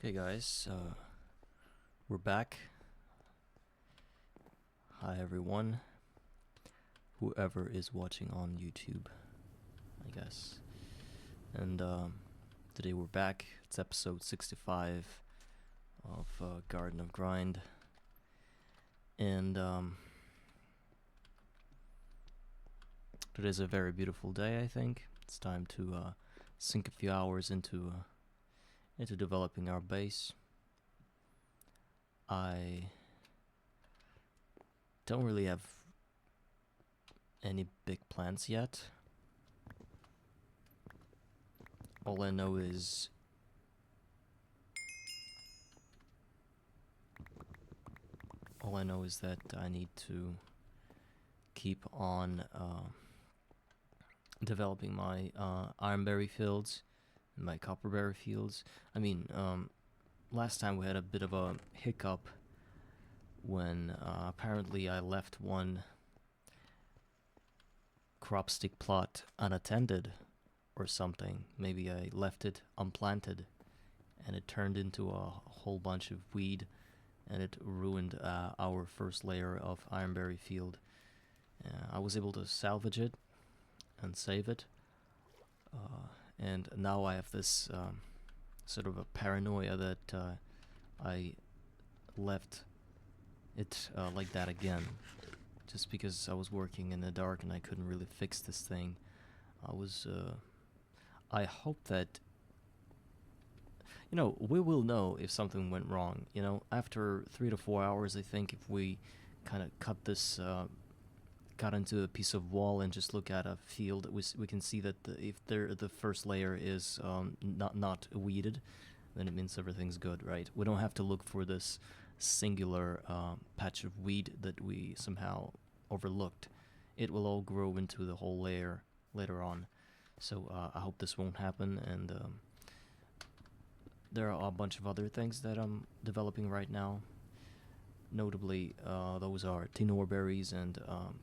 Okay, guys, we're back. Hi, everyone. Whoever is watching on YouTube, I guess. And today we're back. It's episode 65 of Garden of Grind. And today's a very beautiful day, I think. It's time to sink a few hours into developing our base. I don't really have any big plans yet. All I know is that I need to keep on developing my ironberry fields and my copperberry fields. I mean, last time we had a bit of a hiccup when apparently I left one crop stick plot unattended or something. Maybe I left it unplanted and it turned into a whole bunch of weed and it ruined our first layer of ironberry field. I was able to salvage it and save it, and now I have this sort of a paranoia that I left it like that again, just because I was working in the dark and I couldn't really fix this thing. I hope that, we will know if something went wrong, after 3 to 4 hours. I think if we kind of cut into a piece of wall and just look at a field, we can see that if the first layer is not weeded, then it means everything's good, right? We don't have to look for this singular patch of weed that we somehow overlooked. It will all grow into the whole layer later on. So I hope this won't happen, and there are a bunch of other things that I'm developing right now. Notably, those are tin ore berries and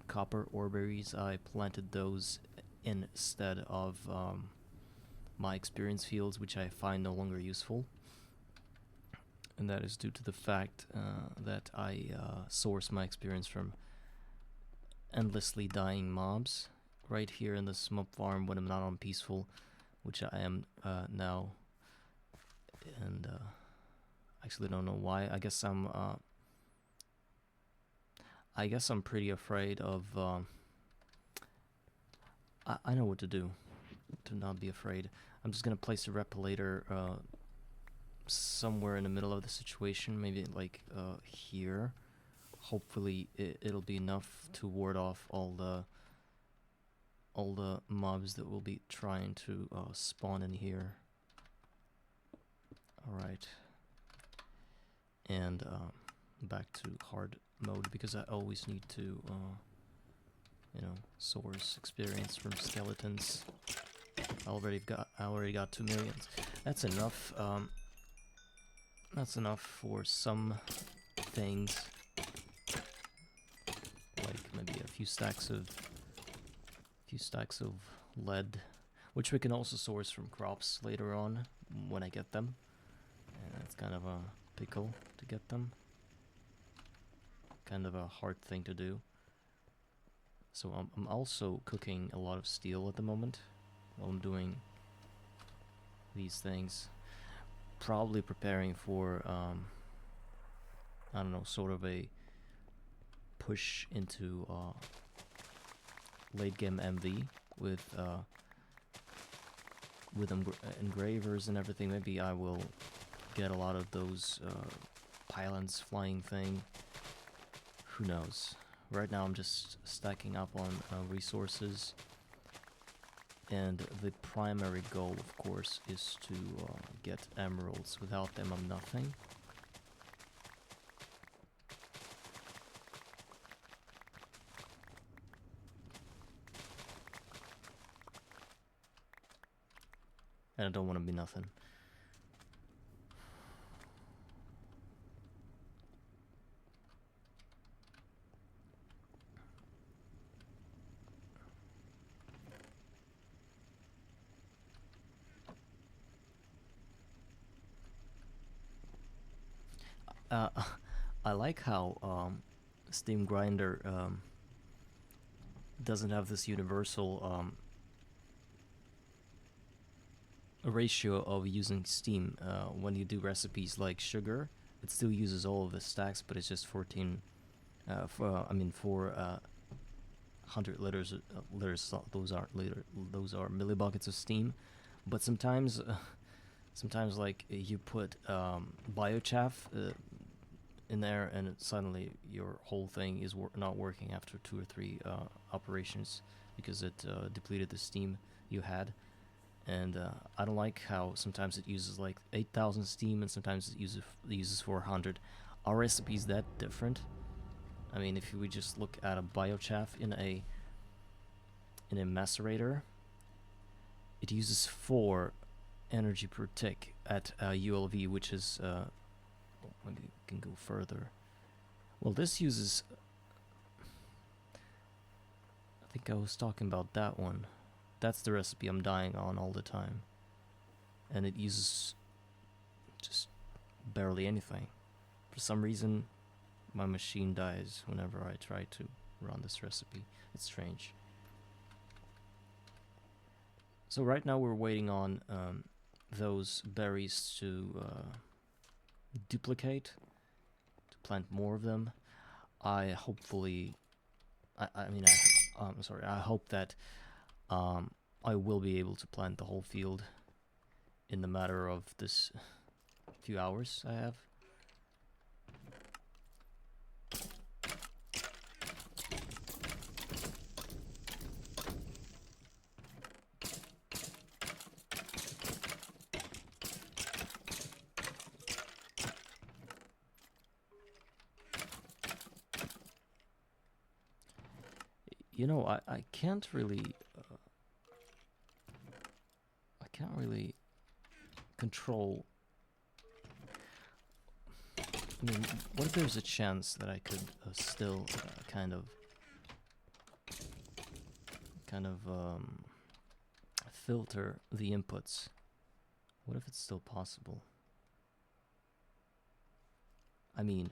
copper ore berries. I planted those instead of my experience fields, which I find no longer useful. And that is due to the fact that I source my experience from endlessly dying mobs right here in this mob farm when I'm not on peaceful, which I am now. And actually don't know why. I guess I'm pretty afraid of I know what to do to not be afraid. I'm just gonna place a repellator somewhere in the middle of the situation, maybe like here. Hopefully it'll be enough to ward off all the mobs that will be trying to spawn in here. Alright. And back to hard mode, because I always need to source experience from skeletons. I already got 2 million. That's enough. That's enough for some things, like maybe a few stacks of lead, which we can also source from crops later on when I get them. And that's kind of a pickle to get them. Kind of a hard thing to do. So I'm also cooking a lot of steel at the moment while I'm doing these things. Probably preparing for, I don't know, sort of a push into late game MV with engravers and everything. Maybe I will get a lot of those pylons flying thing. Who knows? Right now I'm just stacking up on resources, and the primary goal, of course, is to get emeralds. Without them I'm nothing. And I don't want to be nothing. uh, I like how Steam Grinder doesn't have this universal ratio of using Steam. When you do recipes like sugar, it still uses all of the stacks, but it's just 14. I mean, for 100 liters. Liters. Those aren't liter. Those are millibuckets of steam. But sometimes, sometimes like you put biochaff in there, and suddenly your whole thing is not working after 2 or 3 operations because it depleted the steam you had. And I don't like how sometimes it uses like 8,000 steam and sometimes it uses 400. Our recipe is that different. I mean, if we just look at a biochaff in a macerator, it uses 4 energy per tick at ULV, which is maybe we can go further. Well, this uses. I think I was talking about that one. That's the recipe I'm dying on all the time. And it uses just barely anything. For some reason, my machine dies whenever I try to run this recipe. It's strange. So right now we're waiting on those berries to duplicate, to plant more of them. I hope that I will be able to plant the whole field in the matter of this few hours I have. You know, I can't really control. I mean, what if there's a chance that I could still kind of filter the inputs? What if it's still possible? I mean,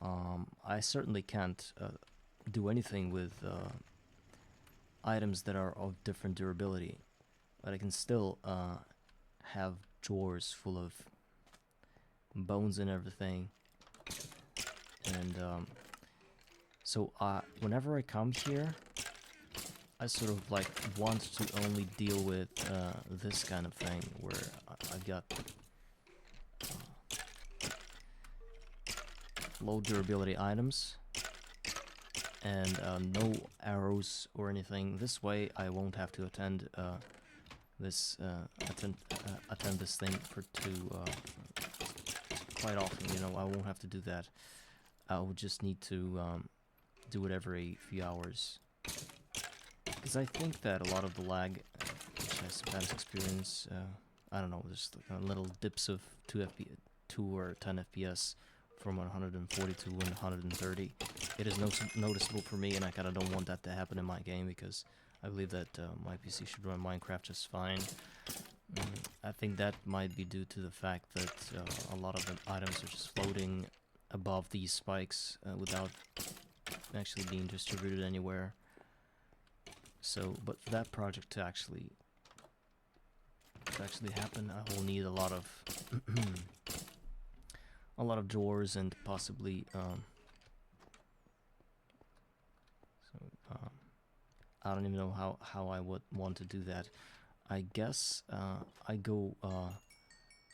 I certainly can't do anything with items that are of different durability, but I can still have drawers full of bones and everything. And so whenever I come here, I sort of like want to only deal with this kind of thing where I've got low durability items and no arrows or anything. This way I won't have to attend this thing for quite often. You know, I won't have to do that. I will just need to do it every few hours, because I think that a lot of the lag which I sometimes experience, I don't know, just little dips of 2 or 10 FPS from 140 to 130. It is noticeable for me, and I kind of don't want that to happen in my game, because I believe that my PC should run Minecraft just fine. I think that might be due to the fact that a lot of the items are just floating above these spikes without actually being distributed anywhere. So, but for that project to actually happen, I will need a lot of drawers and possibly I don't even know how I would want to do that. I guess I go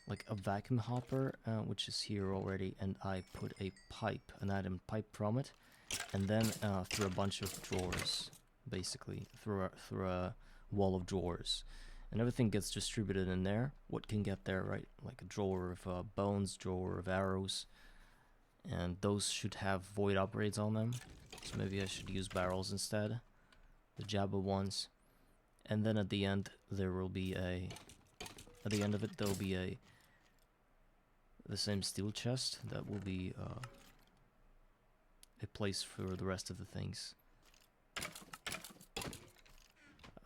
like a vacuum hopper, which is here already, and I put an item pipe from it, and then through a bunch of drawers, basically through a wall of drawers, and everything gets distributed in there. What can get there, right? Like a drawer of bones, drawer of arrows, and those should have void upgrades on them. So maybe I should use barrels instead, the Jabba ones. And then at the end there will be at the end of it there'll be the same steel chest that will be a place for the rest of the things.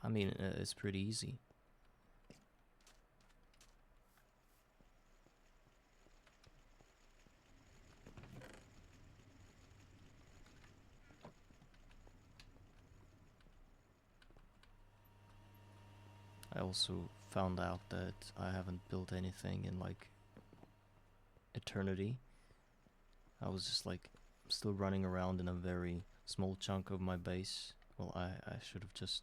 I mean, it's pretty easy. I also found out that I haven't built anything in like eternity. I was just like still running around in a very small chunk of my base. Well, I should have just...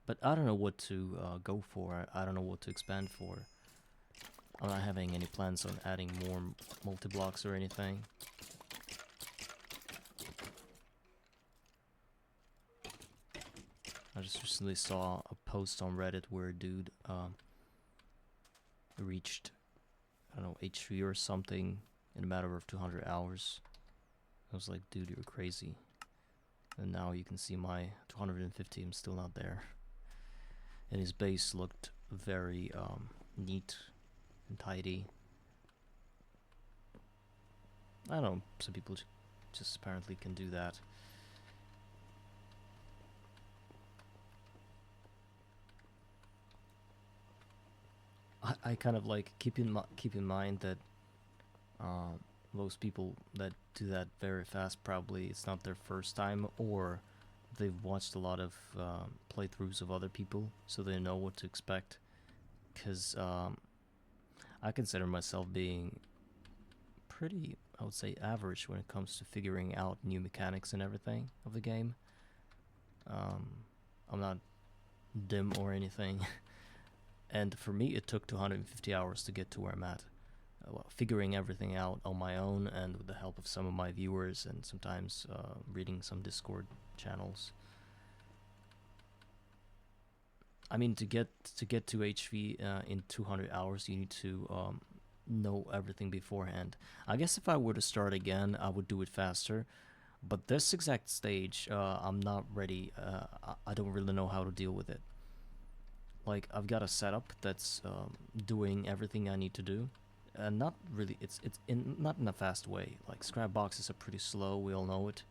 But I don't know what to go for. I don't know what to expand for. I'm not having any plans on adding more multi-blocks or anything. I just recently saw a post on Reddit where a dude reached, I don't know, H3 or something in a matter of 200 hours. I was like, dude, you're crazy. And now you can see my 250, I'm still not there. And his base looked very neat and tidy. I don't know, some people just apparently can do that. I kind of like keep in mind that most people that do that very fast, probably it's not their first time, or they've watched a lot of playthroughs of other people, so they know what to expect. Because I consider myself being pretty, I would say, average when it comes to figuring out new mechanics and everything of the game. I'm not dim or anything. And for me, it took 250 hours to get to where I'm at. Well, figuring everything out on my own and with the help of some of my viewers and sometimes reading some Discord channels. I mean, to get to HV in 200 hours, you need to know everything beforehand. I guess if I were to start again, I would do it faster. But this exact stage, I'm not ready. I don't really know how to deal with it. Like, I've got a setup that's doing everything I need to do, and not really. It's not in a fast way. Like, scrap boxes are pretty slow. We all know it.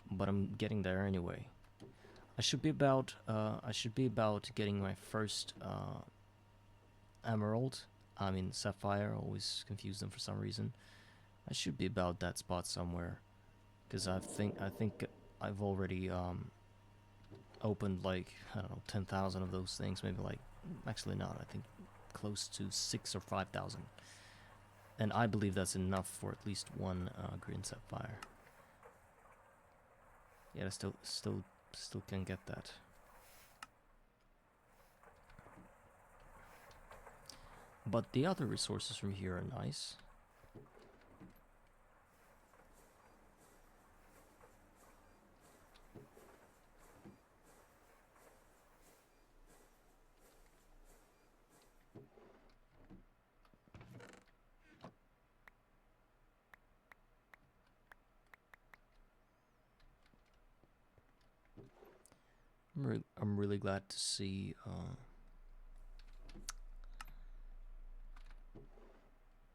But I'm getting there anyway. I should be about getting my first emerald. I mean sapphire. Always confuse them for some reason. I should be about that spot somewhere, because I think I've already opened like, I don't know, 10,000 of those things, maybe, like, actually not, I think close to 6 or 5,000, and I believe that's enough for at least one green sapphire. Yeah, I still can get that. But the other resources from here are nice. I'm really glad to see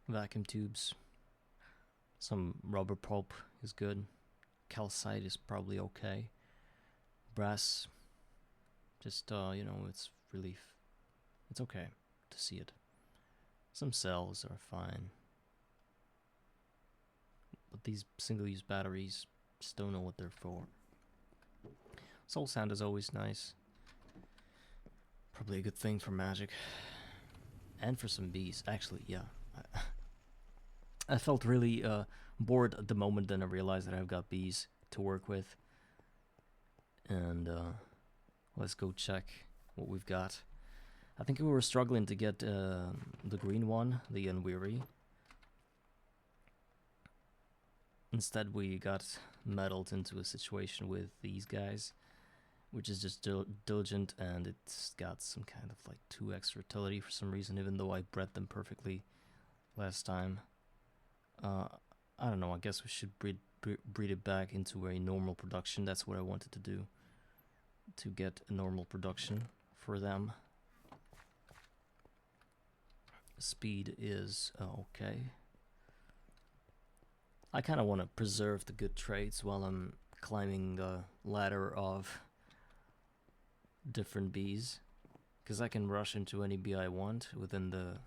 vacuum tubes. Some rubber pulp is good. Calcite is probably okay. Brass, just you know, it's okay to see it. Some cells are fine, but these single-use batteries, just don't know what they're for. Soul sand is always nice. Probably a good thing for magic. And for some bees. Actually, yeah. I felt really bored at the moment, then I realized that I've got bees to work with. And let's go check what we've got. I think we were struggling to get the green one, the Unweary. Instead, we got meddled into a situation with these guys, which is just diligent, and it's got some kind of like 2x fertility for some reason, even though I bred them perfectly last time. I don't know, I guess we should breed it back into a normal production. That's what I wanted to do, to get a normal production for them. Speed is okay. I kind of want to preserve the good traits while I'm climbing the ladder of different bees, because I can rush into any bee I want. Within the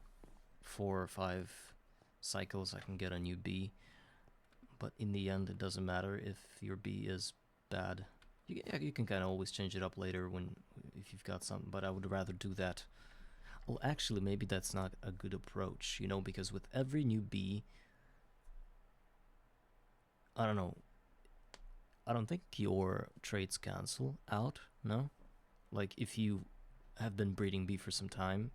4 or 5 cycles I can get a new bee, but in the end it doesn't matter if your bee is bad. You can kind of always change it up later when if you've got something, but I would rather do that. Well, actually, maybe that's not a good approach, you know, because with every new bee, I don't know. I don't think your traits cancel out, no? Like, if you have been breeding bee for some time,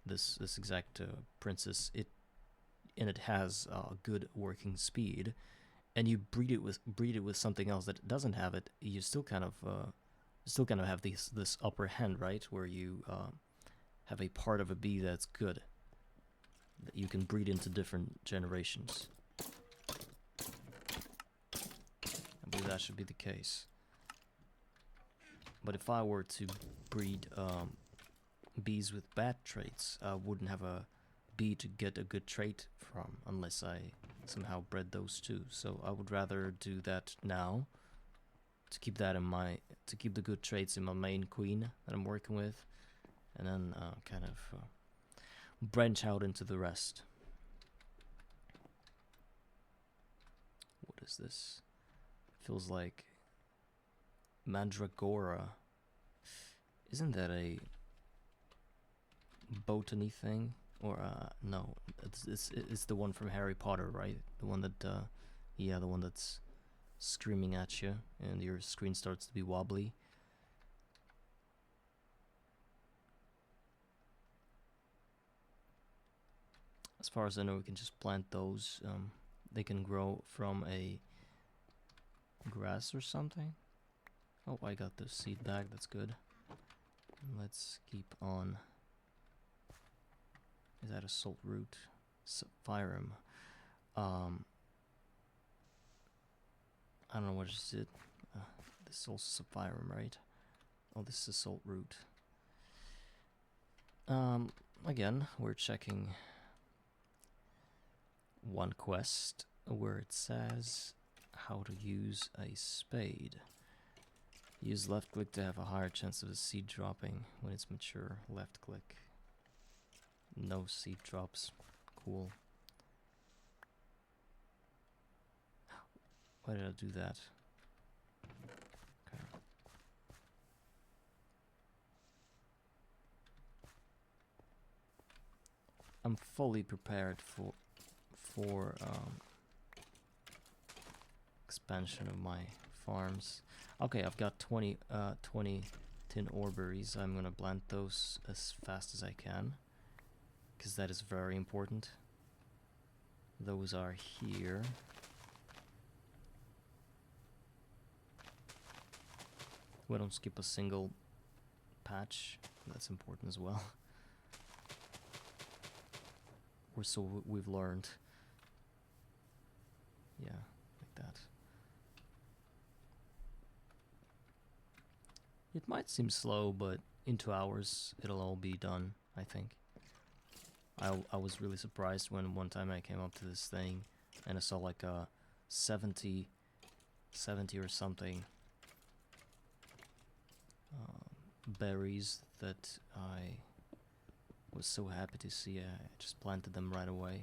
this exact princess, it has good working speed, and you breed it with something else that doesn't have it, you still kind of have this upper hand, right? Where you have a part of a bee that's good, that you can breed into different generations. I believe that should be the case. But if I were to breed bees with bad traits, I wouldn't have a bee to get a good trait from unless I somehow bred those two. So I would rather do that now to keep that in to keep the good traits in my main queen that I'm working with, and then kind of branch out into the rest. What is this? Feels like Mandragora. Isn't that a botany thing? Or no, it's the one from Harry Potter, right? The one that yeah, the one that's screaming at you and your screen starts to be wobbly. As far as I know, we can just plant those. They can grow from a grass or something. Oh, I got the seed bag, that's good. Let's keep on. Is that a salt root? Saphirum. I don't know what is it. This is also saphirum, right? Oh, this is a salt root. Again, we're checking one quest where it says how to use a spade. Use left click to have a higher chance of a seed dropping when it's mature. Left click. No seed drops. Cool. Why did I do that? Okay. I'm fully prepared for expansion of my farms. Okay, I've got 20 tin orberries. I'm gonna plant those as fast as I can, because that is very important. Those are here. We don't skip a single patch. That's important as well. Or so we've learned. Yeah, like that. It might seem slow, but in 2 hours it'll all be done, I think. I was really surprised when one time I came up to this thing and I saw like a 70 or something berries that I was so happy to see. I just planted them right away.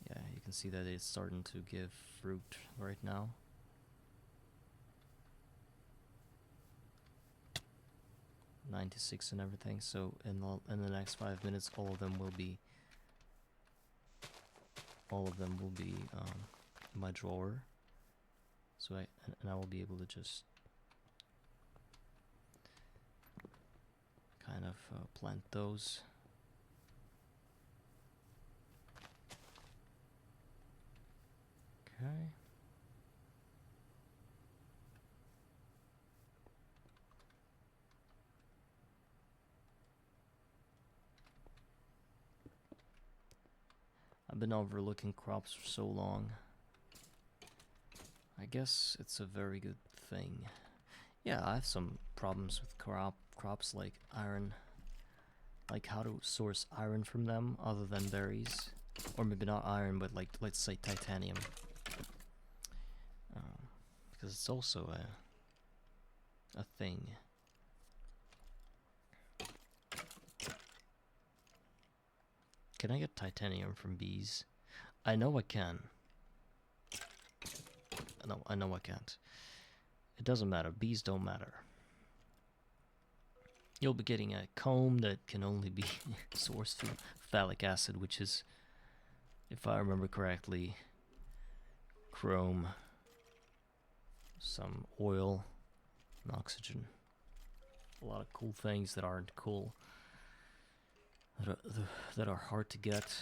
Yeah, you can see that it's starting to give fruit right now. .96 and everything. So in the next 5 minutes, all of them will be in my drawer. So I will be able to just kind of plant those. Okay. I've been overlooking crops for so long. I guess it's a very good thing. Yeah, I have some problems with crops like iron. Like how to source iron from them other than berries. Or maybe not iron, but like, let's say titanium. Because it's also a thing. Can I get titanium from bees? I know I can. No, I know I can't. It doesn't matter. Bees don't matter. you'll be getting a comb that can only be sourced from phthalic acid, which is, if I remember correctly, chrome, some oil, and oxygen. A lot of cool things that aren't cool, that are hard to get.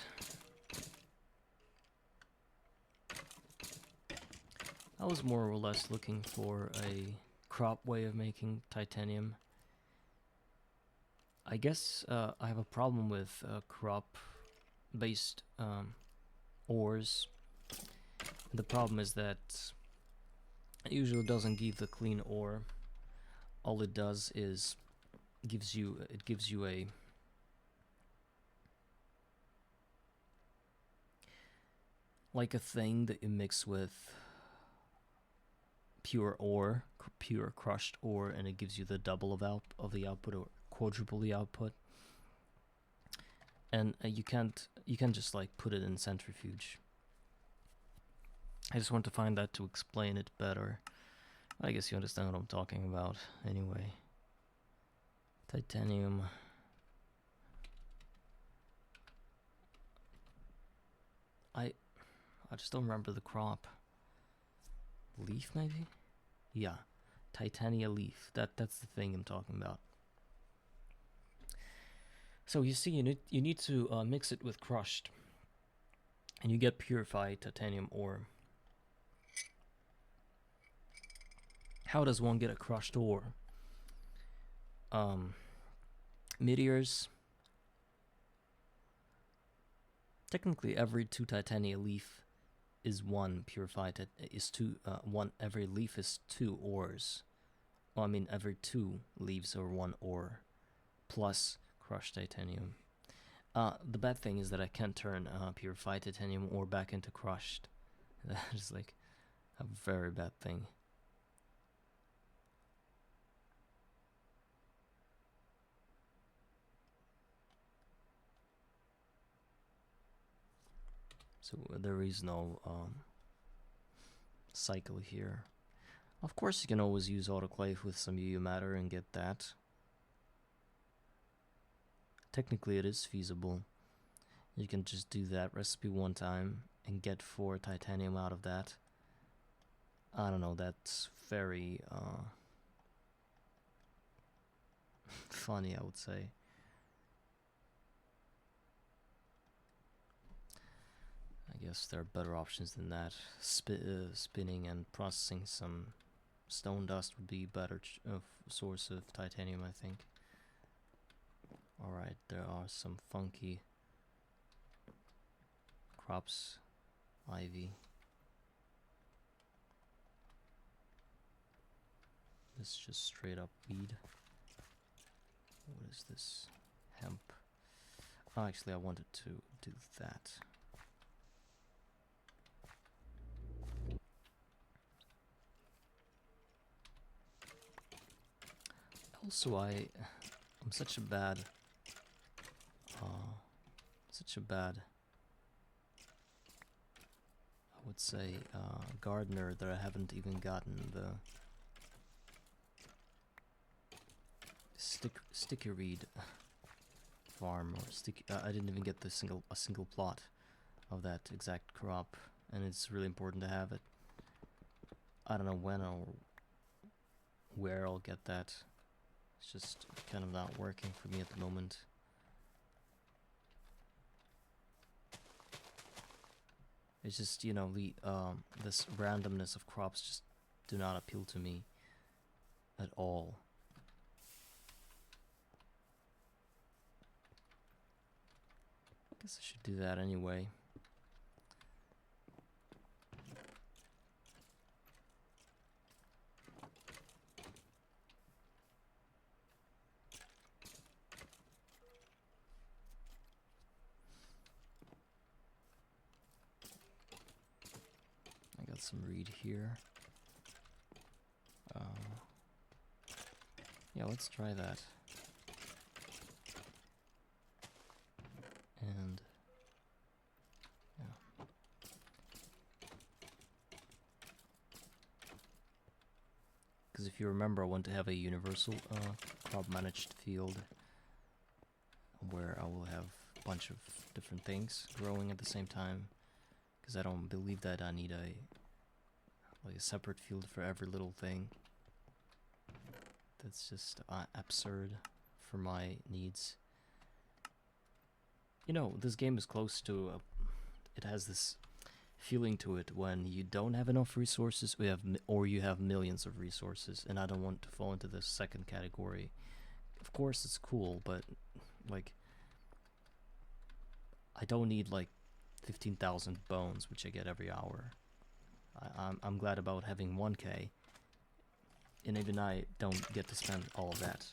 I was more or less looking for a crop way of making titanium. I guess I have a problem with crop-based ores. The problem is that it usually doesn't give the clean ore. All it does is gives you a like a thing that you mix with pure ore, pure crushed ore, and it gives you the double of the output, or quadruple the output. And you can't just like put it in centrifuge. I just want to find that to explain it better. I guess you understand what I'm talking about anyway. Titanium. I just don't remember the crop. Leaf, maybe? Yeah, Titania leaf. That's the thing I'm talking about. So you see, you need to mix it with crushed, and you get purified titanium ore. How does one get a crushed ore? Meteors. Technically, every 2 titania leaf is 1 purified. Every leaf is 2 ores. Well, I mean, every 2 leaves are 1 ore, plus crushed titanium. The bad thing is that I can't turn purified titanium ore back into crushed. That is like a very bad thing. So there is no cycle here. Of course, you can always use autoclave with some UU matter and get that. Technically, it is feasible. You can just do that recipe one time and get 4 titanium out of that. I don't know, that's very funny, I would say. I guess there are better options than that. Spinning and processing some stone dust would be better source of titanium, I think. Alright, there are some funky crops. Ivy. This is just straight up weed. What is this? Hemp. Oh, actually, I wanted to do that. Also, I'm such a bad, I would say, gardener that I haven't even gotten the sticky reed farm, or I didn't even get a single plot of that exact crop, and it's really important to have it. I don't know when or where I'll get that. It's just kind of not working for me at the moment. It's just, you know, this randomness of crops just do not appeal to me at all. I guess I should do that anyway. I got some reed here. Yeah, let's try that. And yeah. Because if you remember, I want to have a universal crop managed field where I will have a bunch of different things growing at the same time, because I don't believe that I need a separate field for every little thing. That's just absurd for my needs. You know, this game is close to it has this feeling to it when you don't have enough resources, or you have millions of resources, and I don't want to fall into the second category. Of course it's cool, but like I don't need like 15,000 bones, which I get every hour. I'm glad about having 1k, and even I don't get to spend all of that.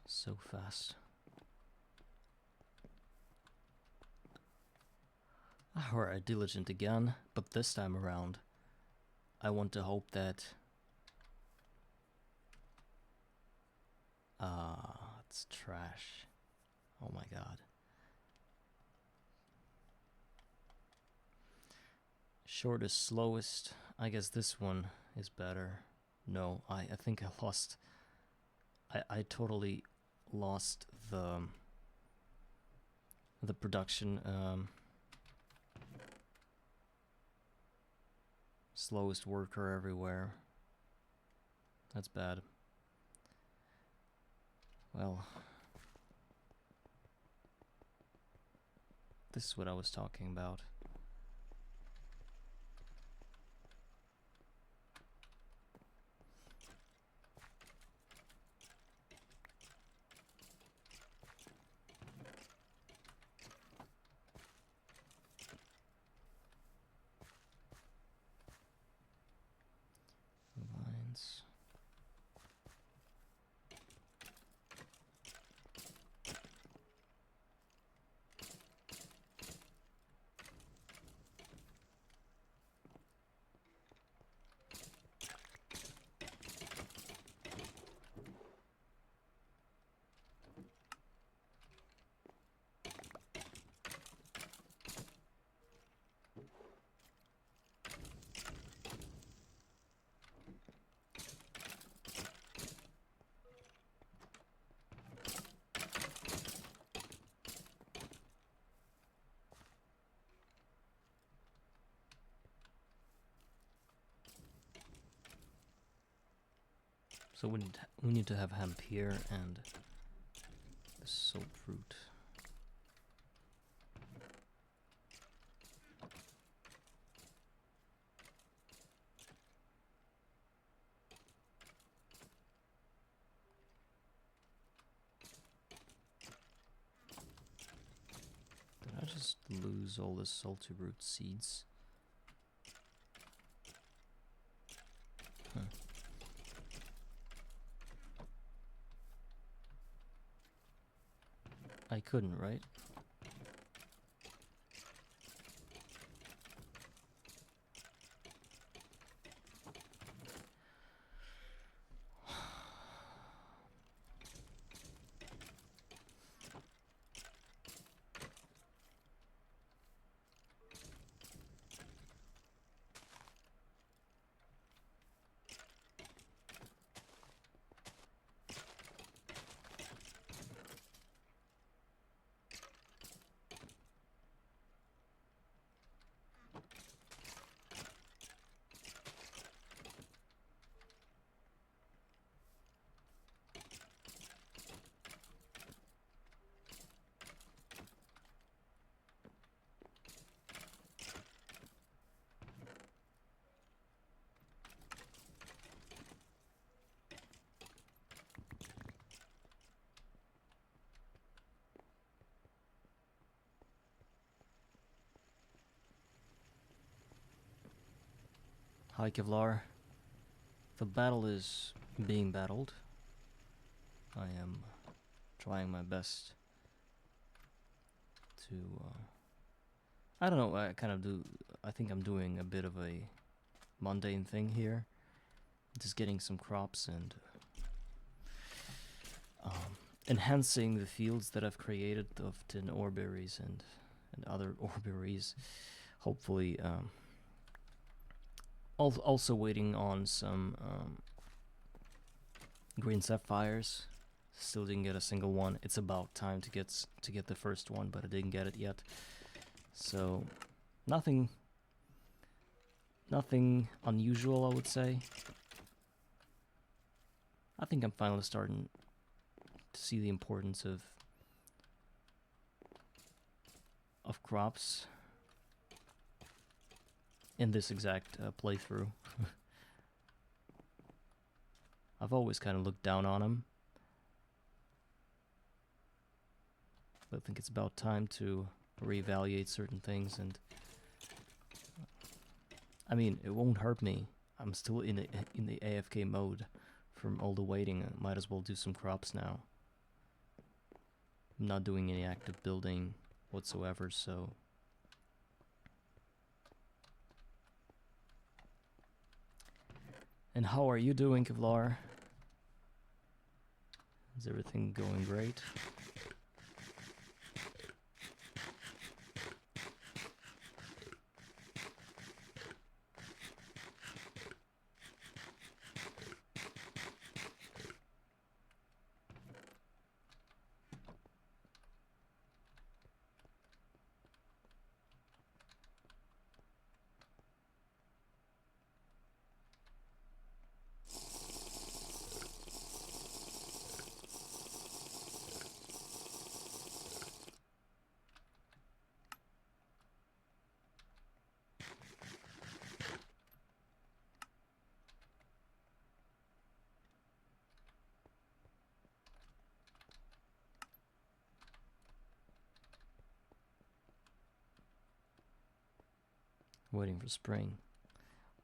So fast. Alright, diligent again, but this time around I want to hope that it's trash. Oh my god. Shortest, slowest. I guess this one is better. No, I think I lost. I totally lost the production. Slowest worker everywhere. That's bad. Well, this is what I was talking about. Lines. So we need to have hemp here and the soap fruit. Did I just lose all the salty root seeds? Huh. I couldn't, right? Hi Kevlar. The battle is being battled. I am trying my best to I don't know, I think I'm doing a bit of a mundane thing here. Just getting some crops and enhancing the fields that I've created of tin ore berries and other ore berries. Hopefully, also waiting on some green sapphires. Still didn't get a single one. It's about time to get the first one, but I didn't get it yet. So nothing unusual, I would say. I think I'm finally starting to see the importance of crops in this exact playthrough. I've always kind of looked down on them, but I think it's about time to reevaluate certain things. And I mean, it won't hurt me. I'm still in the AFK mode from all the waiting. I might as well do some crops now. I'm not doing any active building whatsoever, so and how are you doing, Kevlar? Is everything going great? Waiting for spring.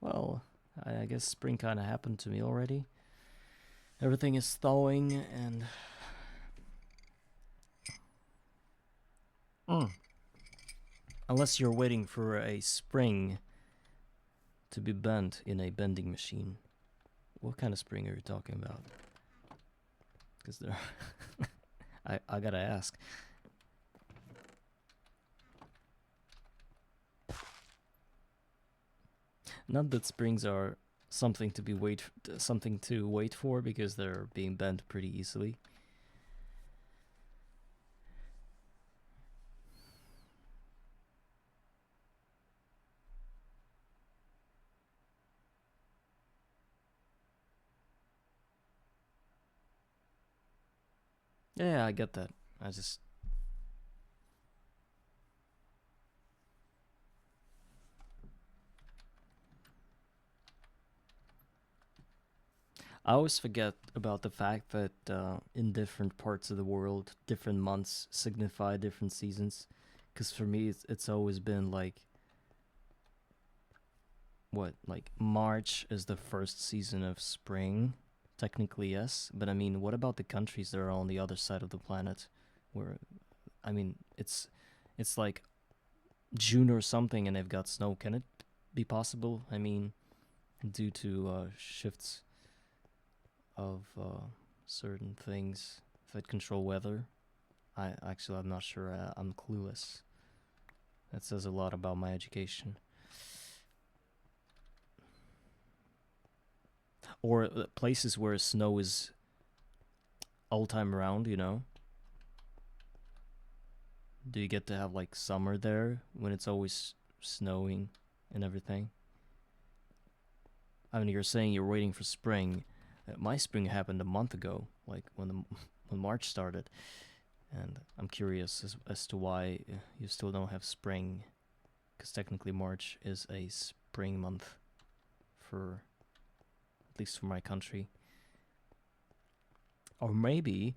Well, I guess spring kind of happened to me already. Everything is thawing and unless you're waiting for a spring to be bent in a bending machine. What kind of spring are you talking about? Because there I gotta ask. Not that springs are something to wait for, because they're being bent pretty easily. Yeah, I get that. I always forget about the fact that in different parts of the world, different months signify different seasons. Because for me, it's always been like, March is the first season of spring. Technically, yes. But I mean, what about the countries that are on the other side of the planet? Where, I mean, it's like June or something and they've got snow. Can it be possible? I mean, due to shifts of certain things that control weather. I'm not sure. I'm clueless. That says a lot about my education. Or places where snow is all time around, you know? Do you get to have like summer there when it's always snowing and everything? I mean, you're saying you're waiting for spring. My spring happened a month ago, like when March started, and I'm curious as to why you still don't have spring, because technically March is a spring month, for at least for my country. Or maybe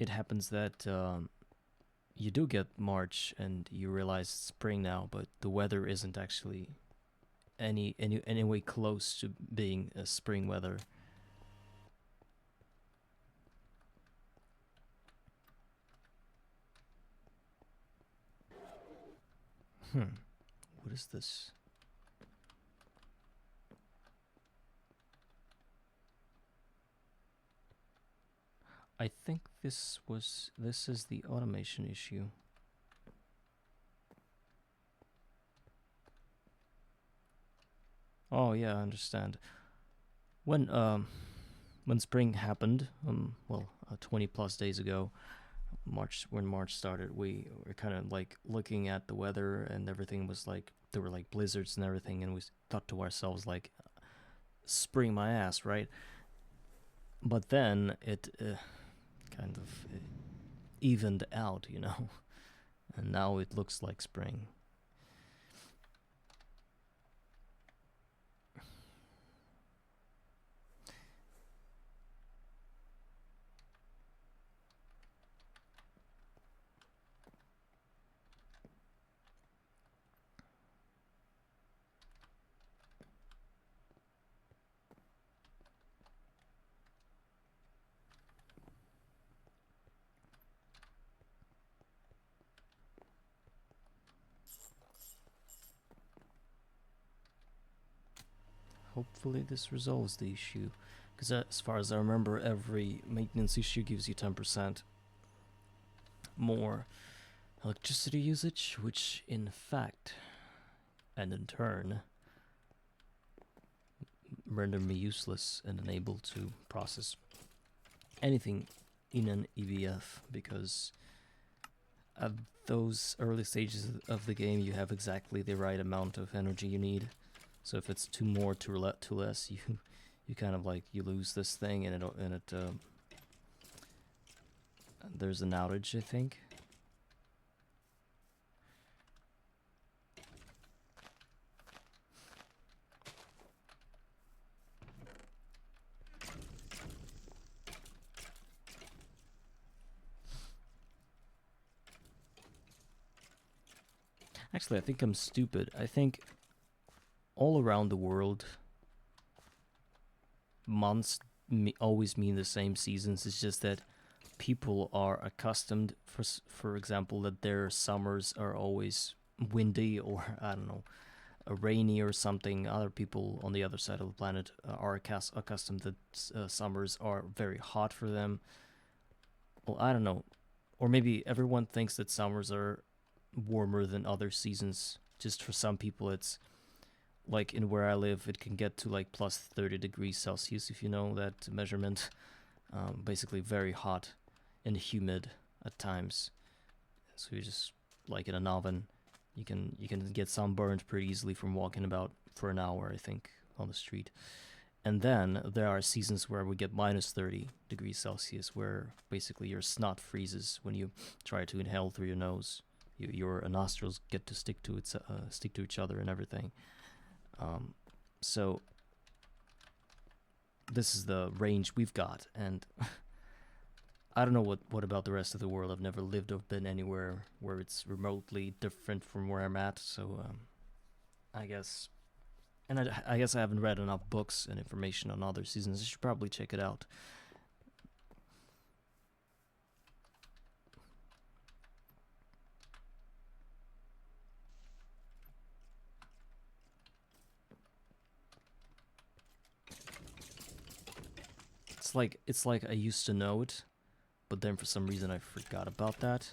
it happens that you do get March and you realize it's spring now, but the weather isn't actually anyway close to being spring weather. What is this? I think this is the automation issue. Oh yeah, I understand. When spring happened, 20 plus days ago, when March started, we were kind of like looking at the weather, and everything was like, there were like blizzards and everything, and we thought to ourselves like, spring my ass, right? But then it kind of evened out, you know, and now it looks like spring. Hopefully this resolves the issue, because as far as I remember, every maintenance issue gives you 10% more electricity usage, which in fact, and in turn, render me useless and unable to process anything in an EVF, because at those early stages of the game you have exactly the right amount of energy you need. So if it's too more, too less, you kind of like, you lose this thing, and it there's an outage, I think. Actually, I think I'm stupid. I think all around the world, months always mean the same seasons. It's just that people are accustomed, for example, that their summers are always windy, or I don't know, rainy or something. Other people on the other side of the planet are accustomed that summers are very hot for them. Well, I don't know. Or maybe everyone thinks that summers are warmer than other seasons. Just for some people, it's like in where I live, it can get to like plus 30 degrees Celsius, if you know that measurement. Basically very hot and humid at times. So you just, like in an oven, you can get sunburned pretty easily from walking about for an hour, I think, on the street. And then there are seasons where we get minus 30 degrees Celsius, where basically your snot freezes when you try to inhale through your nose. Your nostrils get to stick to each other and everything. So this is the range we've got, and I don't know what about the rest of the world. I've never lived or been anywhere where it's remotely different from where I'm at, so I guess, and I guess I haven't read enough books and information on other seasons. I should probably check it out. It's like I used to know it, but then for some reason I forgot about that.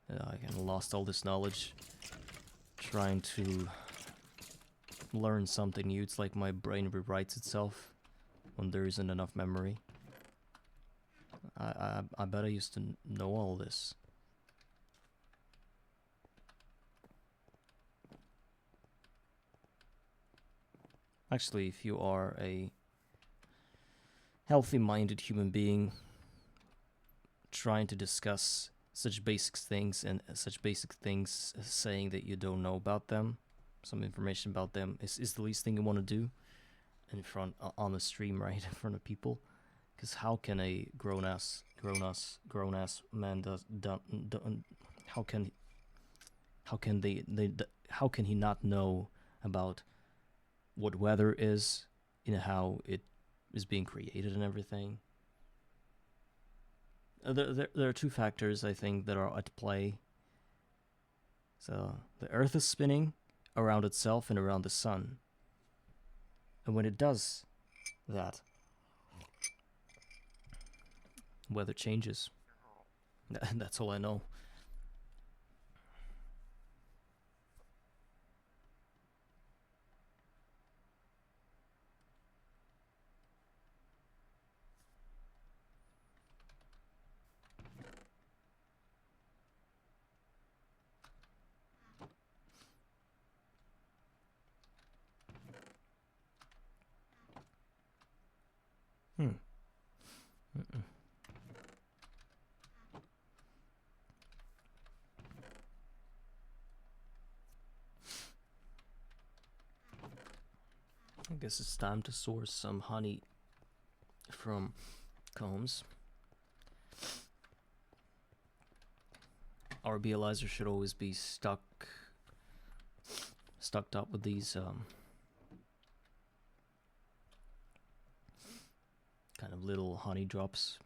I kind of lost all this knowledge trying to learn something new. It's like my brain rewrites itself when there isn't enough memory. I bet I used to know all this. Actually, if you are a healthy-minded human being trying to discuss such basic things saying that you don't know about them, some information about them, is the least thing you want to do in front on the stream, right, in front of people. Because how can a grown-ass man how can he not know about what weather is, how it is being created and everything. There are two factors, I think, that are at play. So the Earth is spinning around itself and around the sun. And when it does that, weather changes. That's all I know. Mm-mm. I guess it's time to source some honey from combs. Our beehizer should always be stocked up with these kind of little honey drops.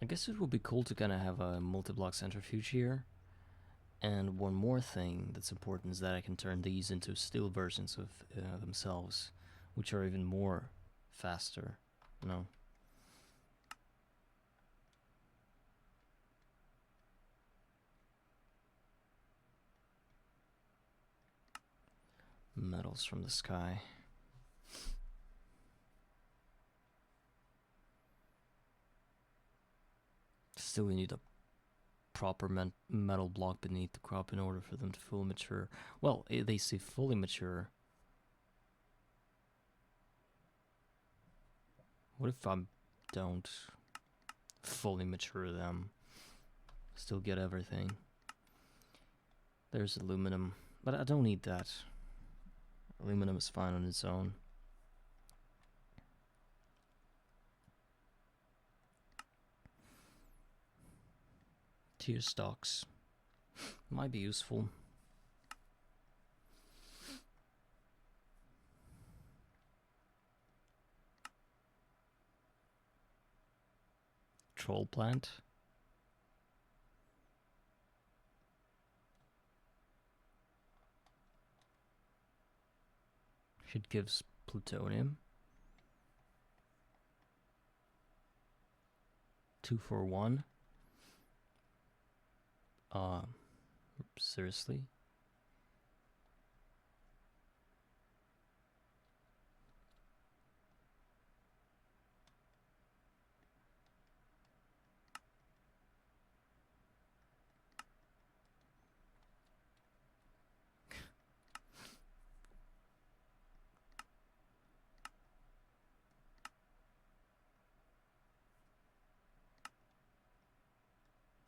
I guess it would be cool to kind of have a multi-block centrifuge here. And one more thing that's important is that I can turn these into steel versions of themselves, which are even more faster, you know. Metals from the sky. Still, we need a proper metal block beneath the crop in order for them to fully mature. Well, they say fully mature. What if I don't fully mature them? Still get everything. There's aluminum, but I don't need that. Aluminum is fine on its own. Tier stocks might be useful. Troll plant. It gives plutonium. 2 for 1. Seriously?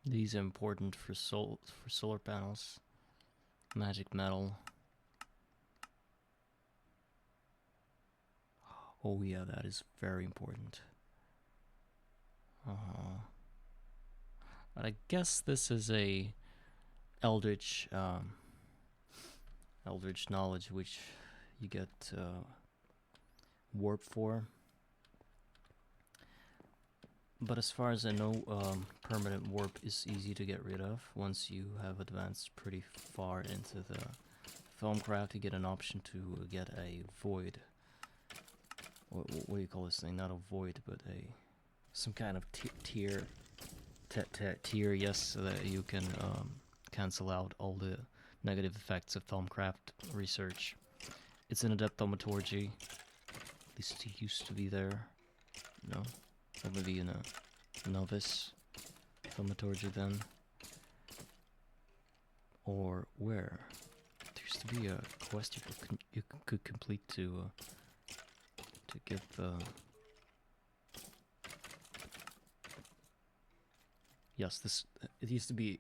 These are important for solar panels. Magic metal. Oh yeah, that is very important. But I guess this is a eldritch knowledge which you get warp for. But as far as I know, permanent warp is easy to get rid of. Once you have advanced pretty far into the Filmcraft, you get an option to get a void. What do you call this thing? Not a void, but some kind of tier, yes, so that you can cancel out all the negative effects of Filmcraft research. It's an adept thaumaturgy. At least it used to be there. No. Or maybe in a novice thaumaturgy then. Or where? There used to be a quest you could complete to get the... Yes, it used to be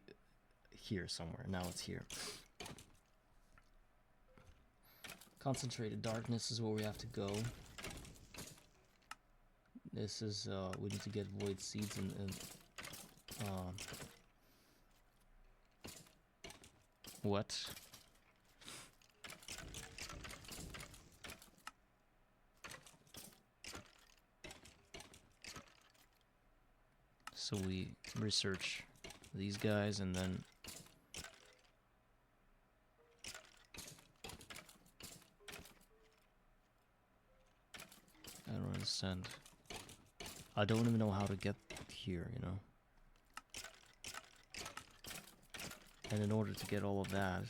here somewhere. Now it's here. Concentrated darkness is where we have to go. This is we need to get void seeds and what? So we research these guys and then I don't understand. I don't even know how to get here, you know. And in order to get all of that,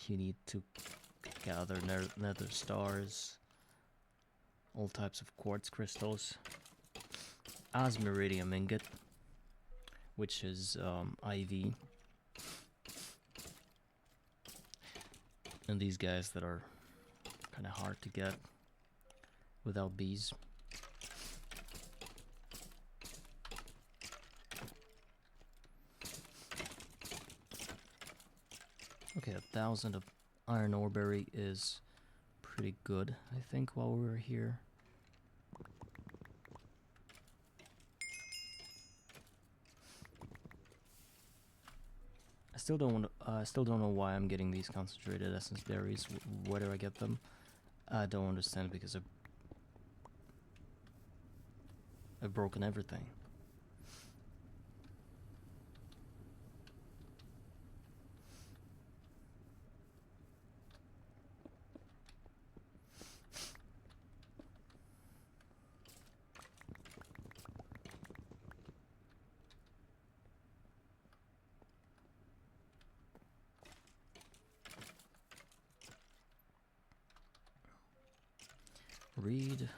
you need to gather nether stars, all types of quartz crystals, asmiridium ingot, which is IV, and these guys that are kind of hard to get without bees. Okay, 1,000 of iron ore berry is pretty good, I think, while we were here. I still don't know why I'm getting these concentrated essence berries. Where do I get them? I don't understand because I've broken everything. Read.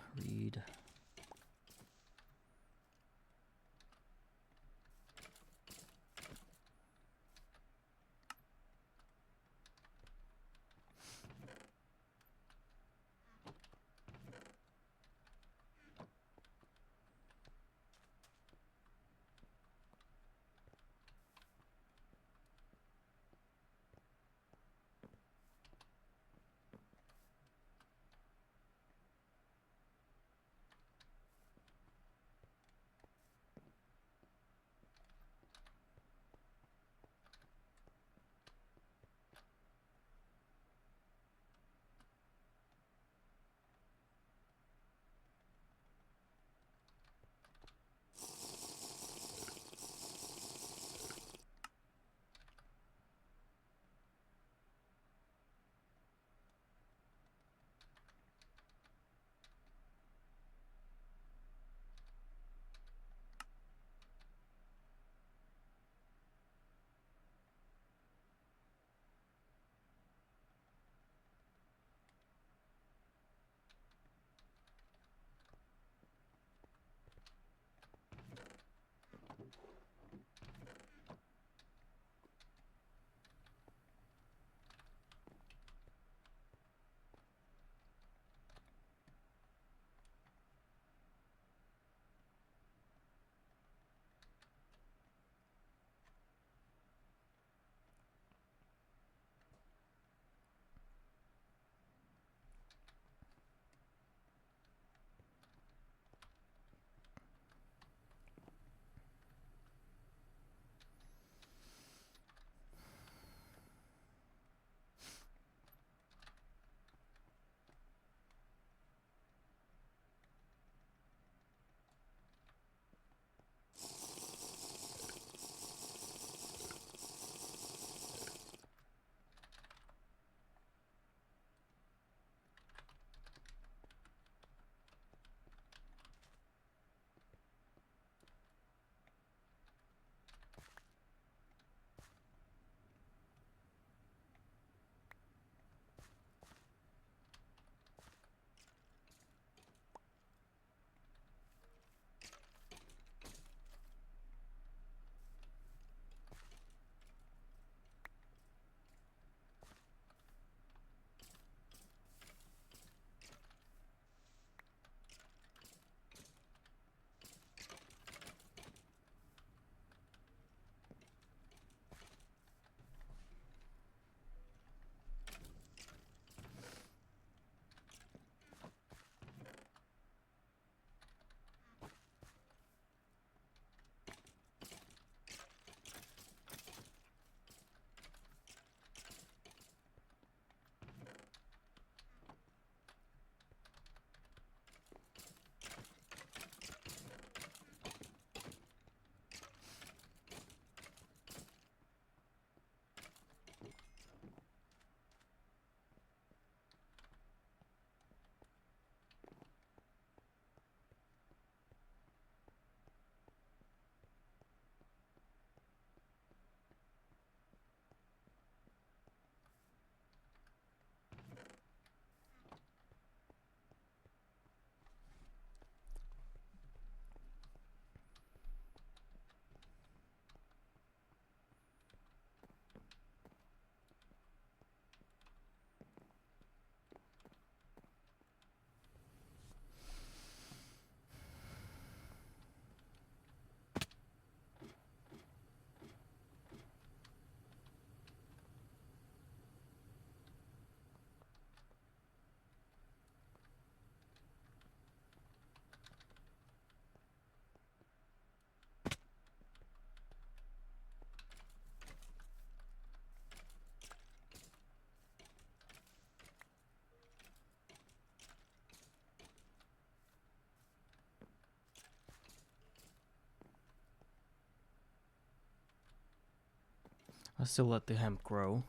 I still let the hemp grow,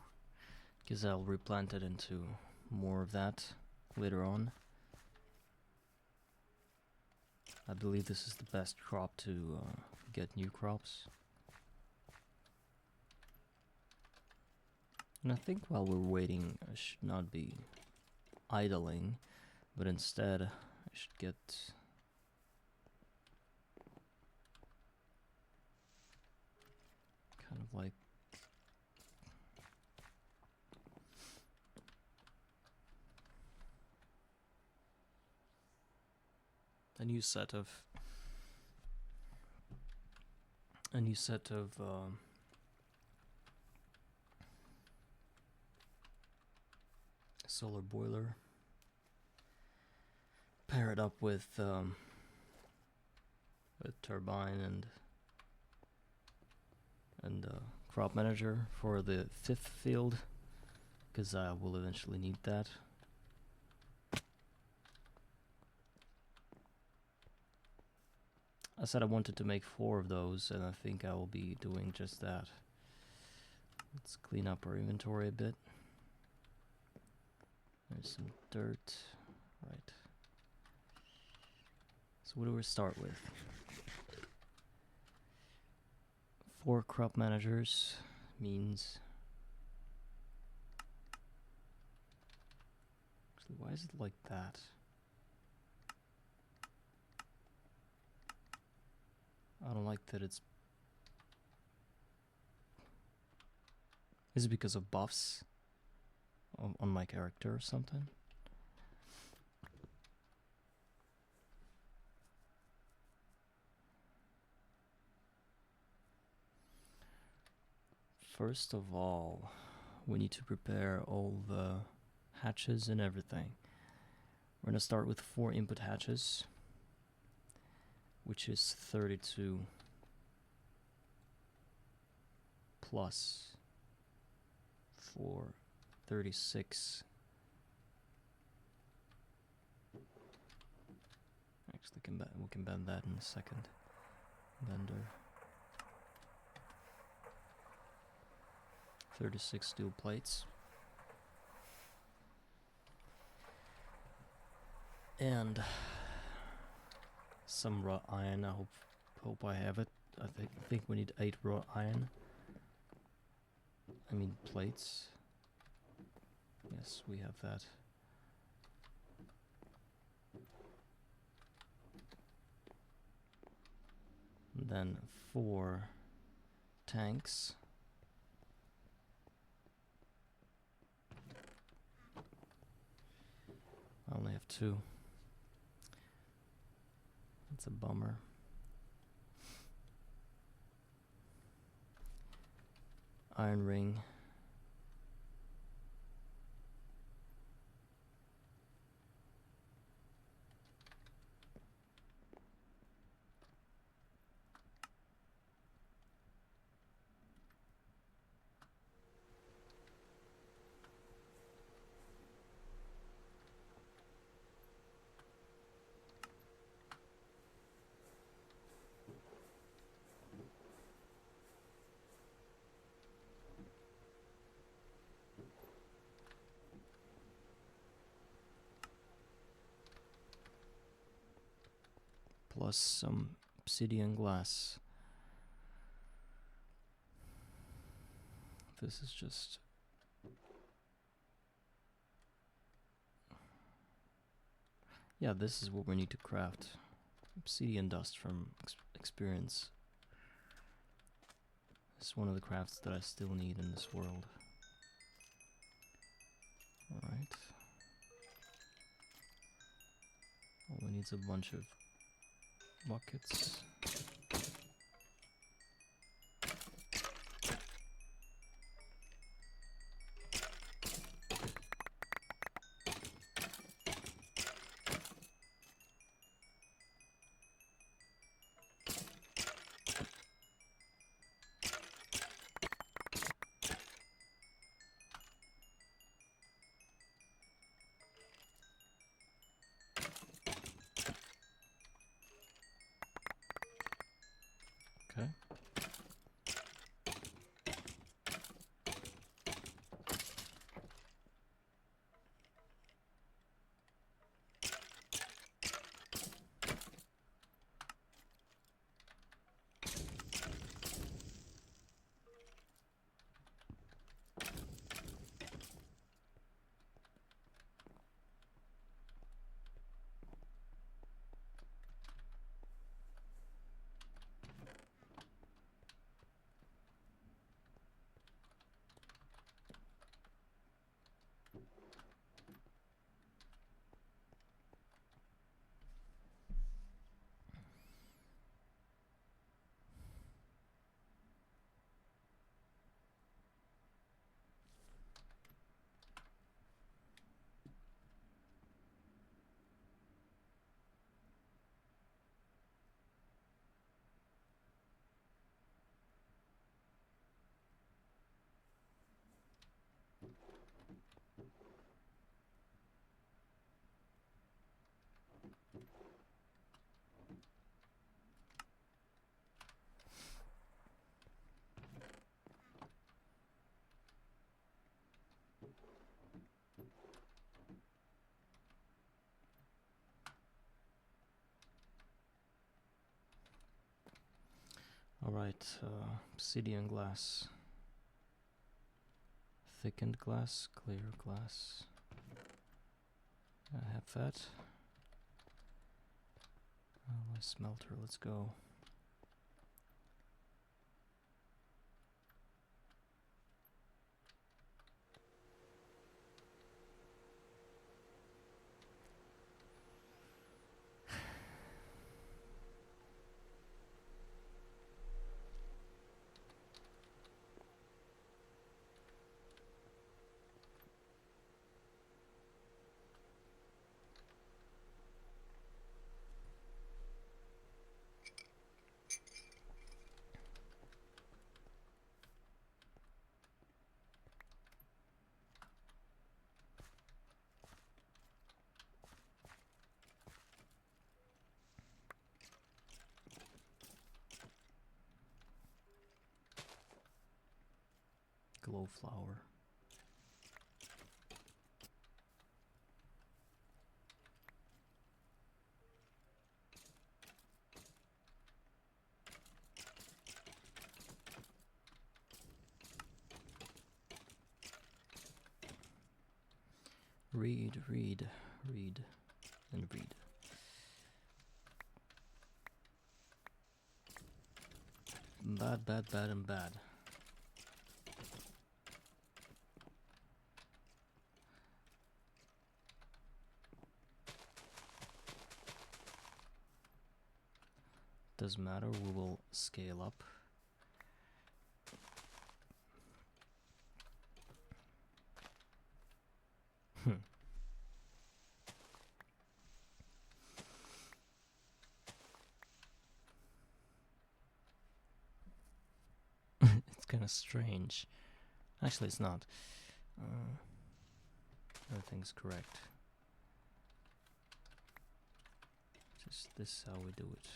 because I'll replant it into more of that later on. I believe this is the best crop to get new crops. And I think while we're waiting, I should not be idling, but instead I should get kind of like a new set of solar boiler, pair it up with a turbine and crop manager for the 5th field, because I will eventually need that. I said I wanted to make 4 of those, and I think I will be doing just that. Let's clean up our inventory a bit. There's some dirt. Right. So what do we start with? 4 crop managers means... Actually, why is it like that? I don't like that it's... Is it because of buffs on my character or something? First of all, we need to prepare all the hatches and everything. We're gonna start with 4 input hatches, which is 32 plus 4, 36. Actually, we can bend that in a second. Bender. 36 steel plates. And some raw iron. I hope I have it. I think we need 8 raw iron. I mean plates. Yes, we have that. And then 4 tanks. I only have 2. That's a bummer. Iron ring. Plus some obsidian glass. This is just... Yeah, this is what we need to craft. Obsidian dust from experience. It's one of the crafts that I still need in this world. Alright. All we need is a bunch of buckets. Okay. Alright, obsidian glass, thickened glass, clear glass. I have that. Smelter, let's go. Glowflower. Read, and read. Bad, and bad. Doesn't matter, we will scale up. It's kind of strange. Actually, it's not. Everything's correct. Just this is how we do it.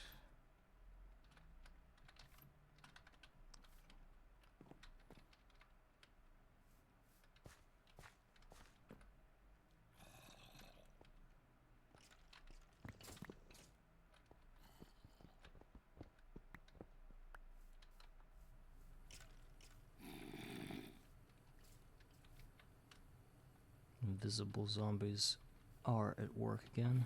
Invisible zombies are at work again.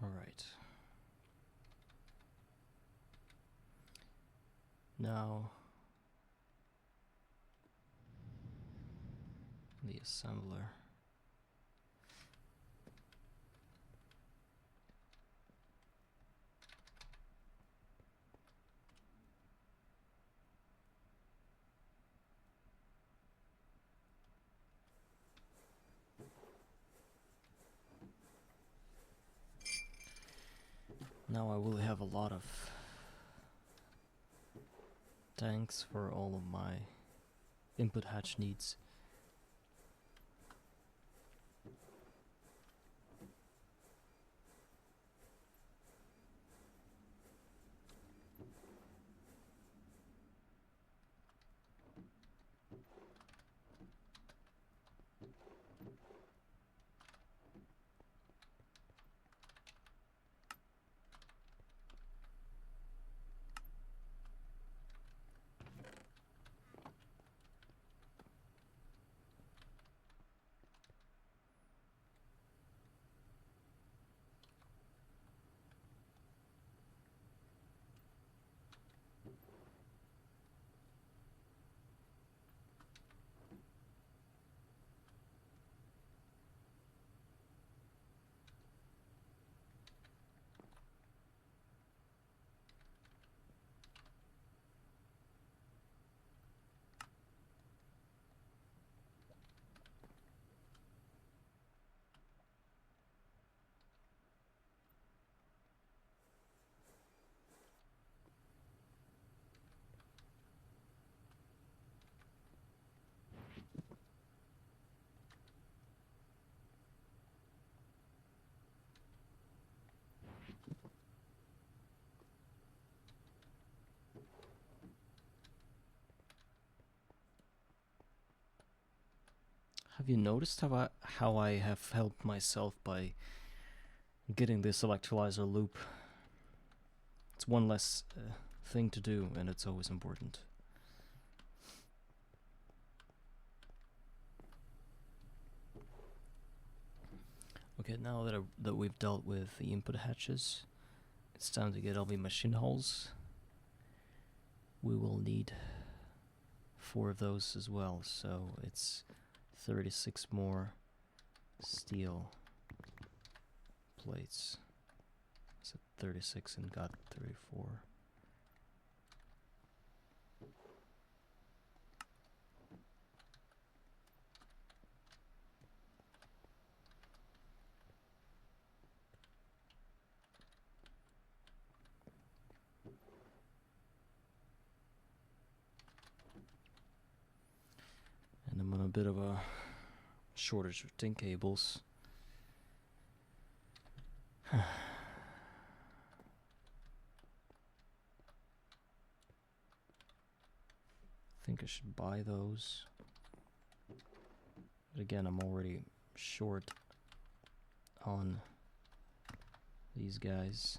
Alright. Now the assembler. Now I will have a lot of tanks for all of my input hatch needs. Have you noticed how I have helped myself by getting this electrolyzer loop? It's one less thing to do, and it's always important. Okay, now that we've dealt with the input hatches, it's time to get all the machine holes. We will need 4 of those as well, so it's 36 more steel plates. So 36 and got 34. And I'm on a bit of a shortage of tin cables. Think I should buy those. But again, I'm already short on these guys.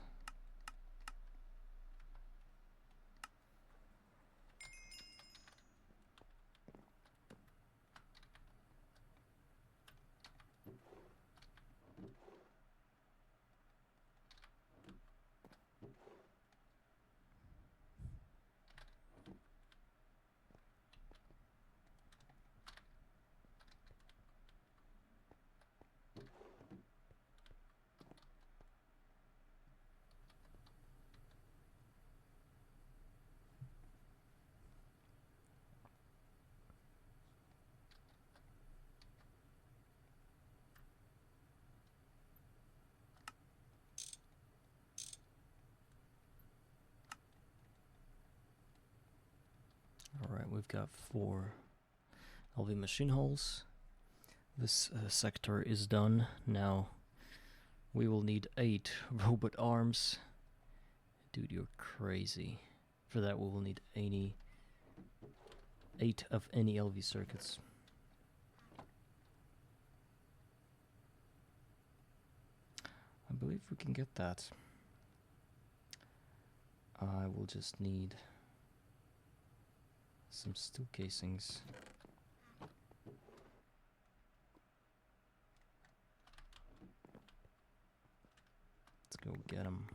Alright, we've got 4 LV machine holes. This sector is done. Now we will need 8 robot arms. Dude, you're crazy. For that we will need 8 of any LV circuits. I believe we can get that. I will just need some steel casings. Let's go get them.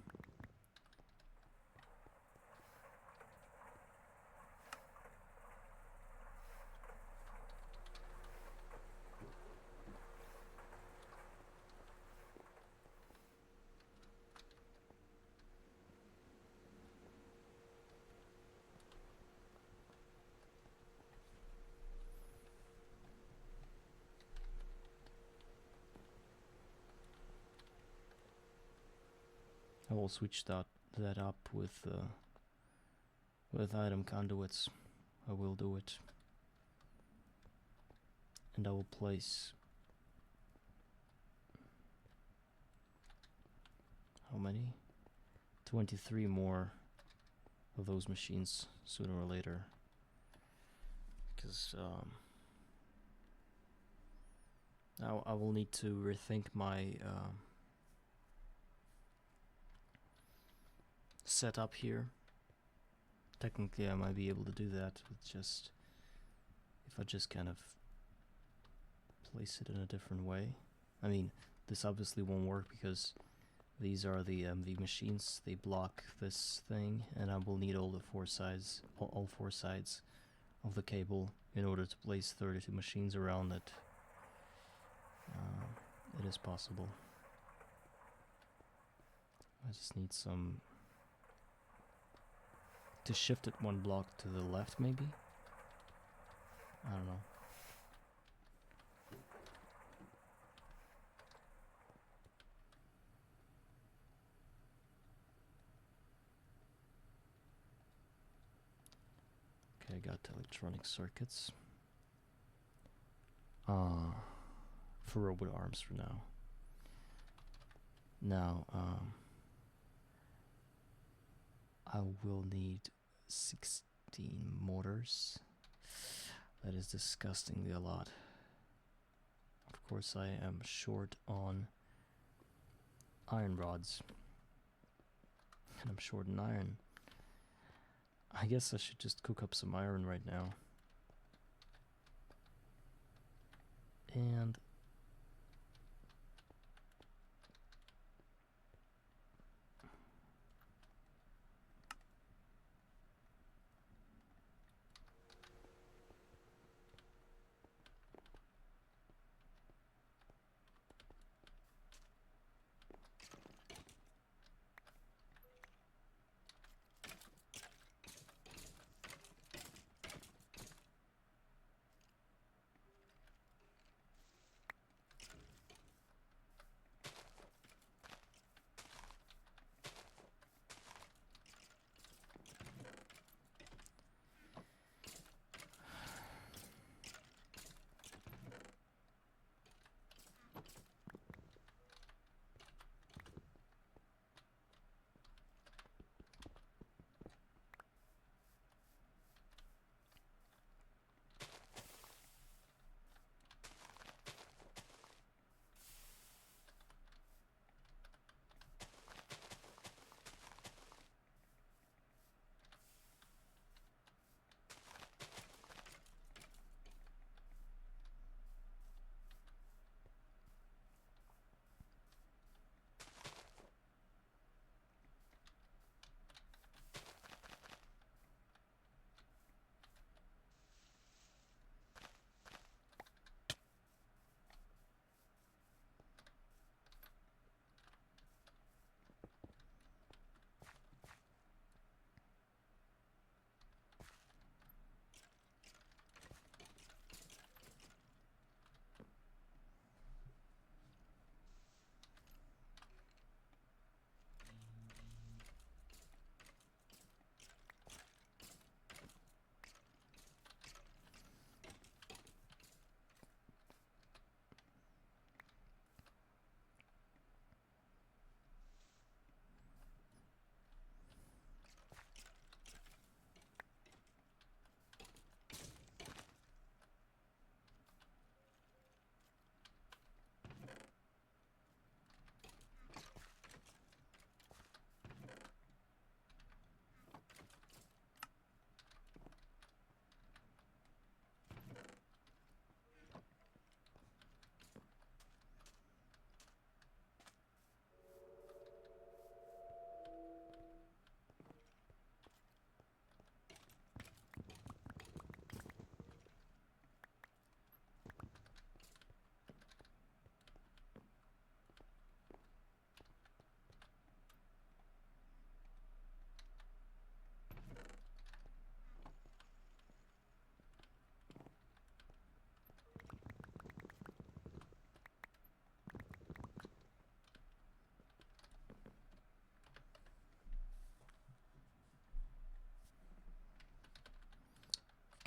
I will switch that up with item conduits. I will do it, and I will place how many? 23 more of those machines sooner or later, because now I will need to rethink my setup here. Technically I might be able to do that with just, if I just kind of place it in a different way. I mean, this obviously won't work because these are the machines. They block this thing, and I will need all the 4 sides, all 4 sides of the cable in order to place 32 machines around it. It is possible. I just need some to shift it 1 block to the left, maybe? I don't know. Okay, I got the electronic circuits. For robot arms for now. Now, I will need 16 motors. That is disgustingly a lot. course I am short on iron rods. And I'm short on iron. I guess I should just cook up some iron right now. And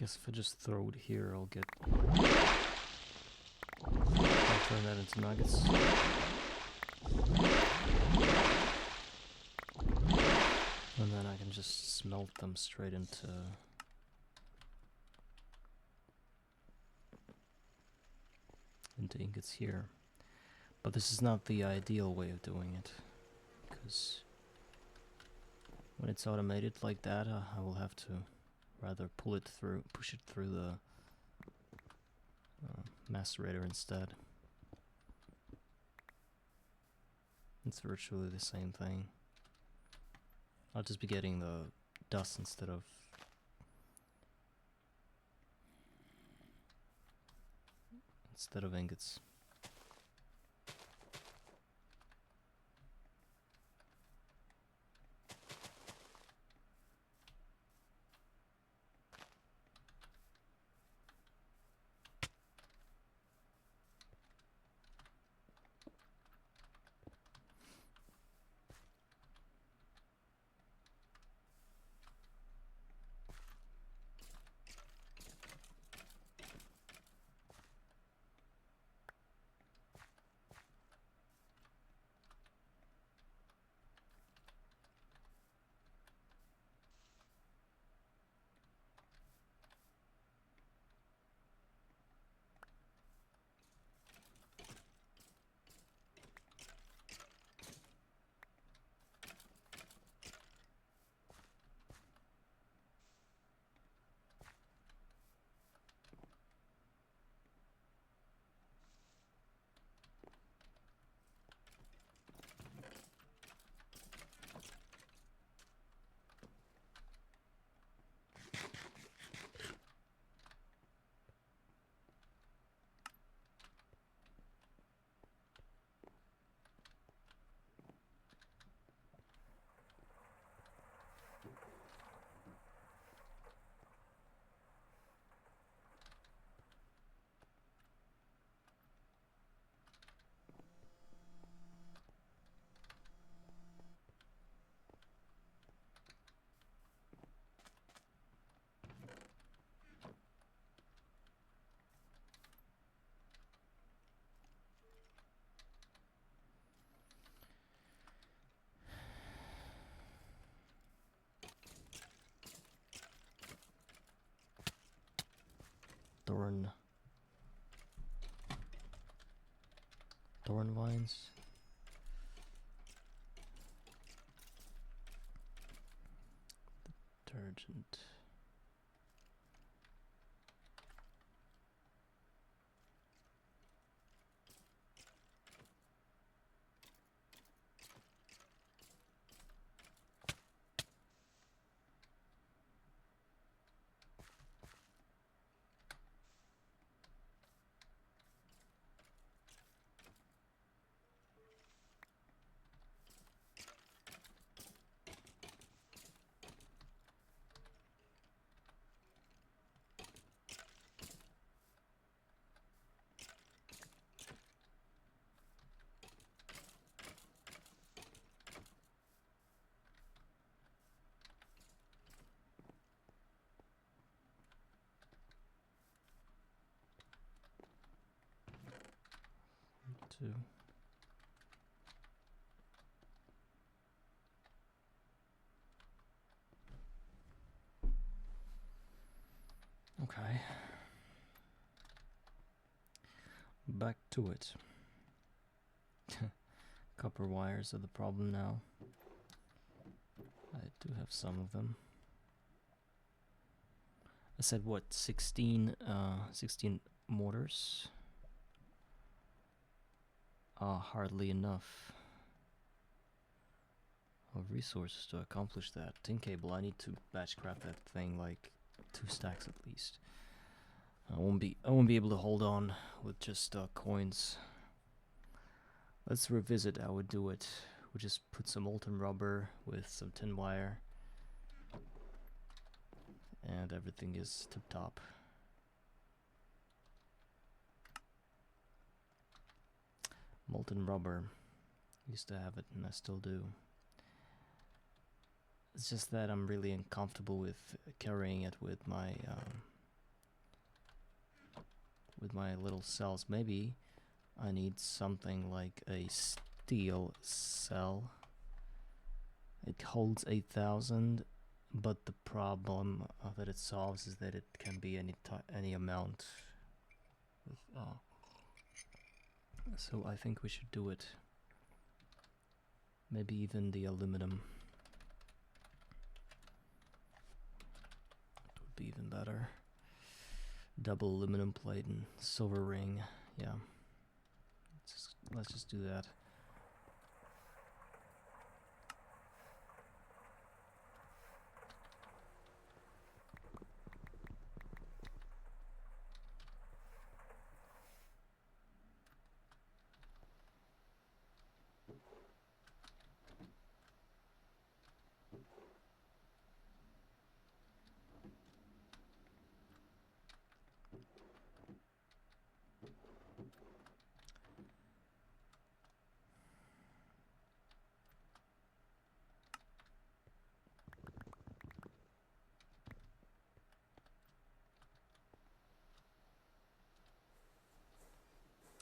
guess if I just throw it here, I'll turn that into nuggets. And then I can just smelt them straight into ingots here. But this is not the ideal way of doing it, because when it's automated like that, I will have to rather push it through the macerator instead. It's virtually the same thing. I'll just be getting the dust instead of ingots. thorn vines. Detergent. Two. Okay. Back to it. Copper wires are the problem now. I do have some of them. I said what, 16 mortars? Hardly enough of resources to accomplish that. Tin cable, I need to batch craft that thing like 2 stacks at least. I won't be able to hold on with just coins. Let's revisit how we do it. We just put some molten rubber with some tin wire, and everything is tip top. Molten rubber. Used to have it, and I still do. It's just that I'm really uncomfortable with carrying it with my little cells. Maybe I need something like a steel cell. It holds 8,000, but the problem that it solves is that it can be any amount. So I think we should do it. Maybe even the aluminum. It would be even better. Double aluminum plate and silver ring. Yeah. Let's just do that.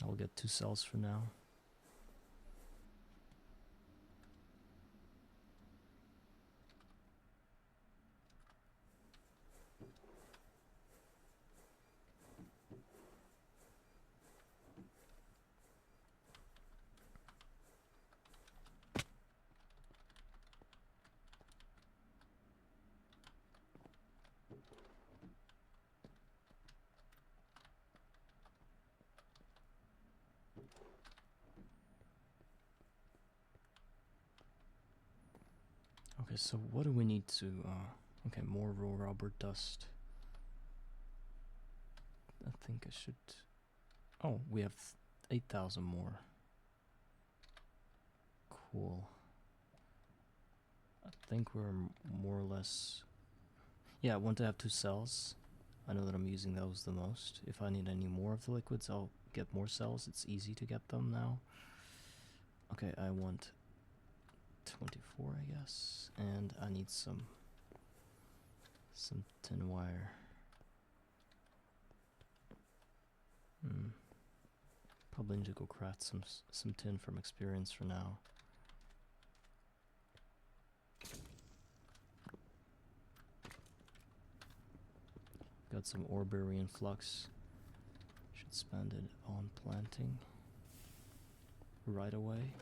I'll get 2 cells for now. Okay, so what do we need to, okay, more raw rubber dust. I think I should, oh, we have 8,000 more. Cool. I think we're more or less, yeah, I want to have 2 cells. I know that I'm using those the most. If I need any more of the liquids, I'll get more cells. It's easy to get them now. Okay, I want 24, I guess, and I need some tin wire. Probably need to go craft some tin from experience for now. Got some Orberian flux. Should spend it on planting. right away.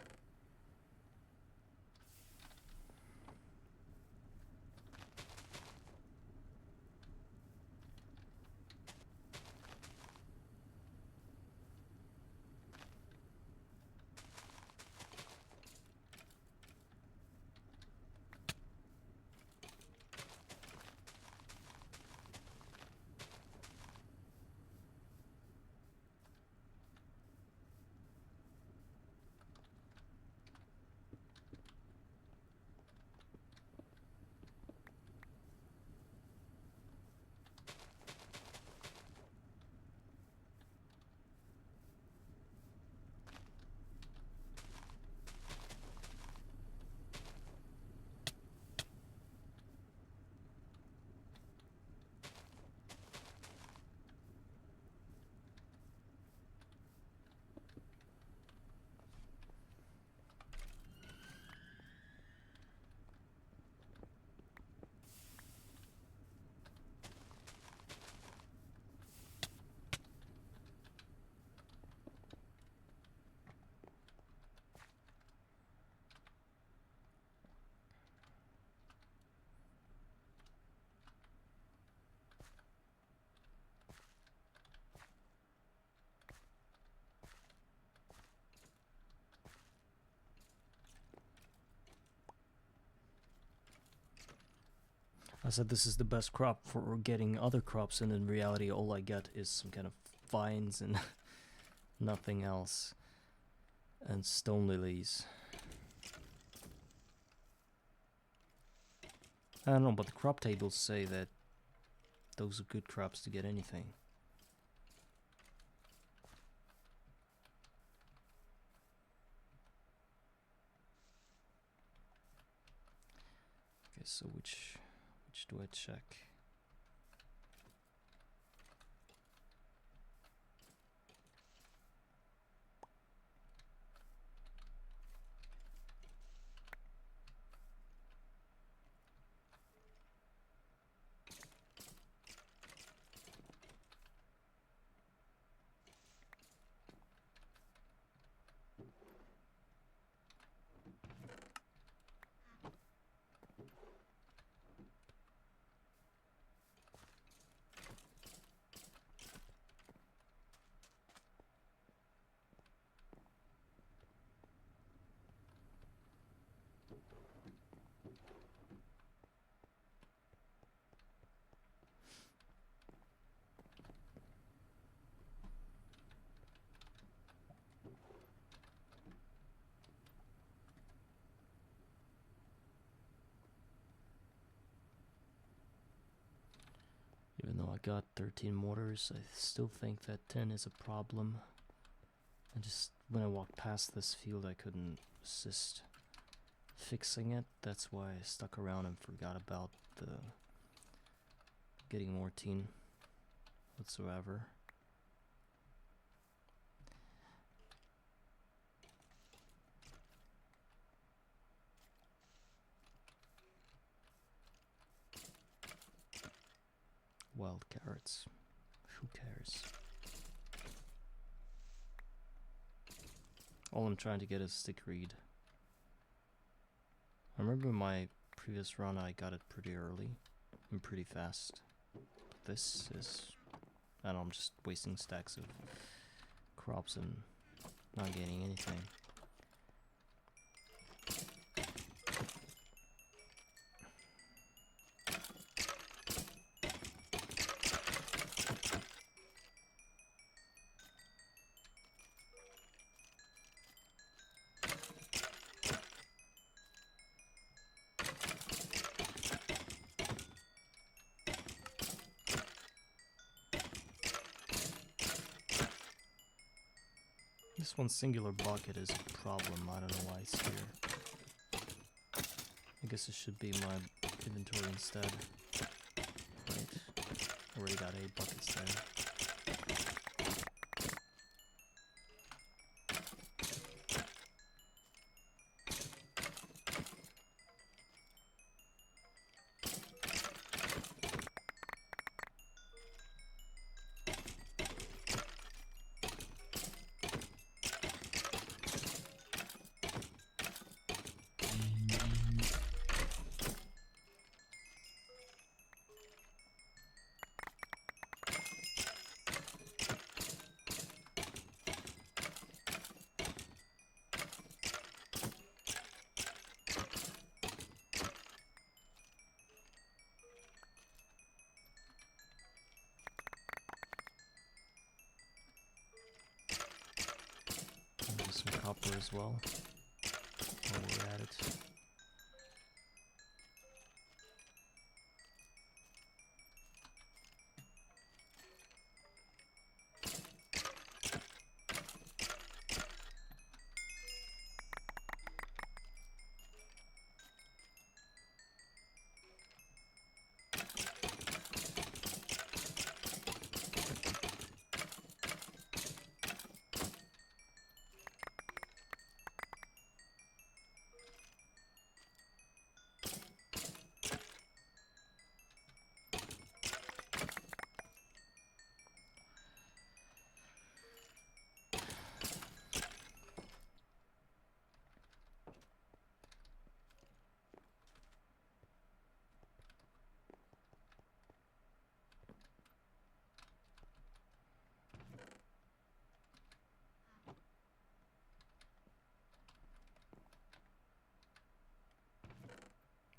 I said this is the best crop for getting other crops, and in reality all I get is some kind of vines and nothing else. And stone lilies. I don't know, but the crop tables say that those are good crops to get anything. Okay, so which do I check? Even though I got 13 mortars, I still think that 10 is a problem. I just, when I walked past this field, I couldn't assist fixing it. That's why I stuck around and forgot about getting mortine whatsoever. Wild carrots. Who cares? All I'm trying to get is stickweed. I remember my previous run I got it pretty early and pretty fast. But this is... I don't know, I'm just wasting stacks of crops and not gaining anything. This one singular bucket is a problem. I don't know why it's here. I guess it should be my inventory instead. Right. Already got 8 buckets there. some copper as well while we're at it.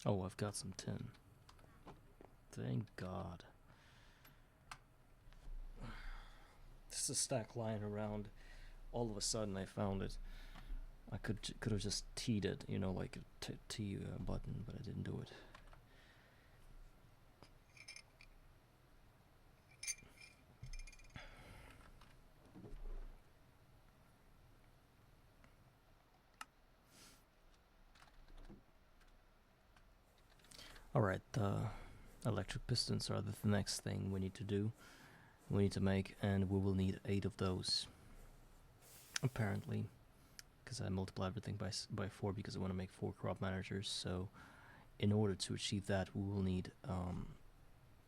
Oh, I've got some tin. Thank God. Just a stack lying around. All of a sudden, I found it. I could have just teed it, you know, like a T button, but I didn't do it. Alright, electric pistons are the next thing we need to do. We need to make, and we will need 8 of those. Apparently, because I multiply everything by 4 because I want to make 4 crop managers. So, in order to achieve that, we will need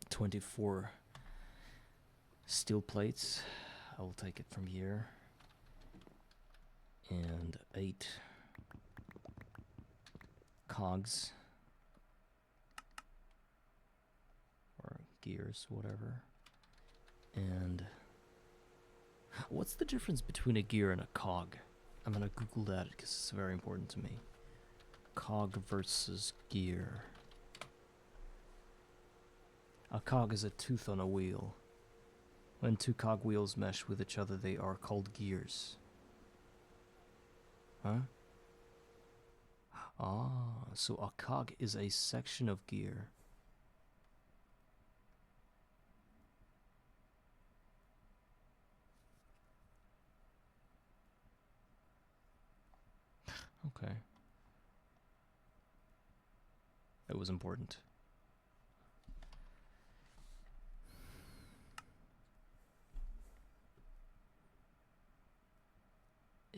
24 steel plates. I will take it from here. And 8 cogs. Or gears, whatever. And what's the difference between a gear and a cog? I'm gonna Google that because it's very important to me. Cog versus gear. A cog is a tooth on a wheel. When 2 cog wheels mesh with each other, they are called gears. Huh? Ah, so a cog is a section of gear. Okay. It was important.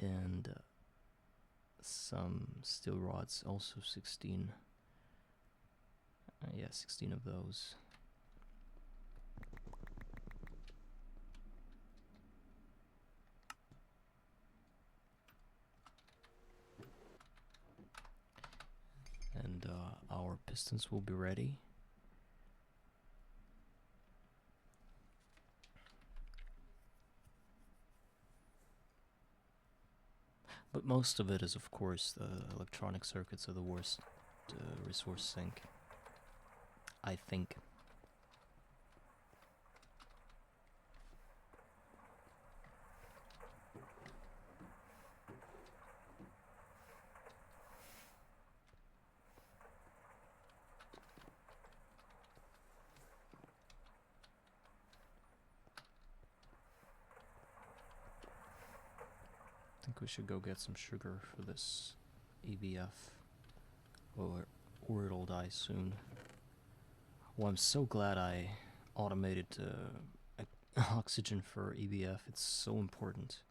And some steel rods, also 16. Yeah, 16 of those. And our pistons will be ready. But most of it is, of course, the electronic circuits are the worst resource sink, I think. I think we should go get some sugar for this EVF, or it'll die soon. Well, I'm so glad I automated oxygen for EVF. It's so important.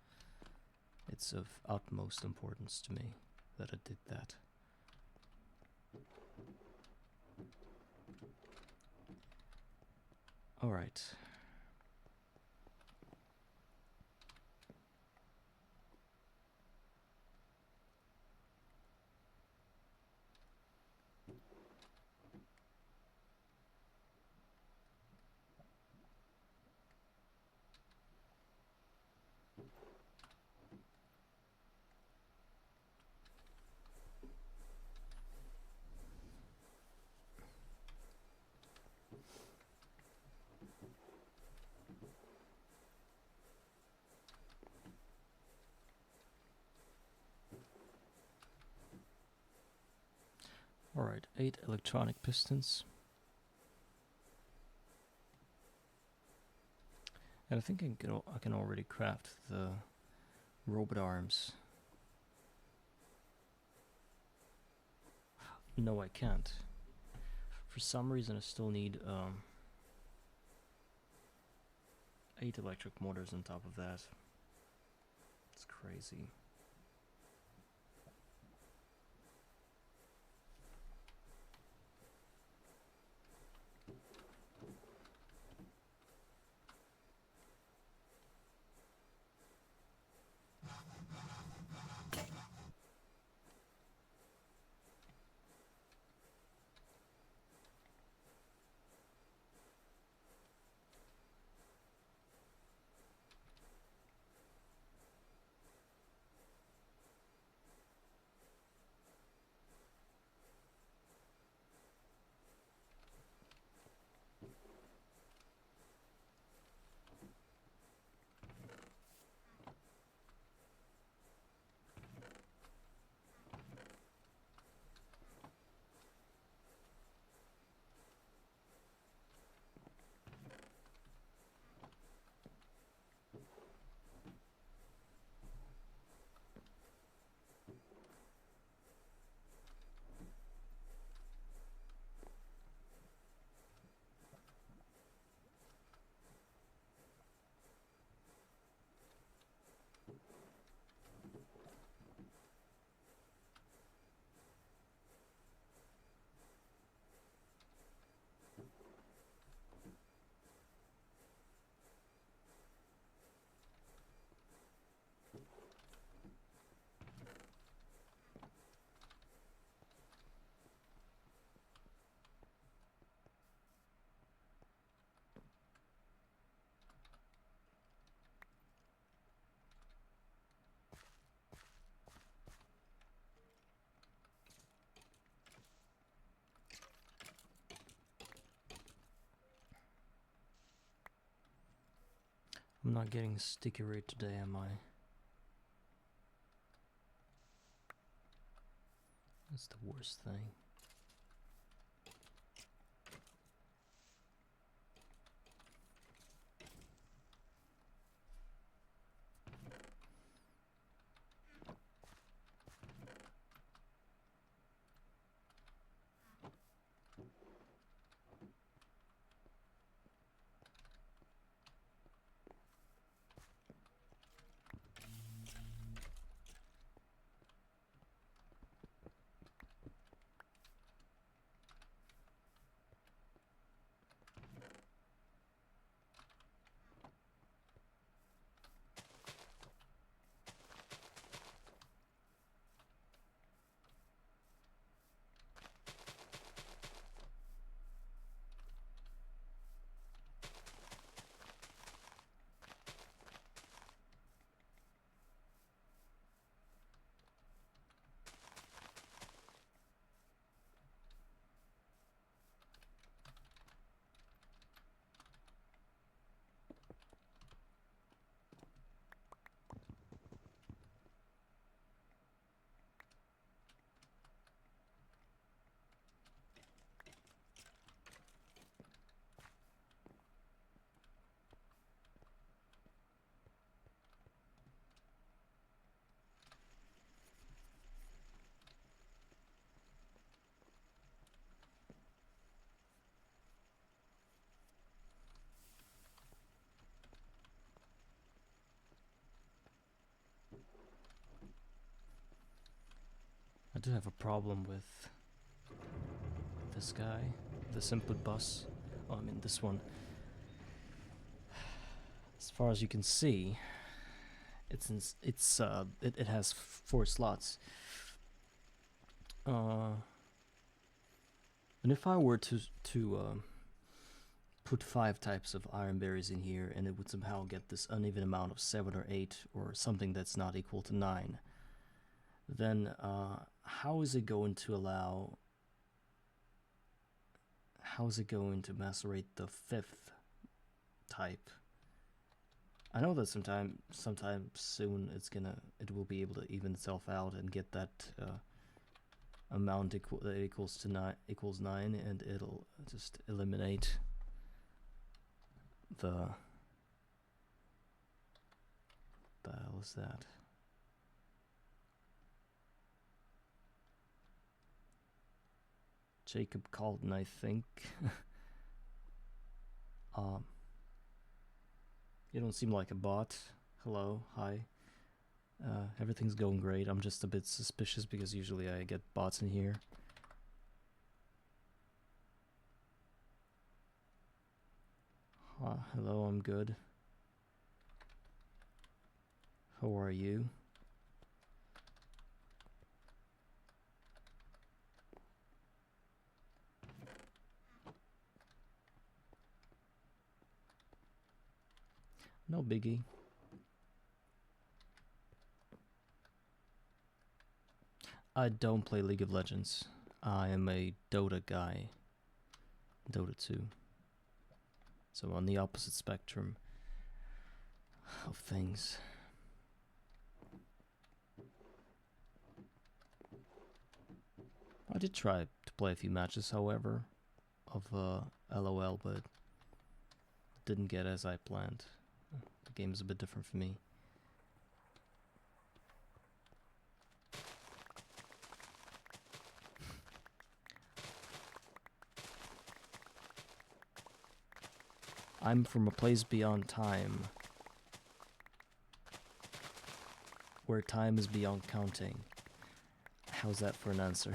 It's of utmost importance to me that I did that. All right. Alright, 8 electronic pistons. And I think I can already craft the robot arms. No, I can't. For some reason I still need 8 electric motors on top of that. It's crazy. I'm not getting sticky rate today, am I? That's the worst thing. I do have a problem with this guy, this input bus. Oh, I mean this one. As far as you can see, it has 4 slots. And if I were to put 5 types of iron berries in here, and it would somehow get this uneven amount of 7 or 8 or something that's not equal to 9, then how is it going to macerate the 5th type? I know that sometime soon it will be able to even itself out and get that amount that equals to 9, and it'll just eliminate the hell is that? Jacob Calden, I think. You don't seem like a bot. Hello, hi. Everything's going great. I'm just a bit suspicious because usually I get bots in here. Hello, I'm good. How are you? No biggie. I don't play League of Legends. I am a Dota guy. Dota 2. So on the opposite spectrum of things. I did try to play a few matches, however, of LOL, but didn't get as I planned. The game is a bit different for me. I'm from a place beyond time, where time is beyond counting. How's that for an answer?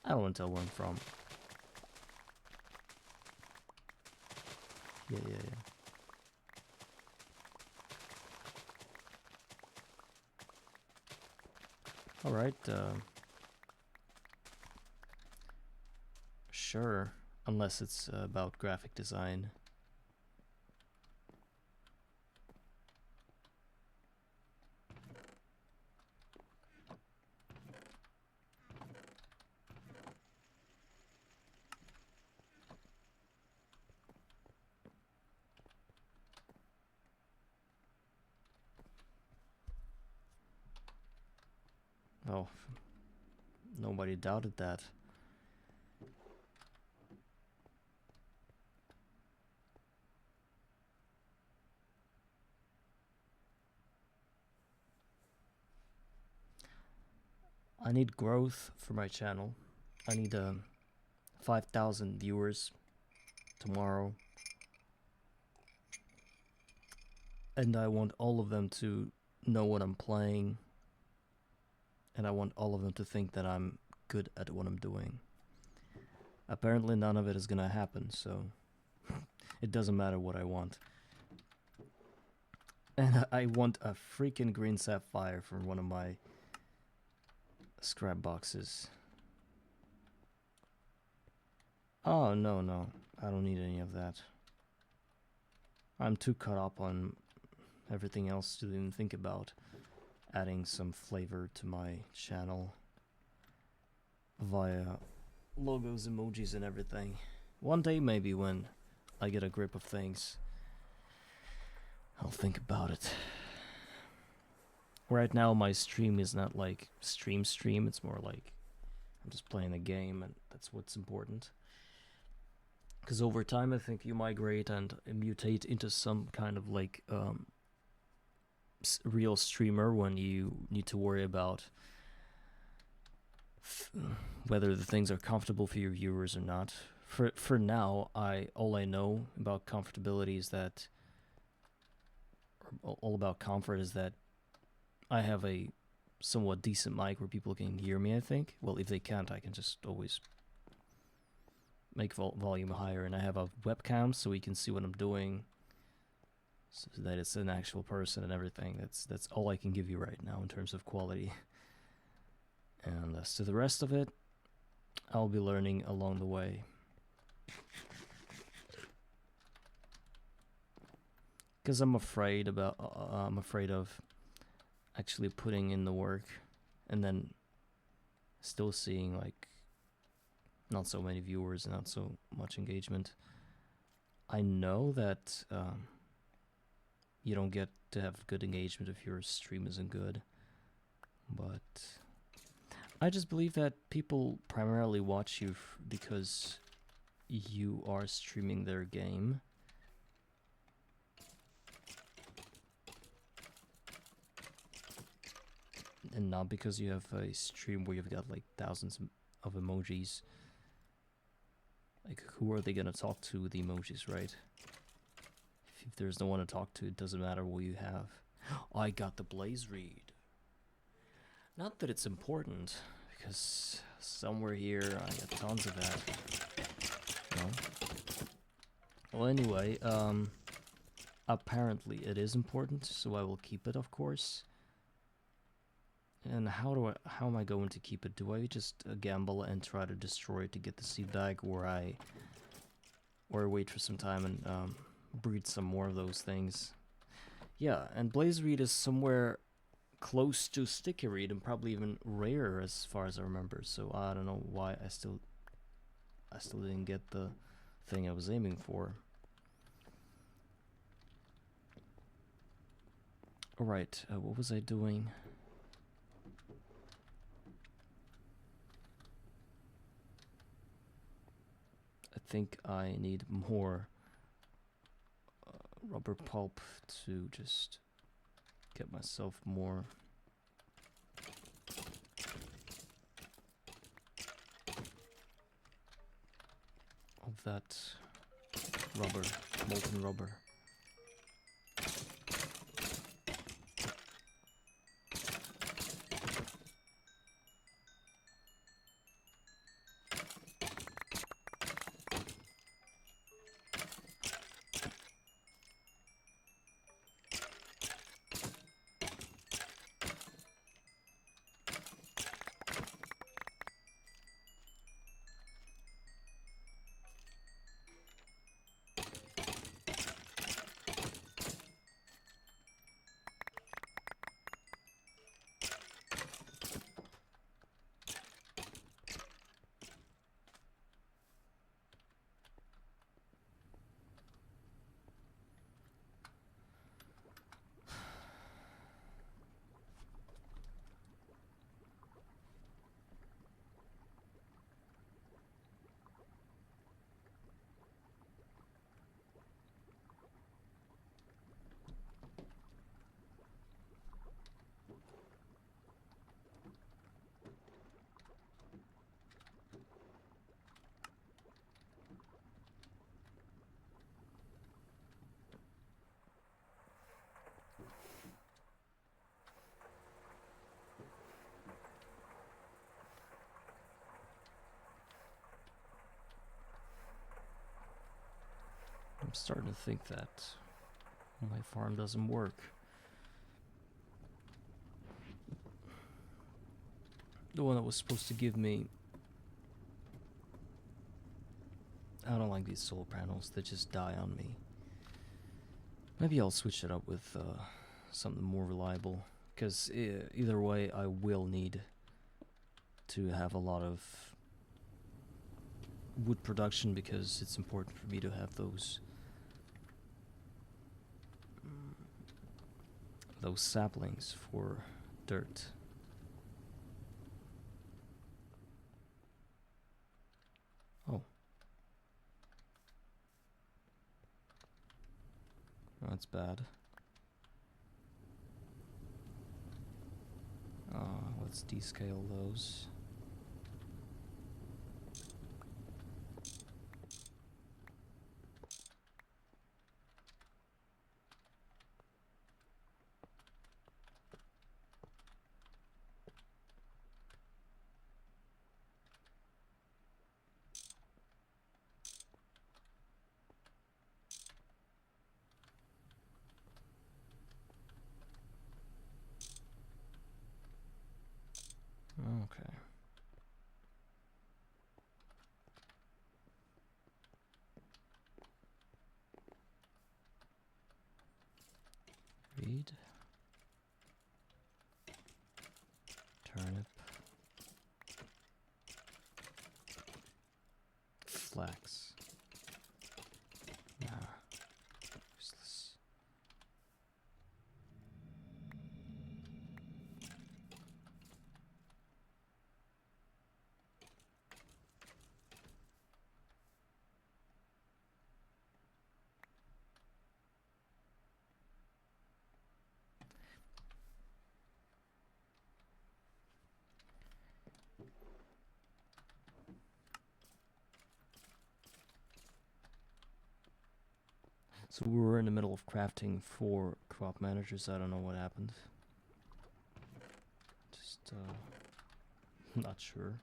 I don't want to tell where I'm from. Yeah. Alright, sure, unless it's about graphic design. Oh, nobody doubted that. I need growth for my channel. I need 5,000 viewers tomorrow. And I want all of them to know what I'm playing. And I want all of them to think that I'm good at what I'm doing. Apparently none of it is gonna happen, so it doesn't matter what I want. And I want a freaking green sapphire from one of my scrap boxes. Oh, no. I don't need any of that. I'm too caught up on everything else to even think about adding some flavor to my channel via logos, emojis, and everything. One day, maybe, when I get a grip of things, I'll think about it. Right now, my stream is not like stream, it's more like I'm just playing a game, and that's what's important. Because over time, I think you migrate and mutate into some kind of like real streamer when you need to worry about whether the things are comfortable for your viewers or not. For now, all I know about comfortability is that, all about comfort is that I have a somewhat decent mic where people can hear me, I think. Well, if they can't, I can just always make volume higher, and I have a webcam so we can see what I'm doing, so that it's an actual person and everything. That's all I can give you right now in terms of quality. And as to the rest of it, I'll be learning along the way. Because I'm afraid of actually putting in the work and then still seeing like not so many viewers and not so much engagement. I know that you don't get to have good engagement if your stream isn't good, but I just believe that people primarily watch you because you are streaming their game. And not because you have a stream where you've got like thousands of emojis. Like, who are they gonna talk to with the emojis, right? If there's no one to talk to, it doesn't matter what you have. I got the Blaze Read. Not that it's important, because somewhere here I got tons of that. No? Well, anyway, apparently it is important, so I will keep it, of course. And how am I going to keep it? Do I just gamble and try to destroy it to get the seed bag, or wait for some time and breed some more of those things? Yeah, and Blaze Reed is somewhere close to Sticky Reed and probably even rarer as far as I remember. So I don't know why I still didn't get the thing I was aiming for. Alright, what was I doing? I think I need more rubber pulp to just get myself more of that rubber, molten rubber. I'm starting to think that my farm doesn't work. The one that was supposed to give me... I don't like these solar panels, they just die on me. Maybe I'll switch it up with something more reliable, because either way I will need to have a lot of wood production, because it's important for me to have those saplings for dirt. Oh. That's bad. Let's descale those. Okay. Reed. Turnip. Flax. Nah. Useless. So we were in the middle of crafting 4 crop managers. I don't know what happened. Just not sure.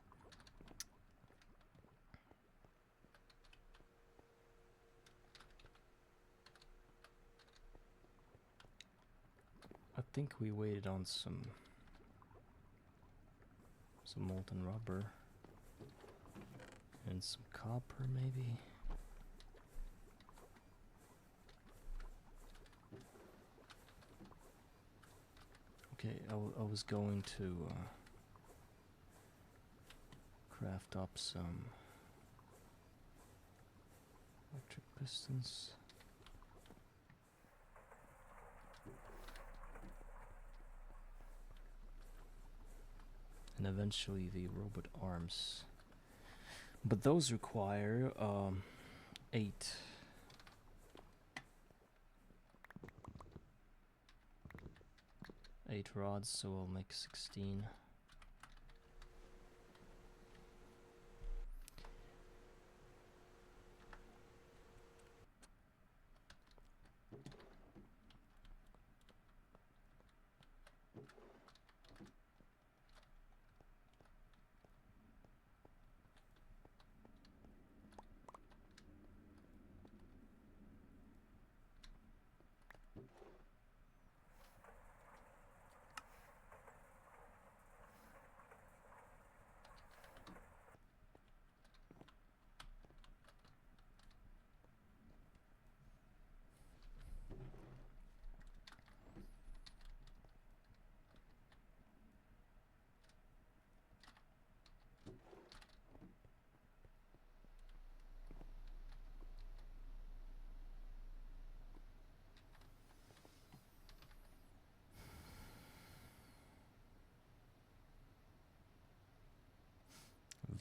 I think we waited on some molten rubber and some copper maybe. Okay, I was going to craft up some electric pistons. And eventually the robot arms. But those require 8. 8 rods, so I'll make 16.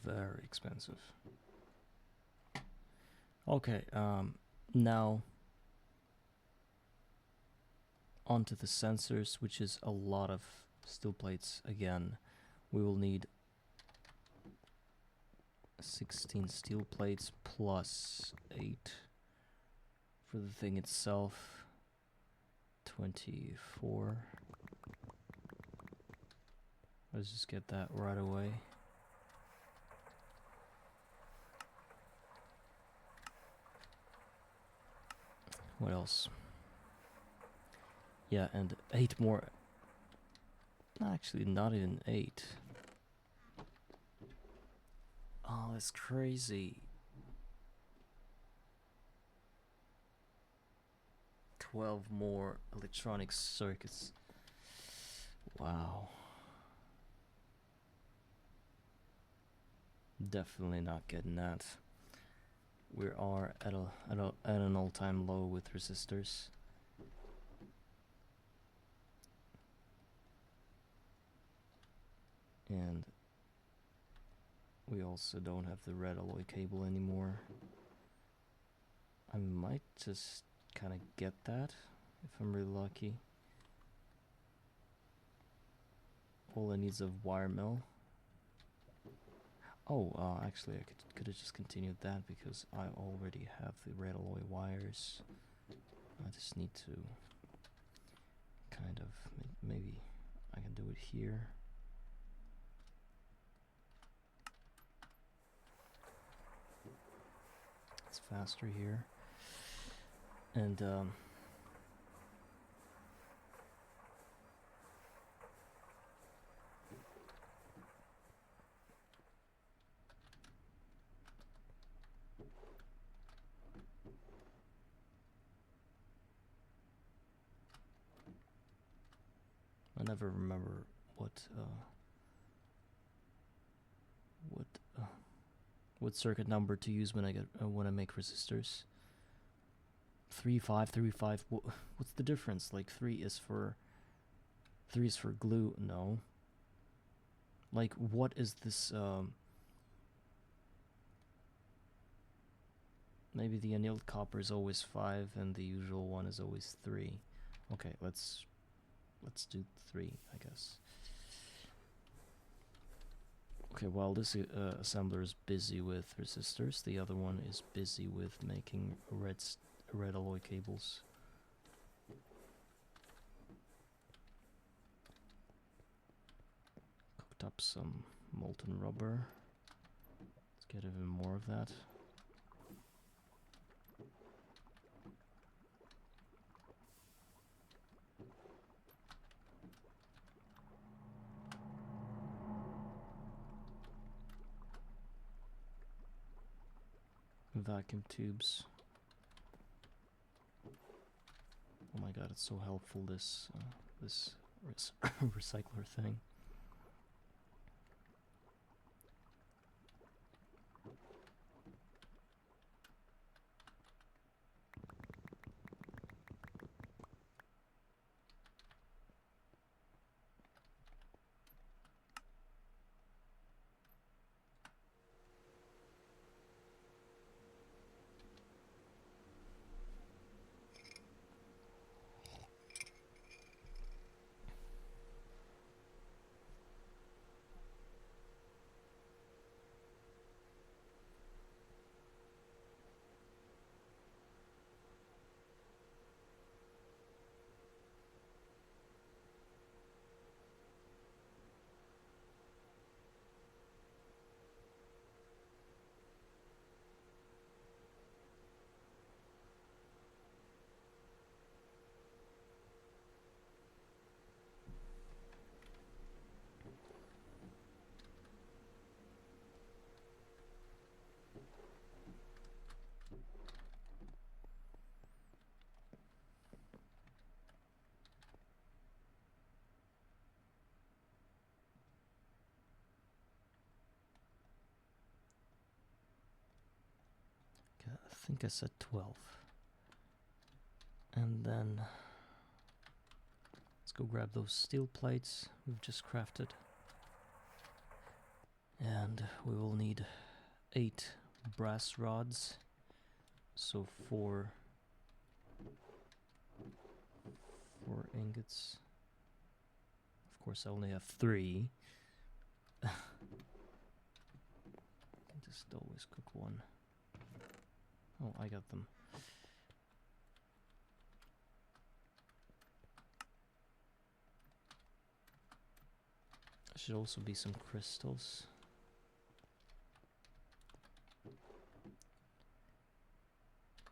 Very expensive. Okay, now onto the sensors, which is a lot of steel plates. Again, we will need 16 steel plates plus 8 for the thing itself. 24. Let's just get that right away. What else? Yeah, and 8 more. Actually, not even 8. Oh, that's crazy. 12 more electronic circuits. Wow. Definitely not getting that. We are at an all-time low with resistors. And we also don't have the red alloy cable anymore. I might just kind of get that if I'm really lucky. All I need is a wire mill. Oh, actually I could have just continued that because I already have the red alloy wires. I just need to kind of, maybe I can do it here. It's faster here. And I never remember what circuit number to use when I make resistors. 3, 5, 3, 5. What's the difference? Like 3 is for glue. No. Like, what is this? Maybe the annealed copper is always 5 and the usual one is always 3. Okay, let's do 3, I guess. Okay, while this assembler is busy with resistors, the other one is busy with making red alloy cables. Cooked up some molten rubber. Let's get even more of that. Vacuum tubes. Oh my god, it's so helpful, this recycler thing. I think I said 12. And then let's go grab those steel plates we've just crafted. And we will need 8 brass rods. So 4 ingots. Of course I only have 3. I can just always cook one. Oh, I got them. There should also be some crystals.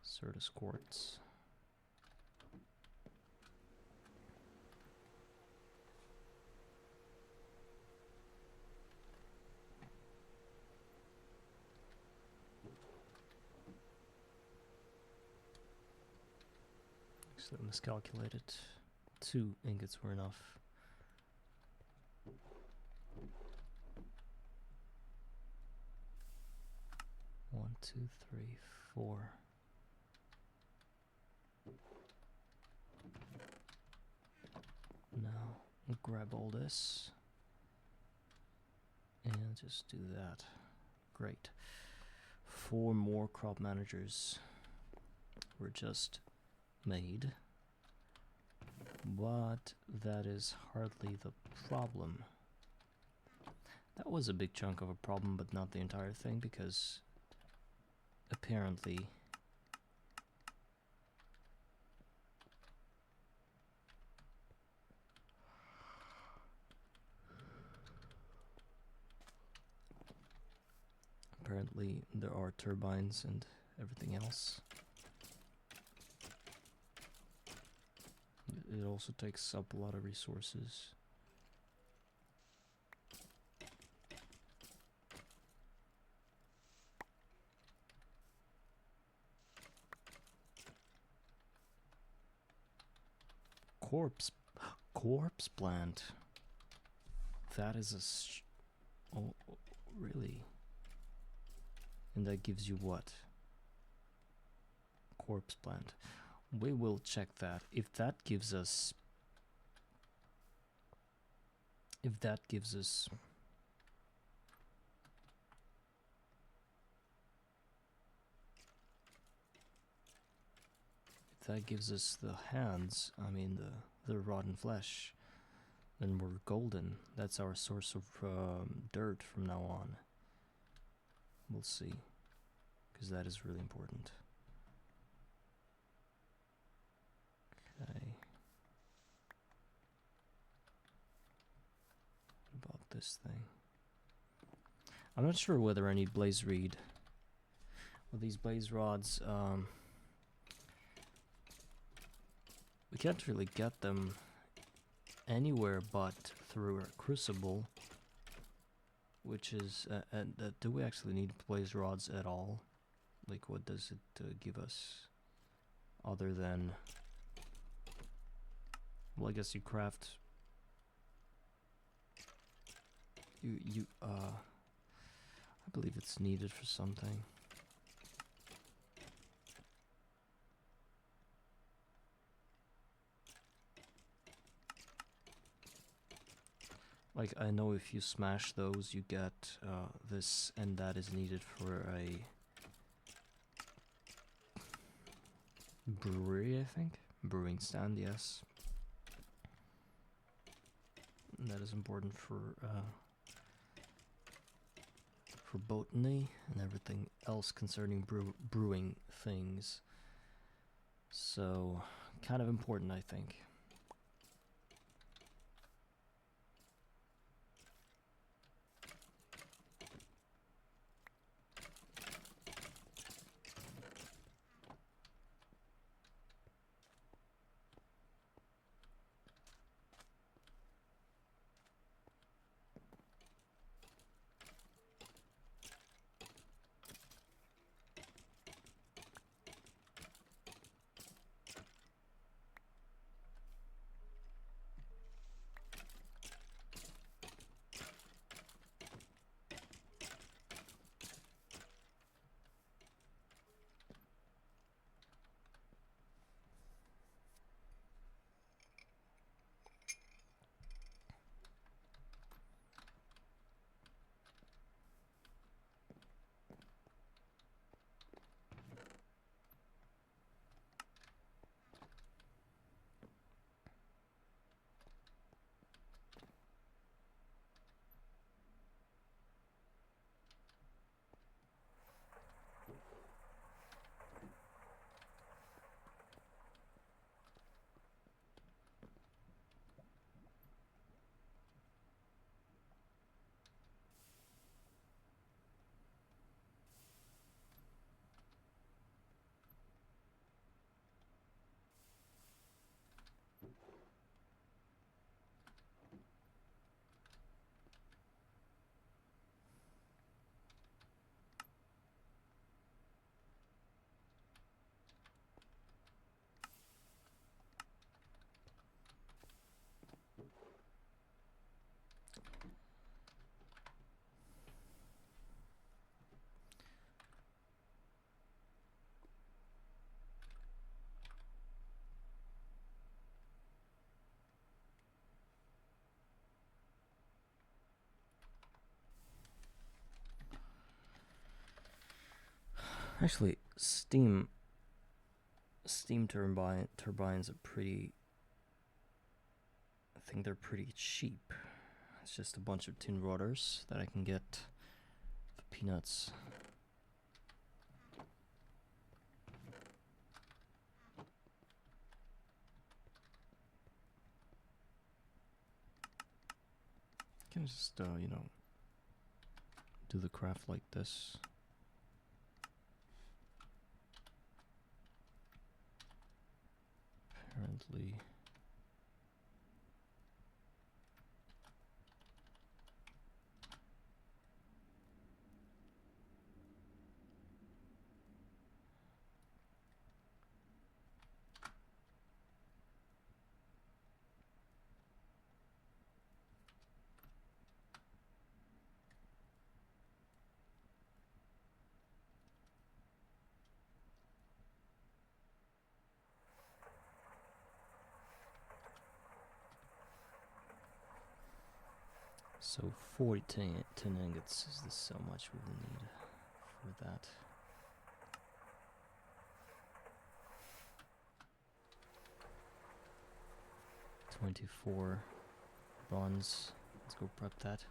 Certus quartz. So I miscalculated. 2 ingots were enough. One, two, three, 4. Now we'll grab all this and just do that. Great. 4 more crop managers were just made, but that is hardly the problem. That was a big chunk of a problem, but not the entire thing, because apparently there are turbines and everything else. It also takes up a lot of resources. Corpse plant. That is a oh, really? And that gives you what? Corpse plant. We will check that. If that gives us if that gives us the hands, I mean the rotten flesh, then we're golden. That's our source of dirt from now on. We'll see, because that is really important. this thing. I'm not sure whether I need blaze reed. Well, these blaze rods, we can't really get them anywhere but through a crucible, which is, do we actually need blaze rods at all? Like, what does it give us other than, well, I guess you craft, I believe it's needed for something. Like, I know if you smash those, you get this, and that is needed for a brewery, I think? Brewing stand, yes. And that is important for botany and everything else concerning brewing things. So, kind of important, I think. Actually, steam turbines are pretty, I think they're pretty cheap. It's just a bunch of tin rotors that I can get for peanuts. I can just, you know, do the craft like this. Apparently. So 40 tin ingots, is this so much we will need for that? $24 bronze, let's go prep that.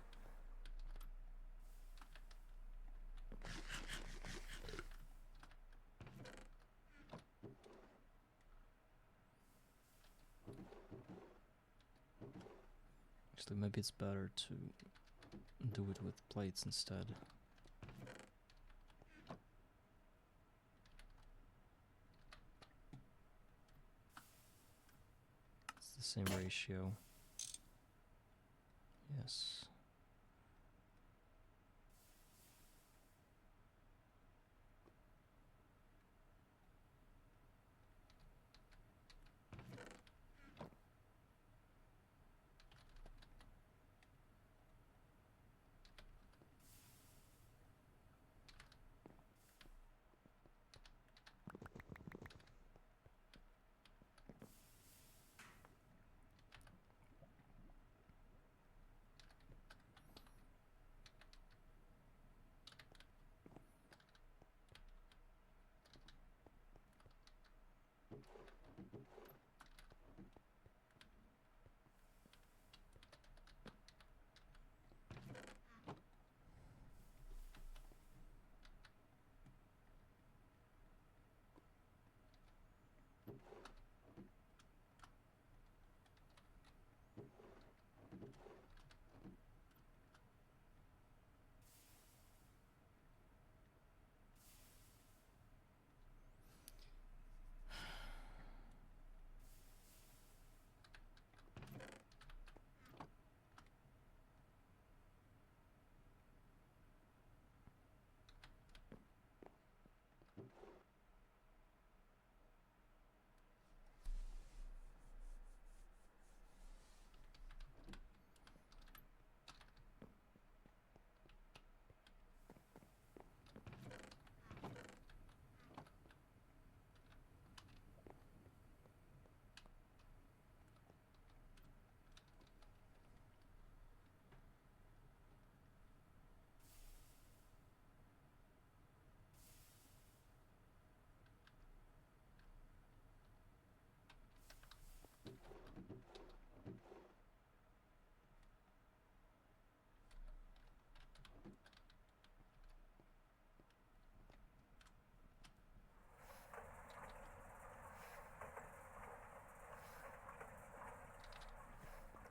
Actually, maybe it's better to do it with plates instead. It's the same ratio. Yes.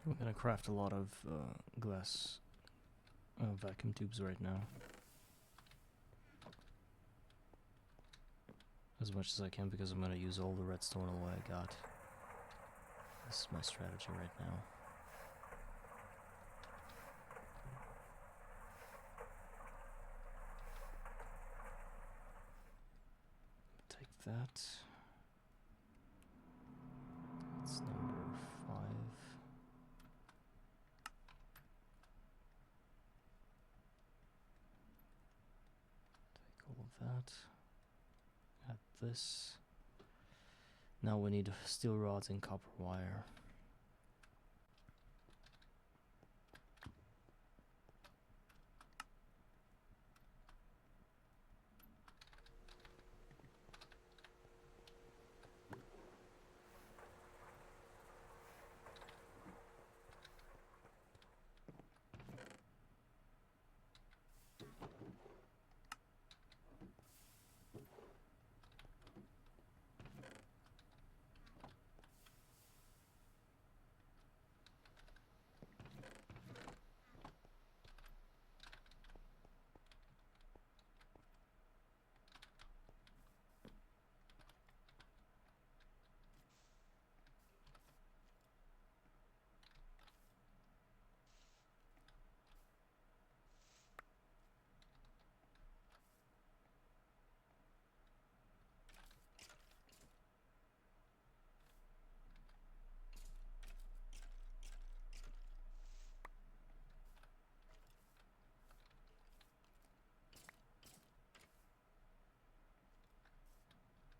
I'm gonna craft a lot of glass vacuum tubes right now. As much as I can, because I'm gonna use all the redstone alloy I got. This is my strategy right now. Take that. That's number 5. Take all of that. Add this. Now we need steel rods and copper wire.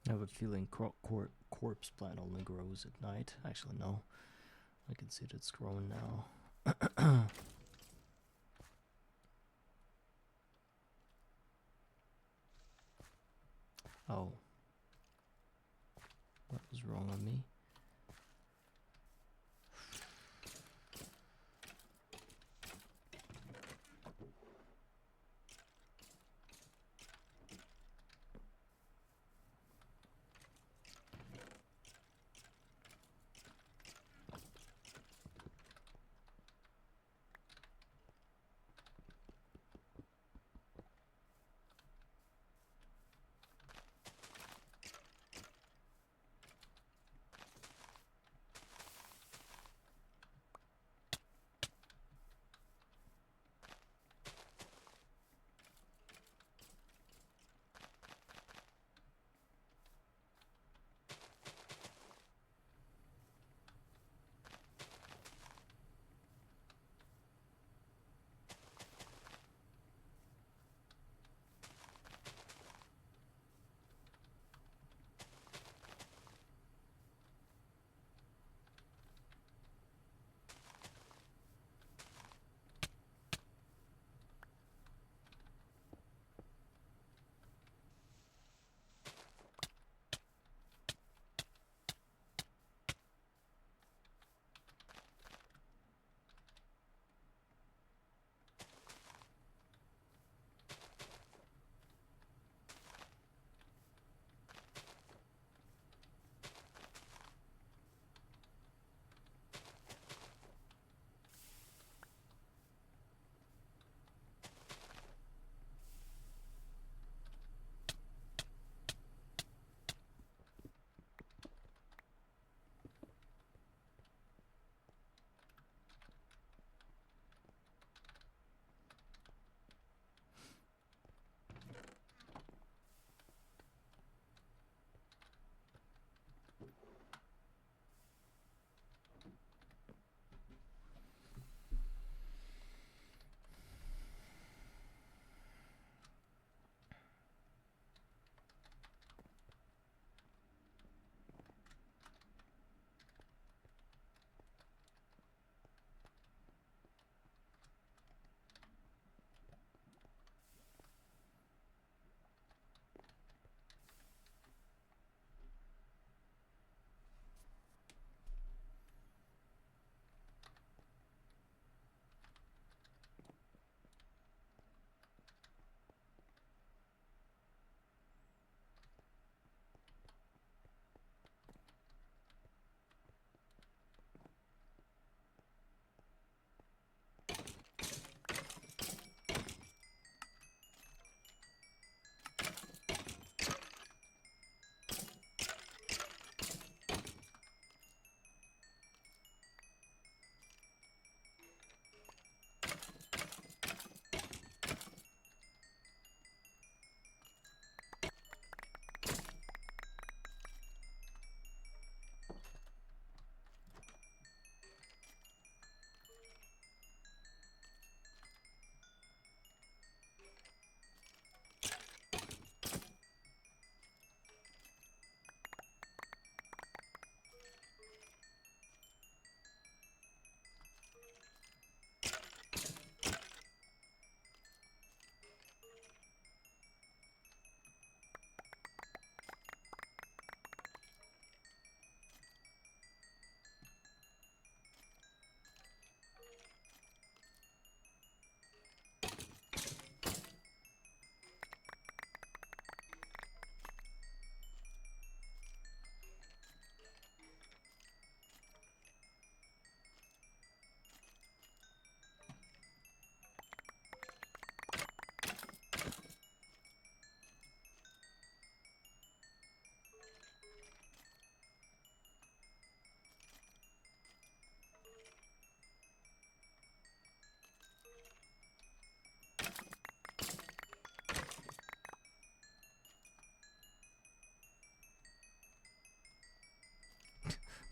I have a feeling corpse plant only grows at night. Actually, no. I can see that it's growing now. Oh. What was wrong on me?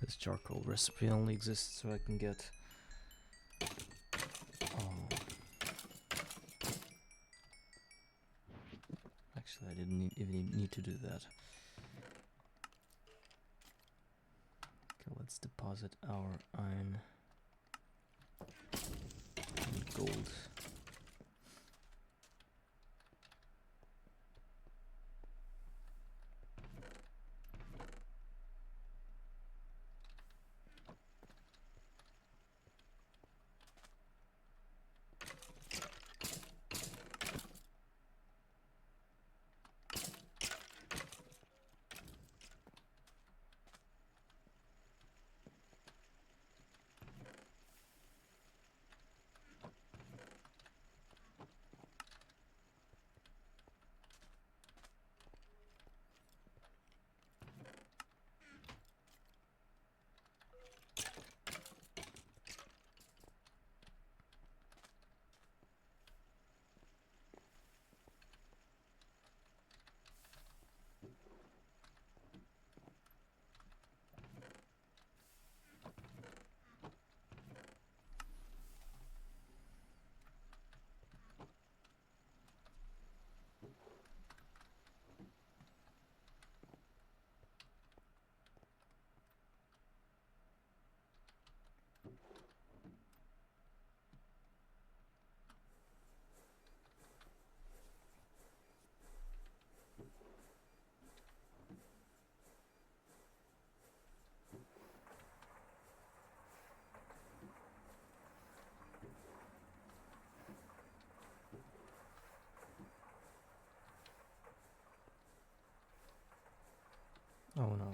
This charcoal recipe only exists so I can get... Oh. Actually, I didn't even need to do that. Okay, let's deposit our iron and gold. Oh no.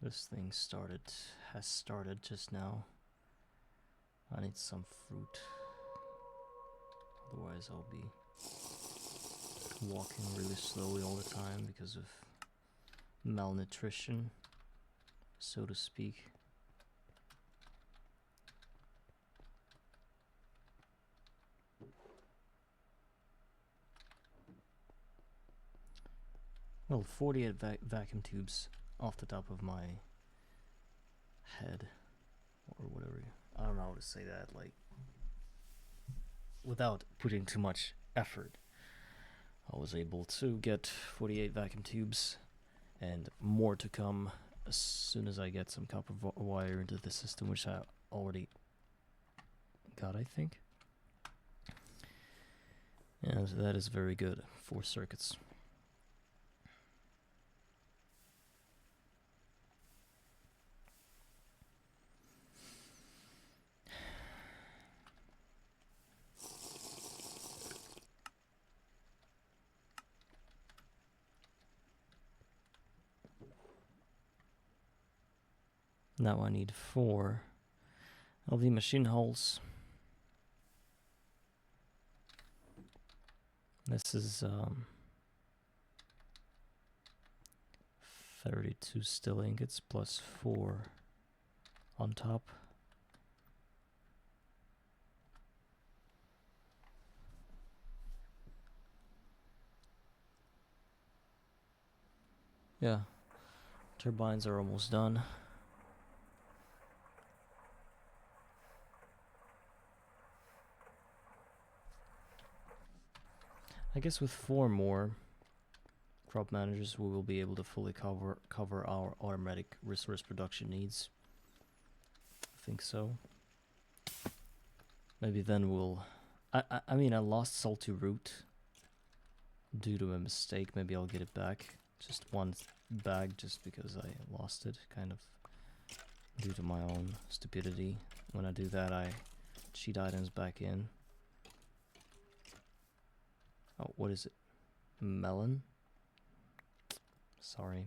This thing has started just now. I need some fruit. Otherwise I'll be walking really slowly all the time because of malnutrition, so to speak. Well, 48 vacuum tubes off the top of my head, or whatever. I don't know how to say that, like, without putting too much effort. I was able to get 48 vacuum tubes, and more to come as soon as I get some copper wire into the system, which I already got, I think. And that is very good. 4 circuits. Now I need 4 LV machine holes. This is 32 steel ingots plus 4 on top. Yeah, turbines are almost done. I guess with 4 more crop managers, we will be able to fully cover our automatic resource production needs. I think so. Maybe then we'll... I mean, I lost salty root due to a mistake. Maybe I'll get it back. Just 1 bag, just because I lost it, kind of due to my own stupidity. When I do that, I cheat items back in. Oh, what is it? Melon? Sorry.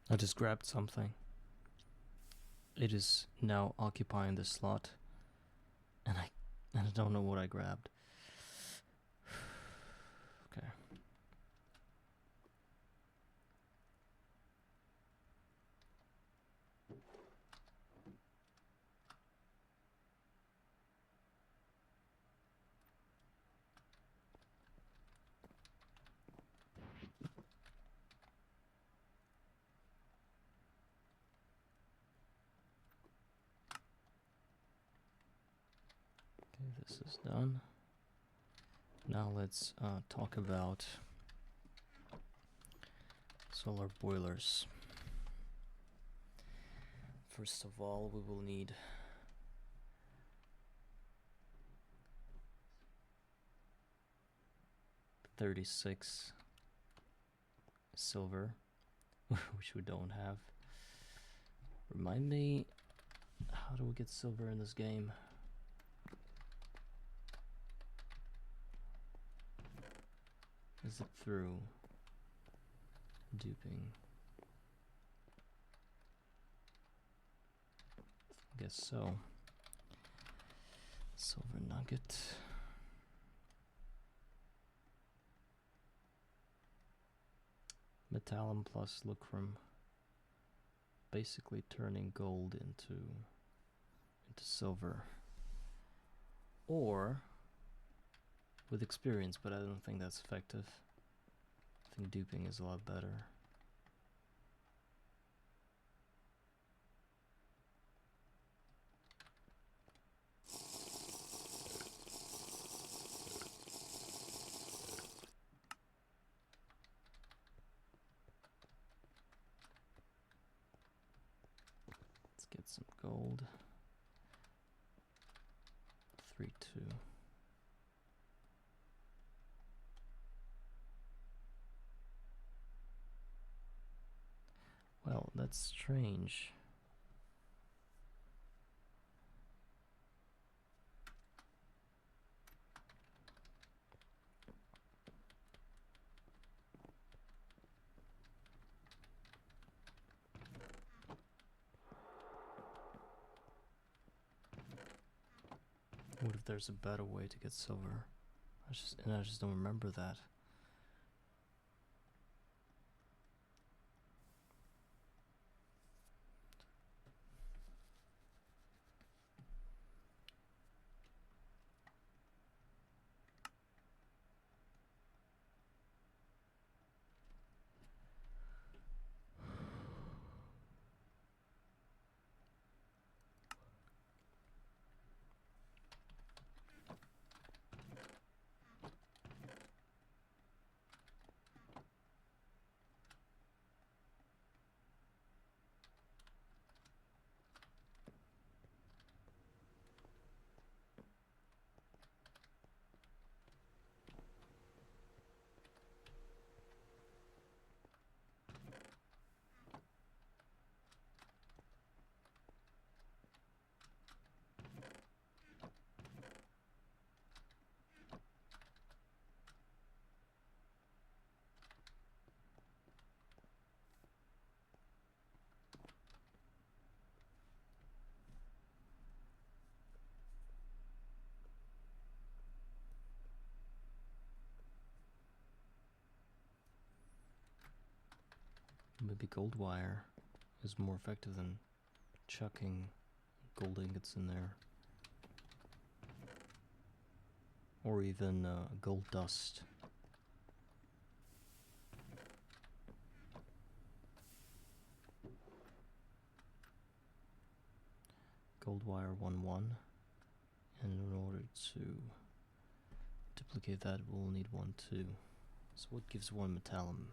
I just grabbed something. It is now occupying the slot, and I don't know what I grabbed. Okay. This is done. Now let's talk about solar boilers. First of all, we will need $36 silver, which we don't have. Remind me, how do we get silver in this game? Is it through duping? I guess so. Silver nugget. Metallum plus lucrum. Basically turning gold into silver. Or with experience, but I don't think that's effective. I think duping is a lot better. Let's get some gold. 3-2. Well, that's strange. What if there's a better way to get silver? I just don't remember that. Maybe gold wire is more effective than chucking gold ingots in there. Or even gold dust. Gold wire 1-1, and in order to duplicate that we'll need 1-2. So what gives 1 metallum?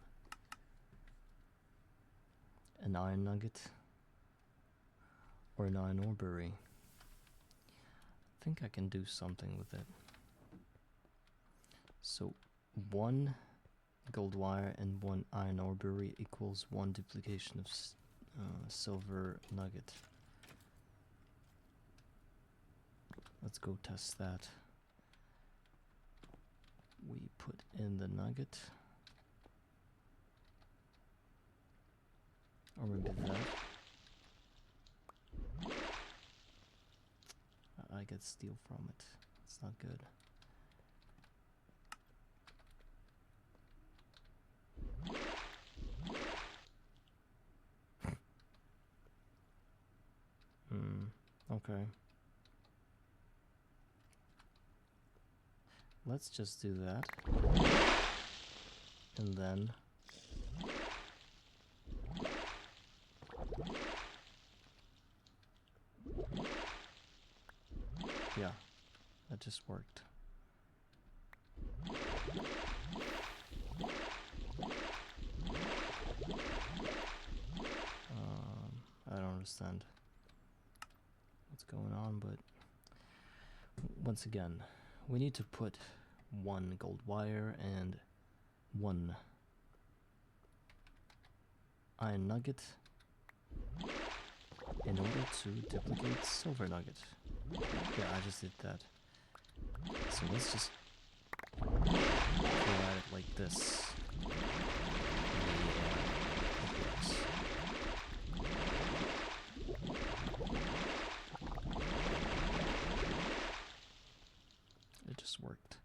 An iron nugget or an iron ore berry? I think I can do something with it. So 1 gold wire and 1 iron ore berry equals 1 duplication of silver nugget. Let's go test that. We put in the nugget. Or maybe that. I get steel from it. It's not good. Okay. Let's just do that. And then yeah, that just worked. I don't understand what's going on, but once again, we need to put 1 gold wire and 1 iron nugget in order to duplicate silver nugget. Yeah, I just did that. So let's just go at it like this. It just worked.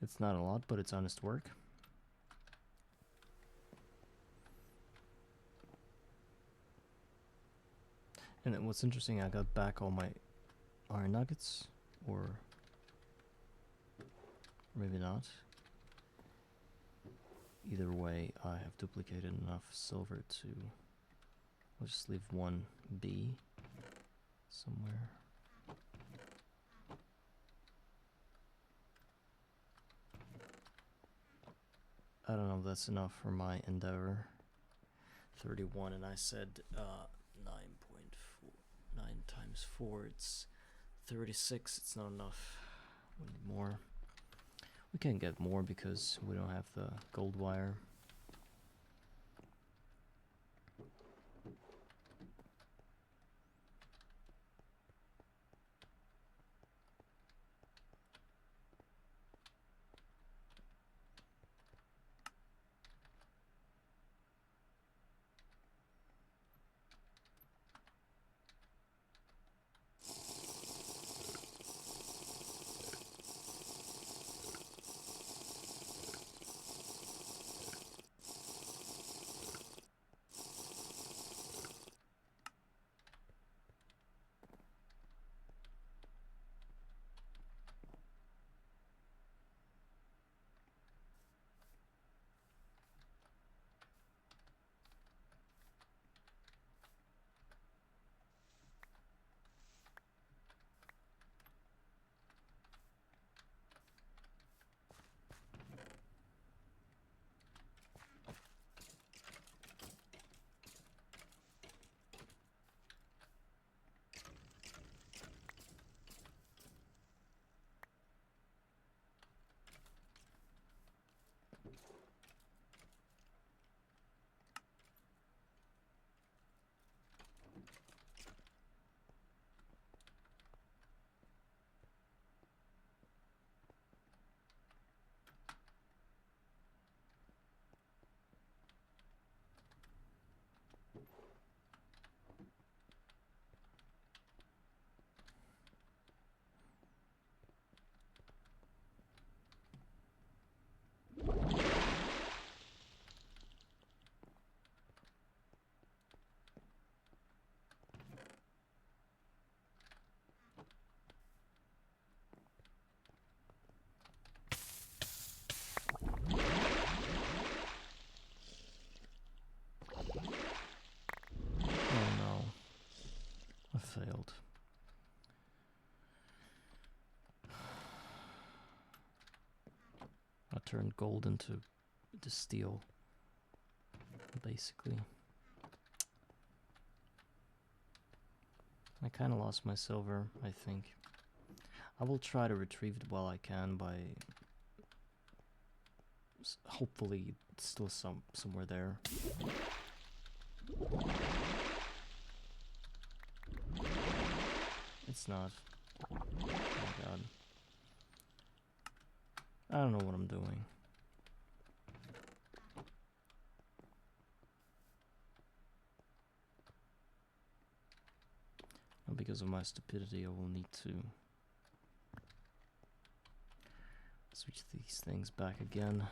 It's not a lot, but it's honest work. And then what's interesting, I got back all my iron nuggets, or maybe not. Either way, I have duplicated enough silver to, let's just leave 1B somewhere. I don't know if that's enough for my endeavor. 31, and I said 9.4. 9 times 4, it's 36. It's not enough. We need more. We can't get more because we don't have the gold wire. failed. I turned gold into steel, basically. I kind of lost my silver, I think. I will try to retrieve it while I can by hopefully it's still somewhere there. It's not. Oh my god. I don't know what I'm doing. And because of my stupidity, I will need to switch these things back again.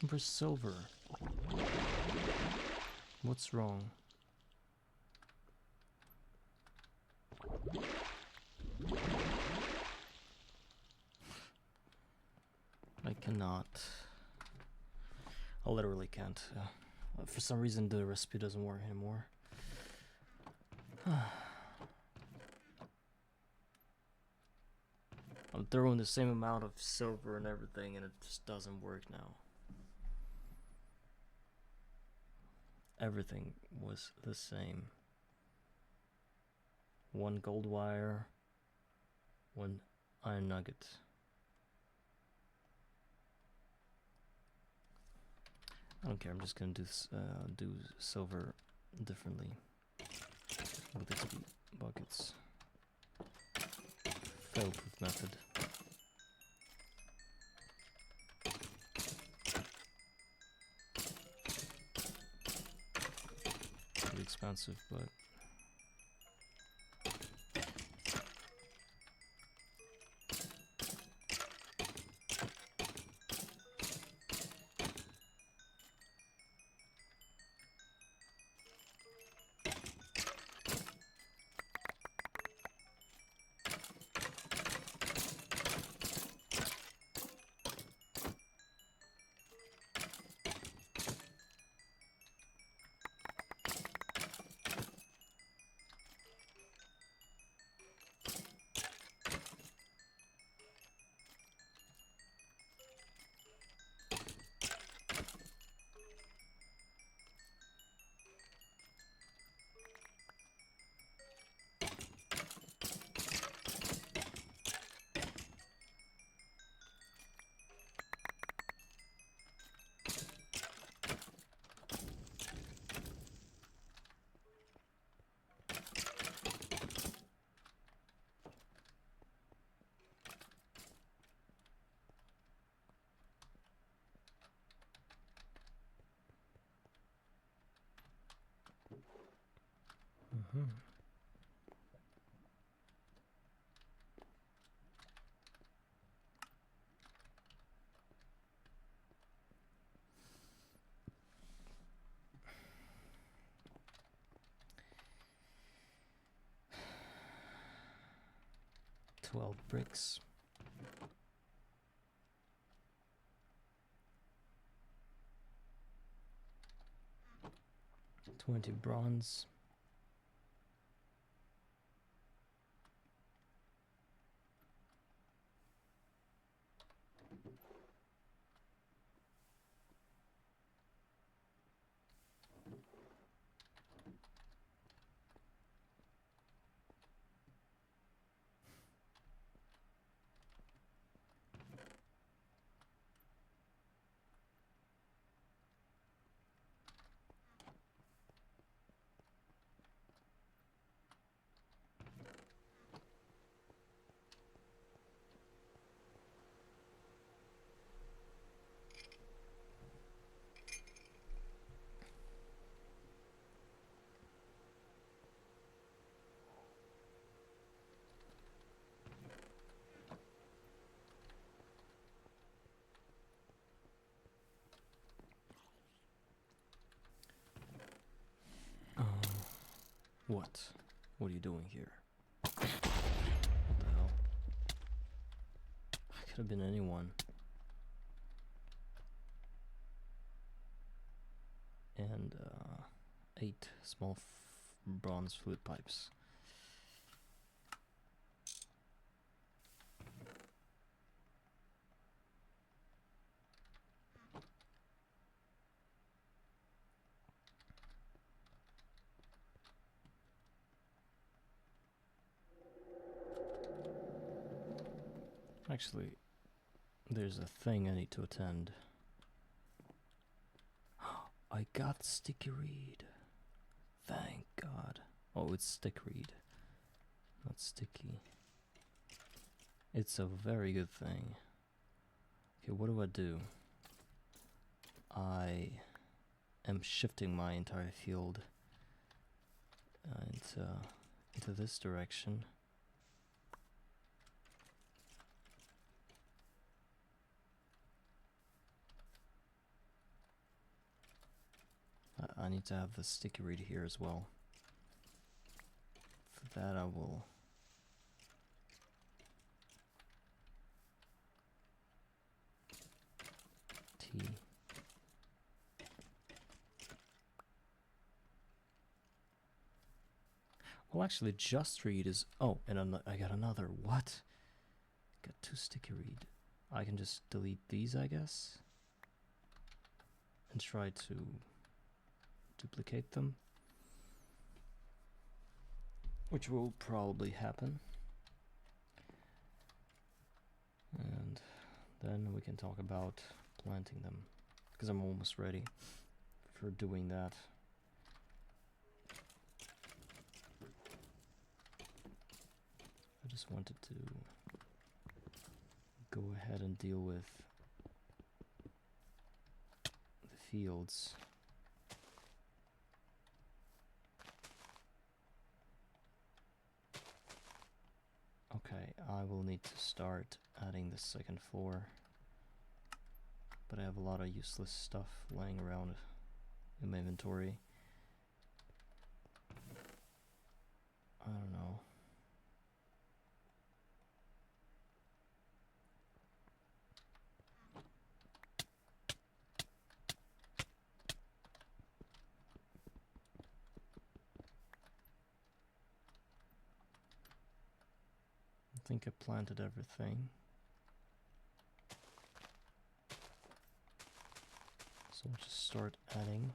For silver. What's wrong? I cannot. I literally can't. For some reason the recipe doesn't work anymore. I'm throwing the same amount of silver and everything and it just doesn't work now. Everything was the same. 1 gold wire, 1 iron nugget. I don't care, I'm just gonna do silver differently with these buckets. Fail-proof method. Pretty expensive, but 12 bricks. 20 bronze. What? What are you doing here? What the hell? I could have been anyone. And 8 small bronze fluid pipes. Actually, there's a thing I need to attend. I got sticky reed. Thank God. Oh, it's stick reed, not sticky. It's a very good thing. Okay, what do? I am shifting my entire field into this direction. I need to have the sticky reed here as well. For that I will T. Well, actually, just reed is... Oh, and I got another. What? Got 2 sticky reed. I can just delete these, I guess, and try to duplicate them, which will probably happen. And then we can talk about planting them, because I'm almost ready for doing that. I just wanted to go ahead and deal with the fields. Okay, I will need to start adding the second floor, but I have a lot of useless stuff laying around in my inventory. I don't know. I think I planted everything. So we'll just start adding.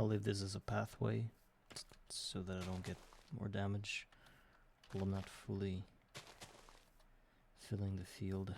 I'll leave this as a pathway so that I don't get more damage while I'm not fully filling the field.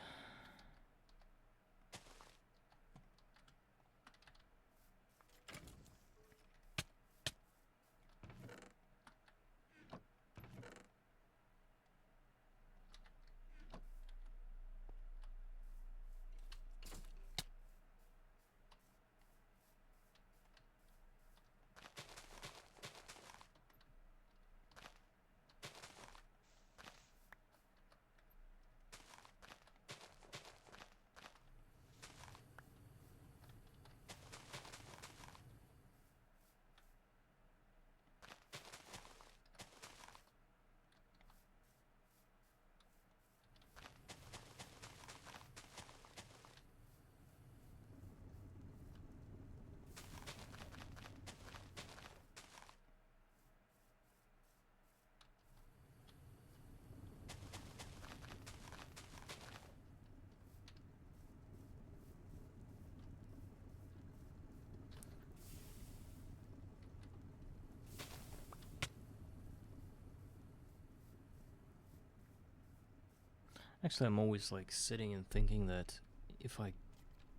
Actually, I'm always like sitting and thinking that if I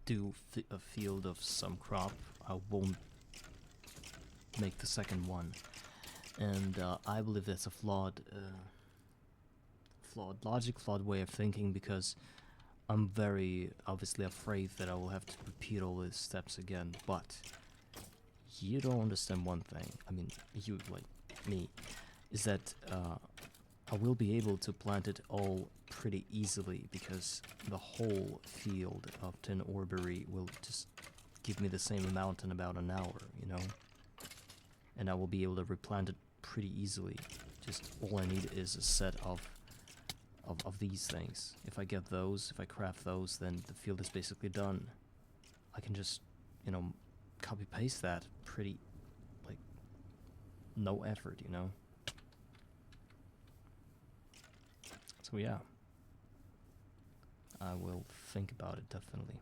do a field of some crop, I won't make the second one. And I believe that's a flawed logic, flawed way of thinking, because I'm very obviously afraid that I will have to repeat all these steps again. But you don't understand one thing. I mean, you, like me, is that I will be able to plant it all pretty easily, because the whole field of tin orbery will just give me the same amount in about an hour, you know? And I will be able to replant it pretty easily. Just all I need is a set of these things. If I get those, if I craft those, then the field is basically done. I can just, you know, copy paste that pretty, like, no effort, you know? So yeah, I will think about it definitely.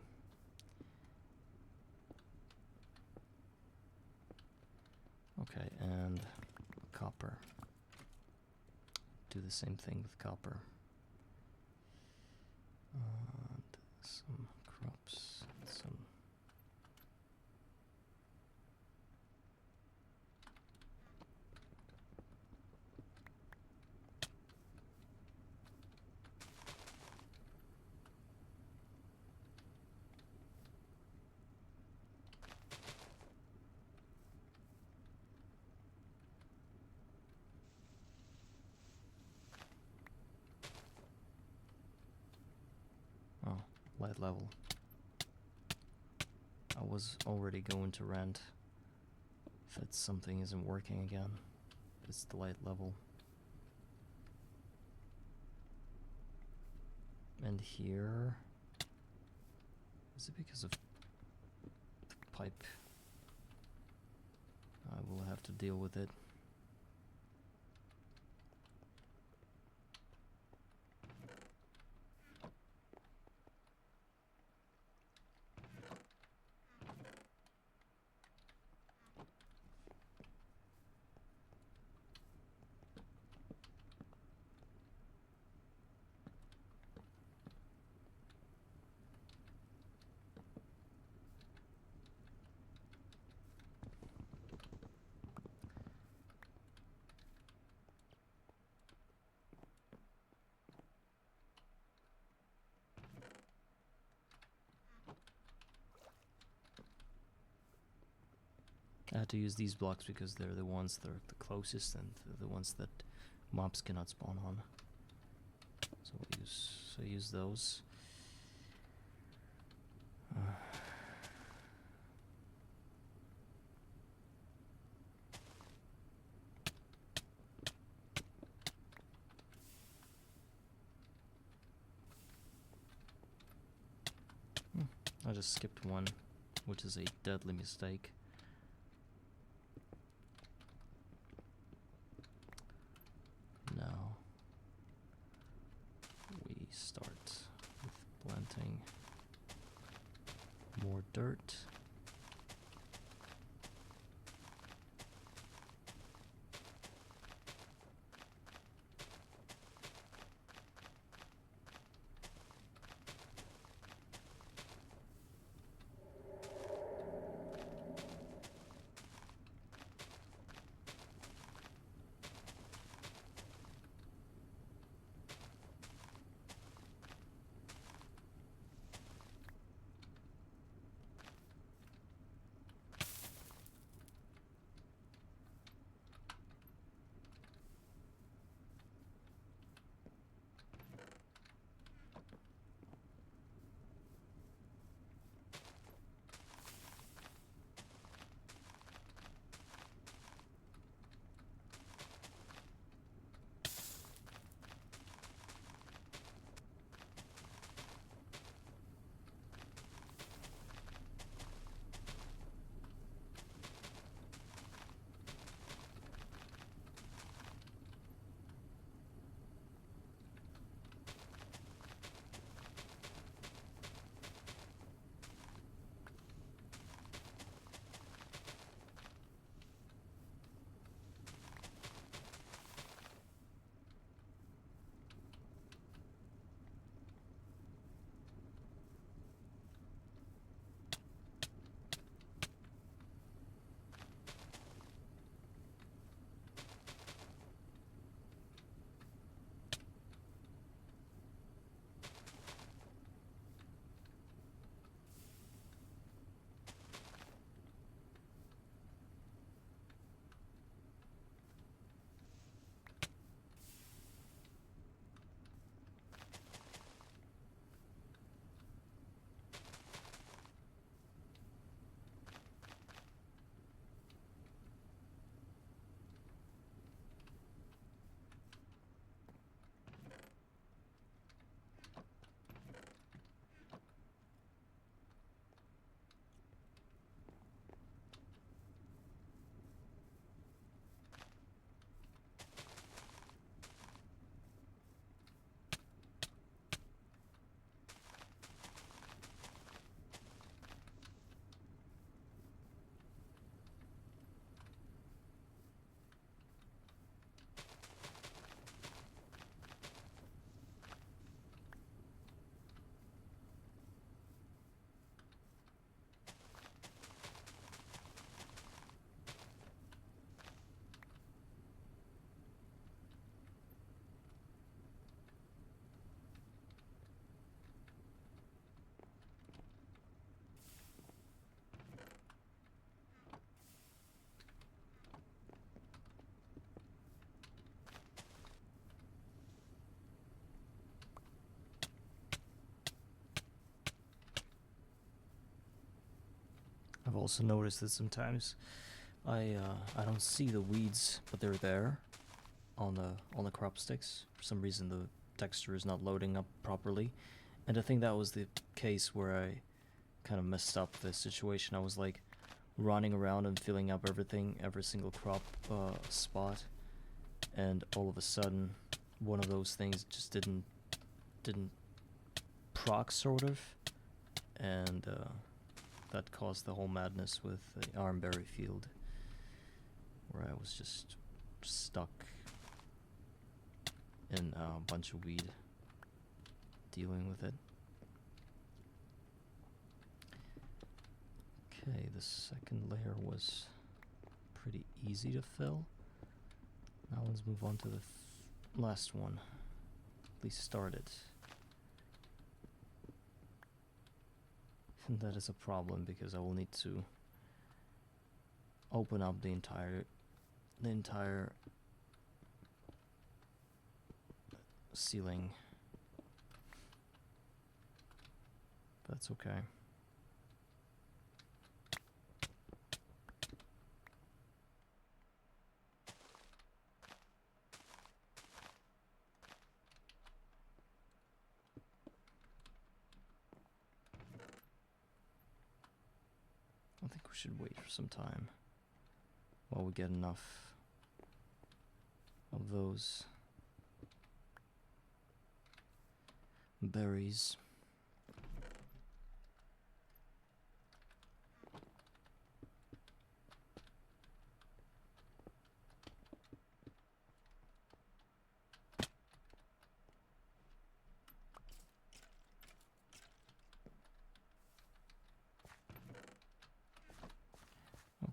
Okay, and copper. Do the same thing with copper. And some crops, some... Oh, light level. I was already going to rant if it's something isn't working again. It's the light level. And here... Is it because of the pipe? I will have to deal with it. I had to use these blocks because they're the ones that are the closest and the ones that mobs cannot spawn on. So we'll use those. I just skipped one, which is a deadly mistake. Now we start with planting more dirt. I've also noticed that sometimes I don't see the weeds, but they're there on the crop sticks. For some reason, the texture is not loading up properly, and I think that was the case where I kind of messed up the situation. I was like running around and filling up everything, every single crop spot, and all of a sudden, one of those things just didn't proc, sort of, and that caused the whole madness with the armberry field, where I was just stuck in a bunch of weed dealing with it. Okay, the second layer was pretty easy to fill. Now let's move on to the last one. At least start it. And that is a problem because I will need to open up the entire ceiling. That's okay. I think we should wait for some time while we get enough of those berries.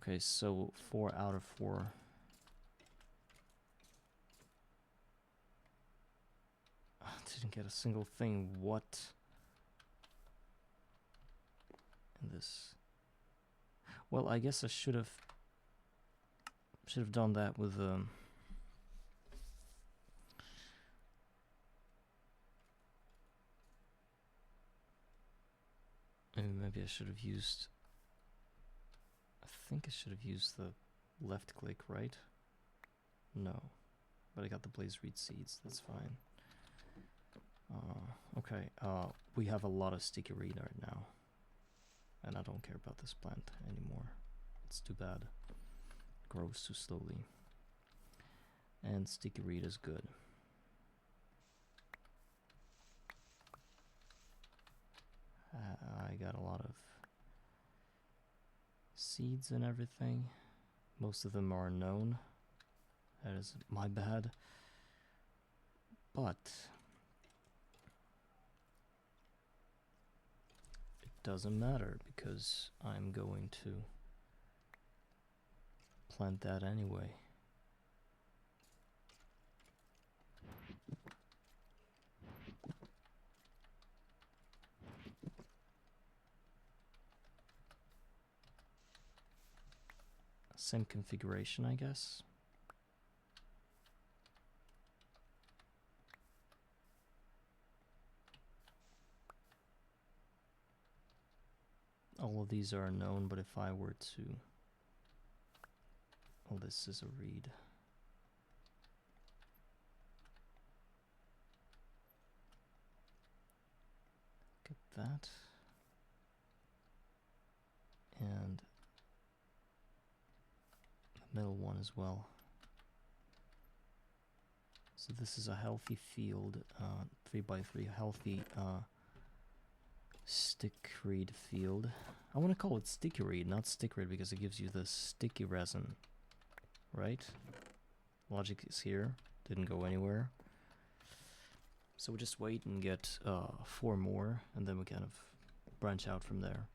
Okay, so 4 out of 4. Didn't get a single thing. What? In this. Well, I guess I should have done that with maybe I should have used. I think I should have used the left click, right? No, but I got the blaze reed seeds. That's fine. Okay, we have a lot of sticky reed right now, and I don't care about this plant anymore. It's too bad. It grows too slowly. And sticky reed is good. I got a lot of seeds and everything. Most of them are known. That is my bad. But it doesn't matter because I'm going to plant that anyway. Same configuration, I guess. All of these are known, but if I were to... Oh, this is a reed. Get that. And the middle one as well. So this is a healthy field, 3x3 healthy stick reed field. I want to call it sticky reed, not stick reed, because it gives you the sticky resin, right? Logic is here, didn't go anywhere. So we just wait and get 4 more, and then we kind of branch out from there.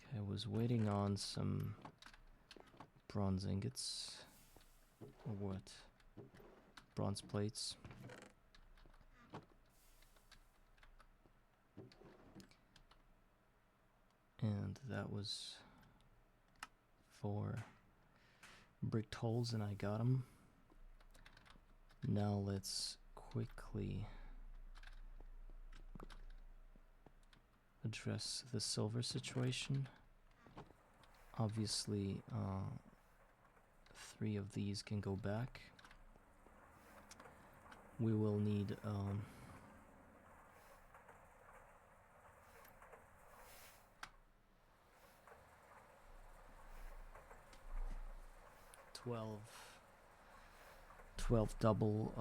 Okay, I was waiting on some bronze ingots, or what? Bronze plates. And that was 4 bricked holes, and I got them. Now let's quickly... address the silver situation. Obviously, 3 of these can go back. We will need 12 double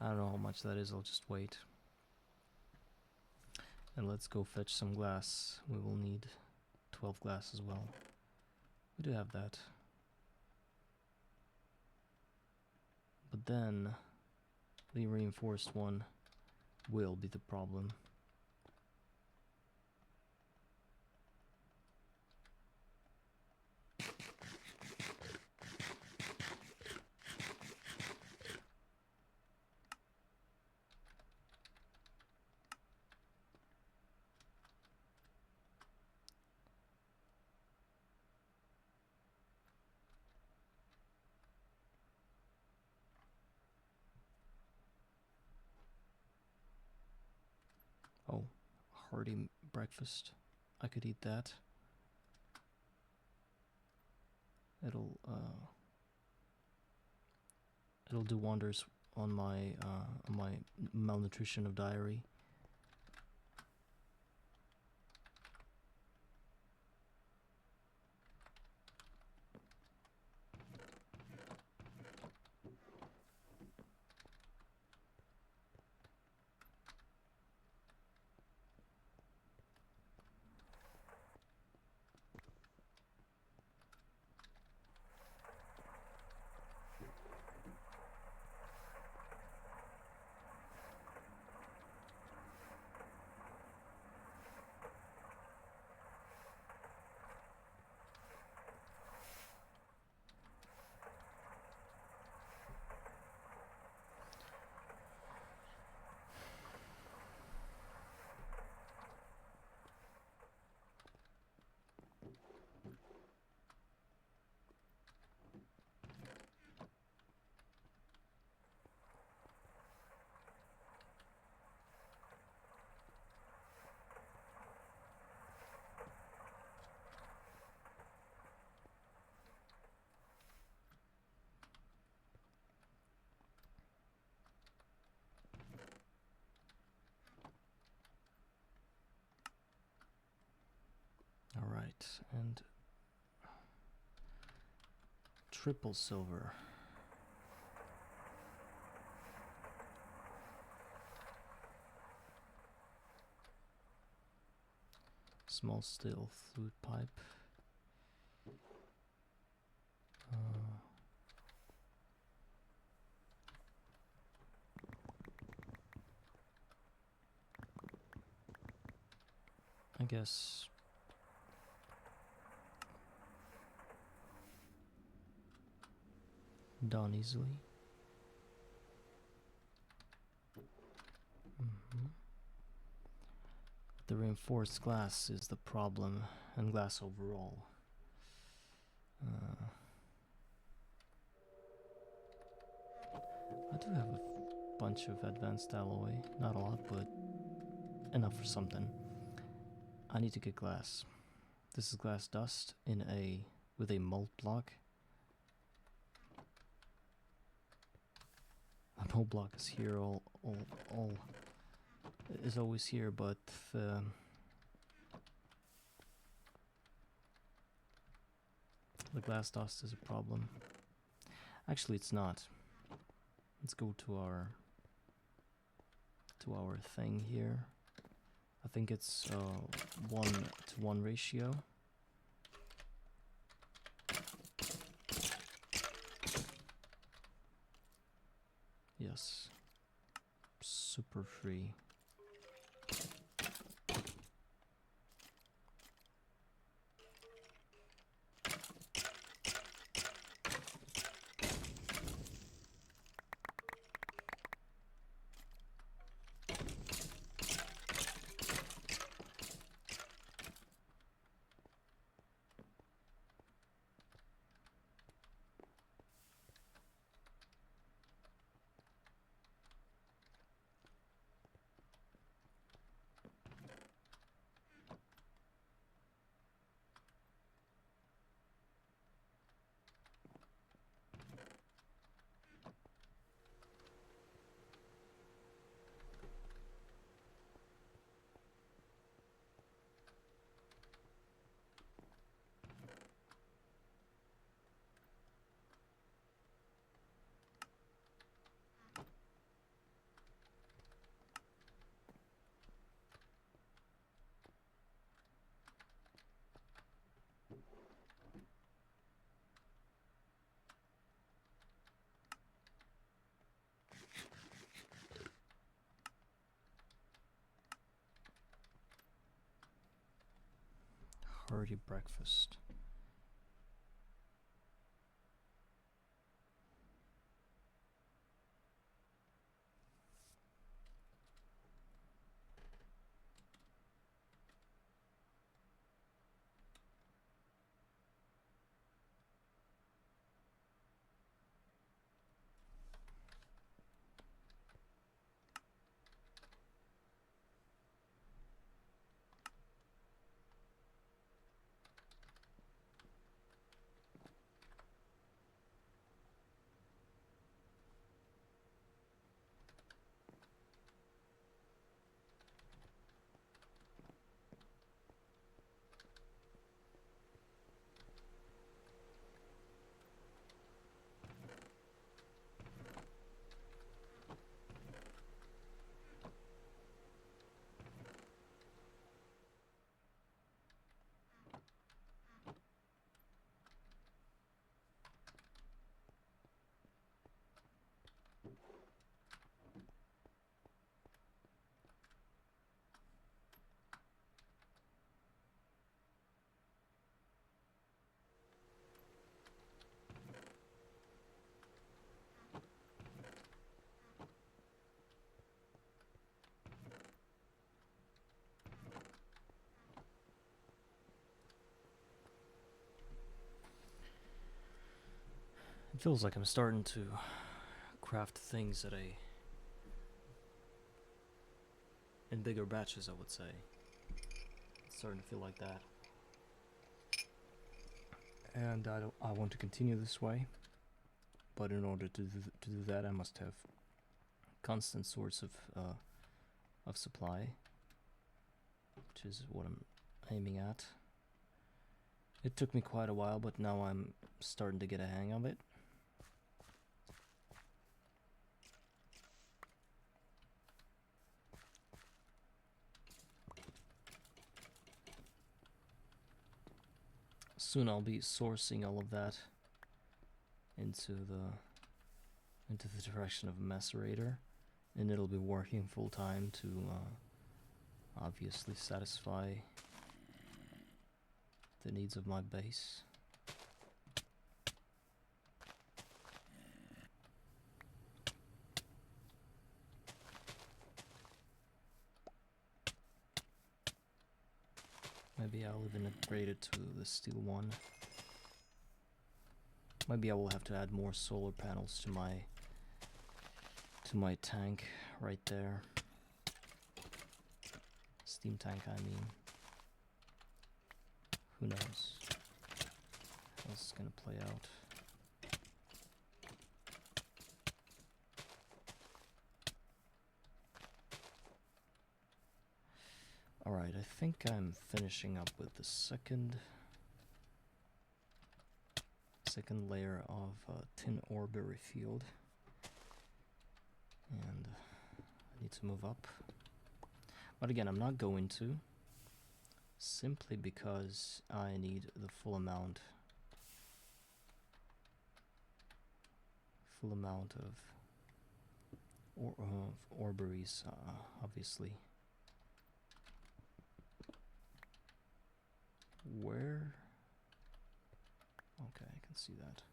I don't know how much that is, I'll just wait. And let's go fetch some glass. We will need 12 glass as well. We do have that. But then the reinforced one will be the problem. Oh, hearty breakfast. I could eat that. It'll do wonders on my malnutrition of diary. All right, and triple silver. Small steel flute pipe. I guess done easily. The reinforced glass is the problem, and glass overall. I do have a bunch of advanced alloy, not a lot, but enough for something. I need to get glass. This is glass dust with a malt block. The malt block is here, is always here, but the glass dust is a problem. Actually, it's not. Let's go to our thing here. I think it's 1-to-1 ratio. Yes. Super free. hearty breakfast. It feels like I'm starting to craft things in bigger batches, I would say. It's starting to feel like that. And I want to continue this way, but in order to do that, I must have constant source of supply, which is what I'm aiming at. It took me quite a while, but now I'm starting to get a hang of it. Soon I'll be sourcing all of that into the direction of a macerator, and it'll be working full time to obviously satisfy the needs of my base. Maybe I'll even upgrade it to the steel one. Maybe I will have to add more solar panels to my tank right there. Steam tank, I mean. Who knows how this is gonna play out. Alright, I think I'm finishing up with the second layer of tin ore berry field, and I need to move up. But again, I'm not going to, simply because I need the full amount of ore berries, obviously. Where? Okay, I can see that.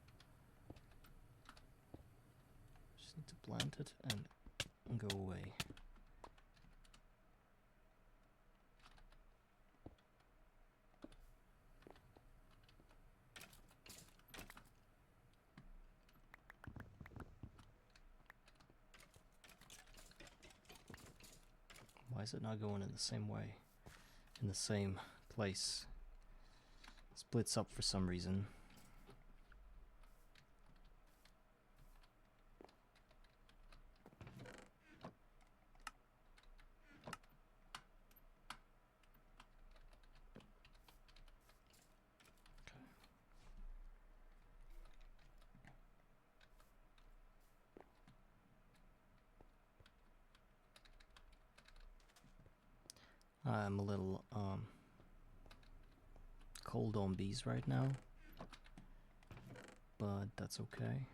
Just need to plant it and go away. Why is it not going in the same way? In the same place? It splits up for some reason. I'm a little cold on bees right now, but that's okay.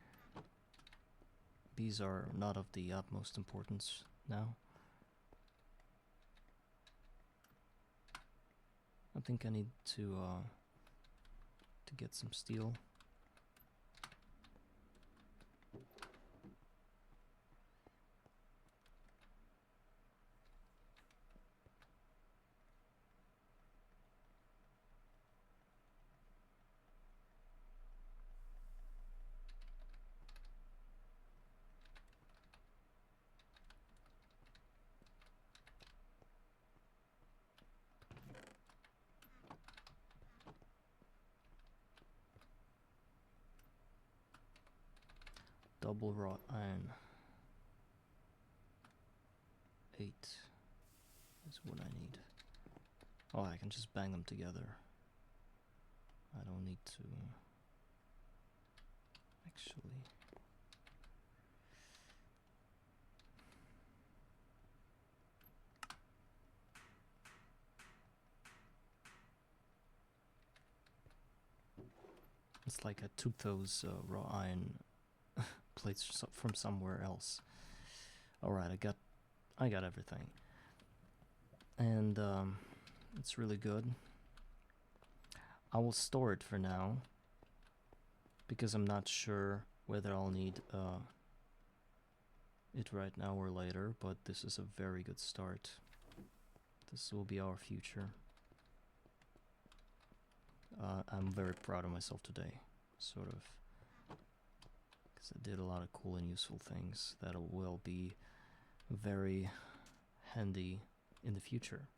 Bees are not of the utmost importance now. I think I need to get some steel. Double wrought iron. 8 is what I need. Oh, I can just bang them together. I don't need to actually. It's like I took those raw iron plates from somewhere else. Alright, I got everything. And it's really good. I will store it for now, because I'm not sure whether I'll need it right now or later, but this is a very good start. This will be our future. I'm very proud of myself today, sort of, because I did a lot of cool and useful things that will be very handy in the future.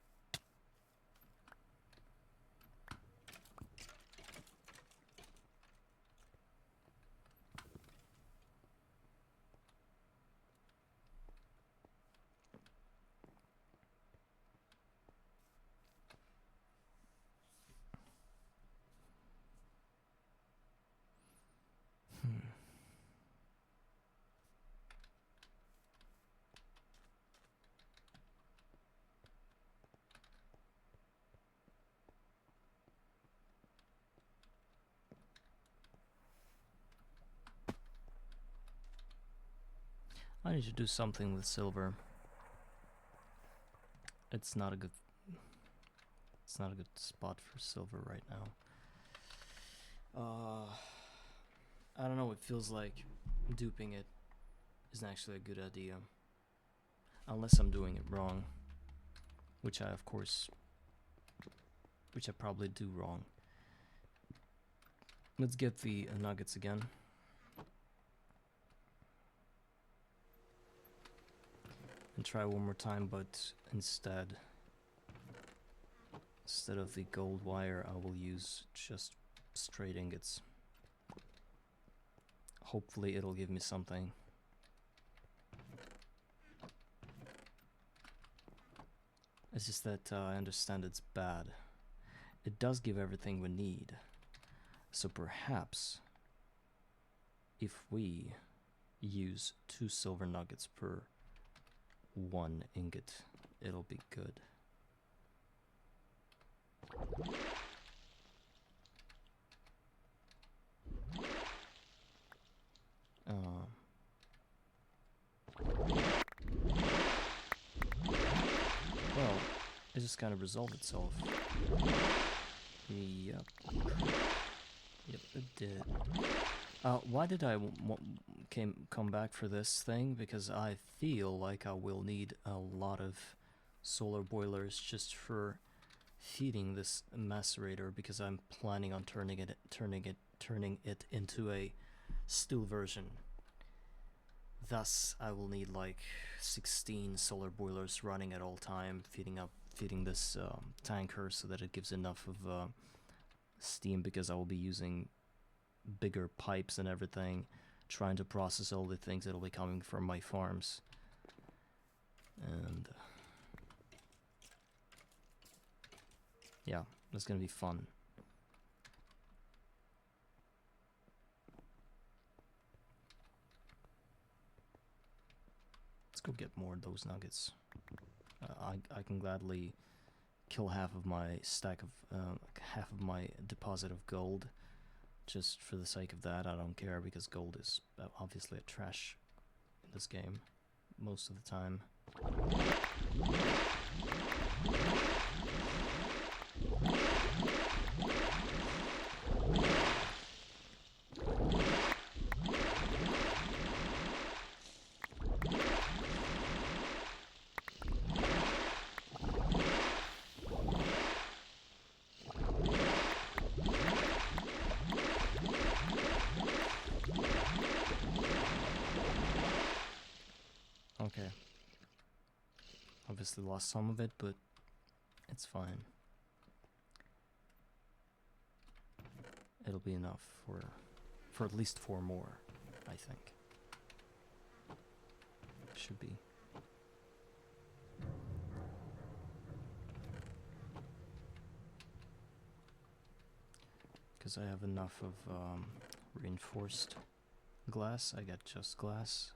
I need to do something with silver. It's not a good spot for silver right now. I don't know, it feels like duping it is actually a good idea. Unless I'm doing it wrong. Which I probably do wrong. Let's get the nuggets again. And try one more time, but instead of the gold wire, I will use just straight ingots. Hopefully it'll give me something. It's just that I understand it's bad. It does give everything we need. So perhaps if we use 2 silver nuggets per 1 ingot, it'll be good. Well, it just kind of resolved itself. Yep. Yep, it did. Why did I come back for this thing? Because I feel like I will need a lot of solar boilers just for feeding this macerator, because I'm planning on turning it into a still version. Thus, I will need like 16 solar boilers running at all time, feeding this tanker so that it gives enough of steam, because I will be using bigger pipes and everything, trying to process all the things that'll be coming from my farms. And yeah, that's gonna be fun. Let's go get more of those nuggets. I can gladly kill half of my stack of half of my deposit of gold just for the sake of that. I don't care, because gold is obviously a trash in this game most of the time. obviously lost some of it, but it's fine. It'll be enough for at least 4 more, I think. Should be. Because I have enough of reinforced glass. I got just glass,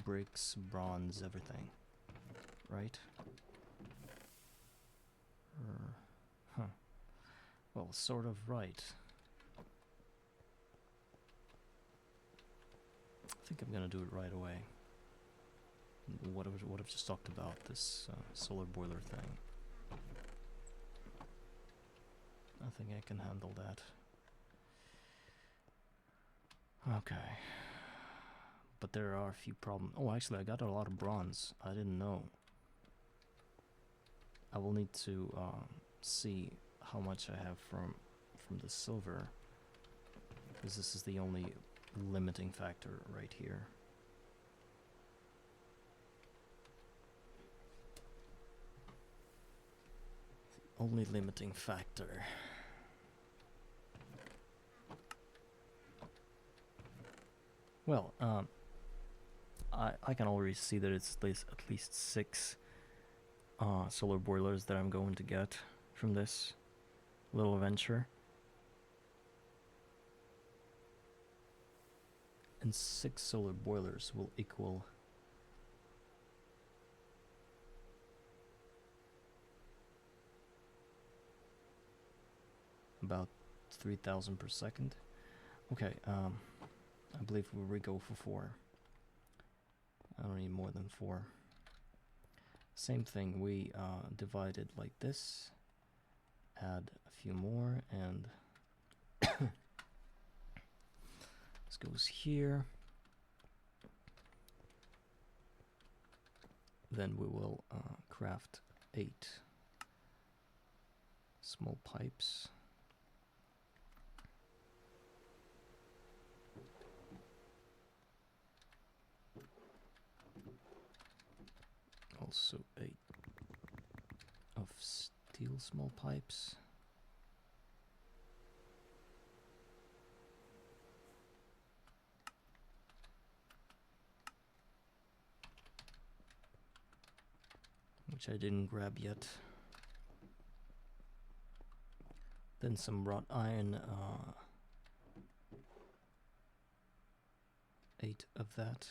bricks, bronze, everything. Right? Huh. Well, sort of right. I think I'm gonna do it right away. What I've just talked about, this solar boiler thing. I think I can handle that. Okay. But there are a few problems. Oh, actually, I got a lot of bronze. I didn't know. I will need to see how much I have from the silver, because this is the only limiting factor right here. The only limiting factor. Well, I can already see that it's at least 6 solar boilers that I'm going to get from this little venture. And 6 solar boilers will equal about 3,000 per second. Okay, I believe we go for 4. I don't need more than 4. Same thing, we divide it like this, add a few more, and this goes here. Then we will craft 8 small pipes. Also 8 of steel small pipes. Which I didn't grab yet. Then some wrought iron, 8 of that.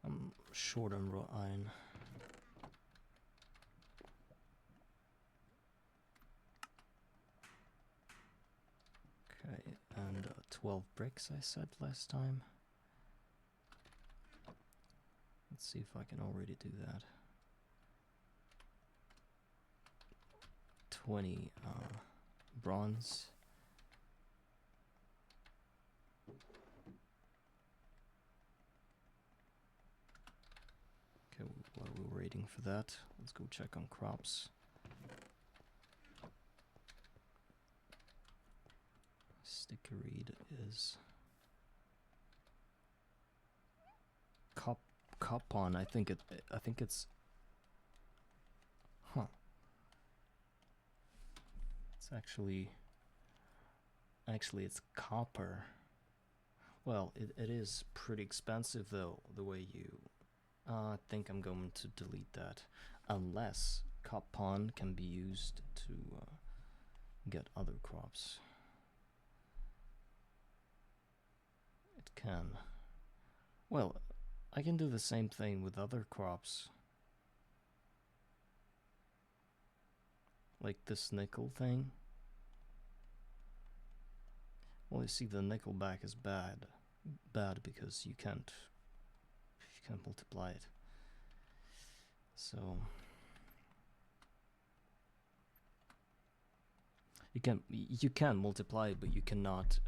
I'm short on raw iron. Okay, and 12 bricks I said last time. Let's see if I can already do that. 20 bronze. Okay, while we're waiting for that, let's go check on crops. Stickerweed is copon. I think it's It's actually it's copper. Well, it is pretty expensive though, the way you I think I'm going to delete that, unless copon can be used to get other crops. It can. Well, I can do the same thing with other crops. Like this nickel thing. Well, you see, the nickel back is bad because you can't multiply it. So you can multiply it, but you cannot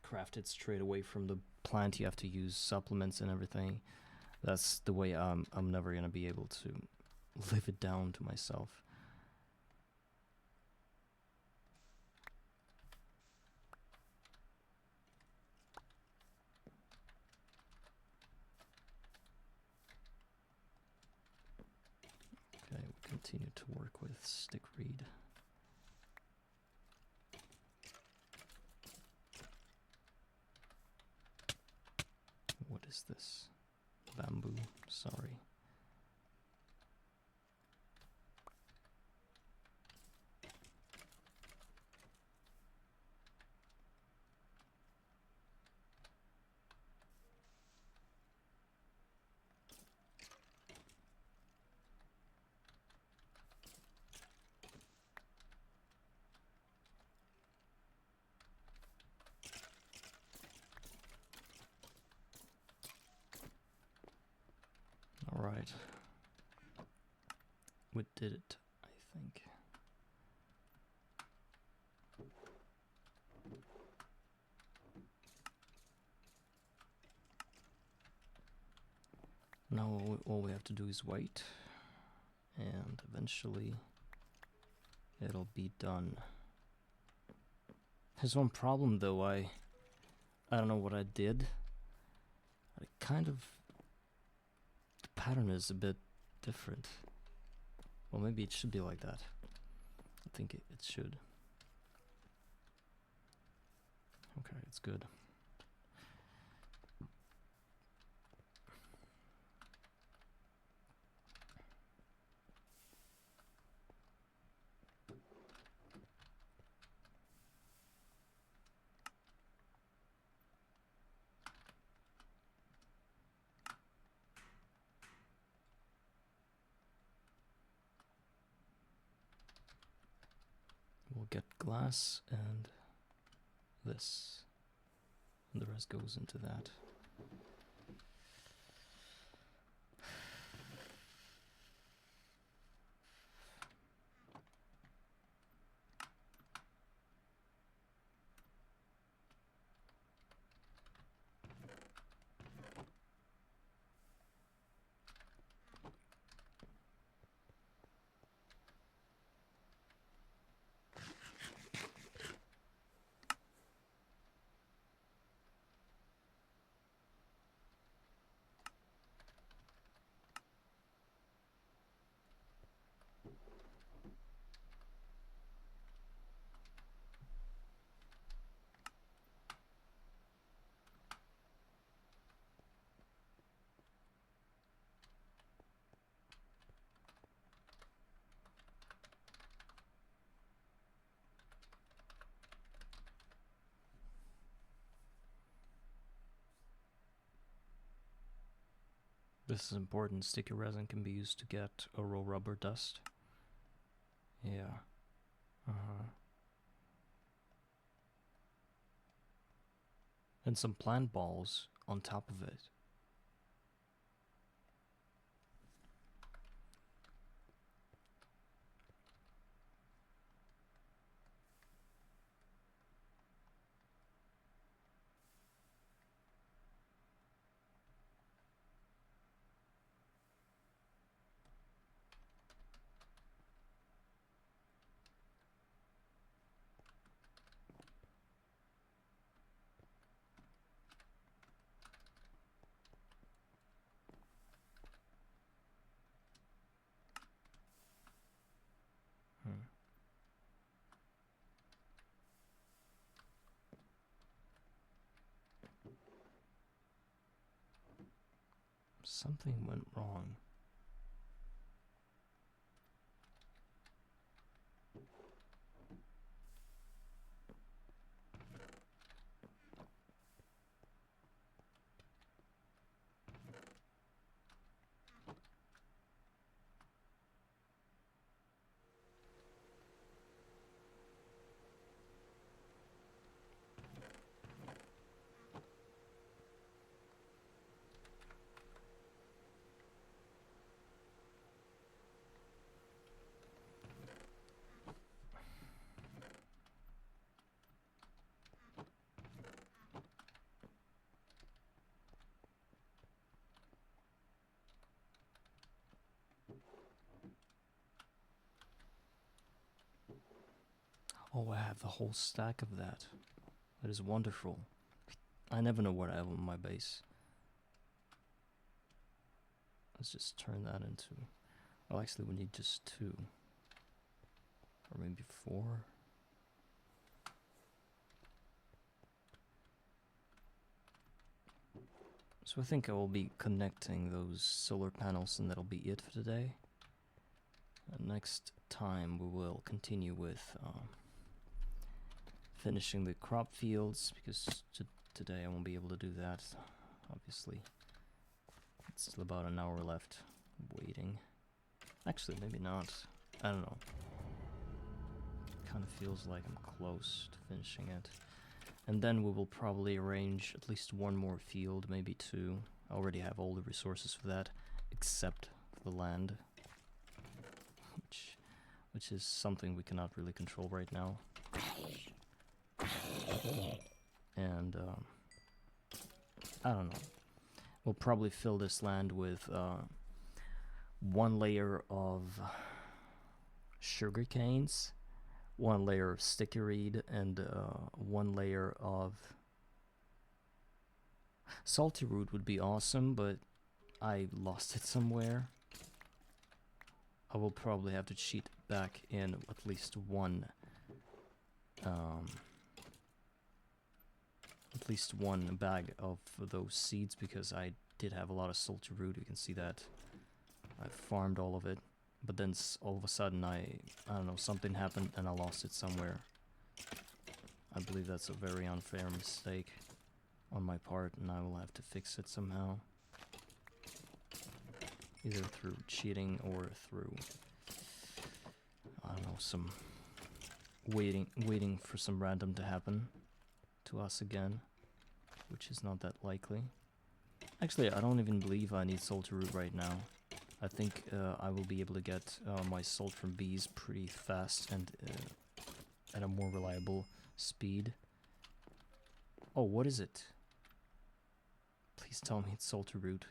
craft it straight away from the plant. You have to use supplements and everything. That's the way I'm never gonna be able to live it down to myself. continue to work with stick reed. What is this? Bamboo, sorry. Alright. We did it, I think. Now all we have to do is wait, and eventually it'll be done. There's one problem though, I don't know what I did. I kind of... the pattern is a bit different. Well, maybe it should be like that. I think it should. Okay, it's good. We'll get glass and this, and the rest goes into that. This is important. Sticky resin can be used to get a raw rubber dust. Yeah. And some plant balls on top of it. Something went wrong. Oh, I have the whole stack of that. That is wonderful. I never know what I have on my base. Let's just turn that into... Well, actually, we need just 2. Or maybe 4. So I think I will be connecting those solar panels, and that'll be it for today. Next time we will continue with finishing the crop fields, because today I won't be able to do that, obviously. It's still about an hour left waiting. Actually, maybe not. I don't know. Kind of feels like I'm close to finishing it. And then we will probably arrange at least 1 more field, maybe 2. I already have all the resources for that, except for the land, which is something we cannot really control right now. And I don't know. We'll probably fill this land with 1 layer of sugar canes, 1 layer of stickyreed, and 1 layer of salty root would be awesome, but I lost it somewhere. I will probably have to cheat back in at least one bag of those seeds, because I did have a lot of salty root. You can see that I farmed all of it, but then all of a sudden I don't know, something happened and I lost it somewhere. I believe that's a very unfair mistake on my part, and I will have to fix it somehow, either through cheating or through, I don't know, some waiting for some random to happen to us again, which is not that likely. Actually, I don't even believe I need salty root right now. I think I will be able to get my salt from bees pretty fast and at a more reliable speed. Oh, what is it? Please tell me it's salty root.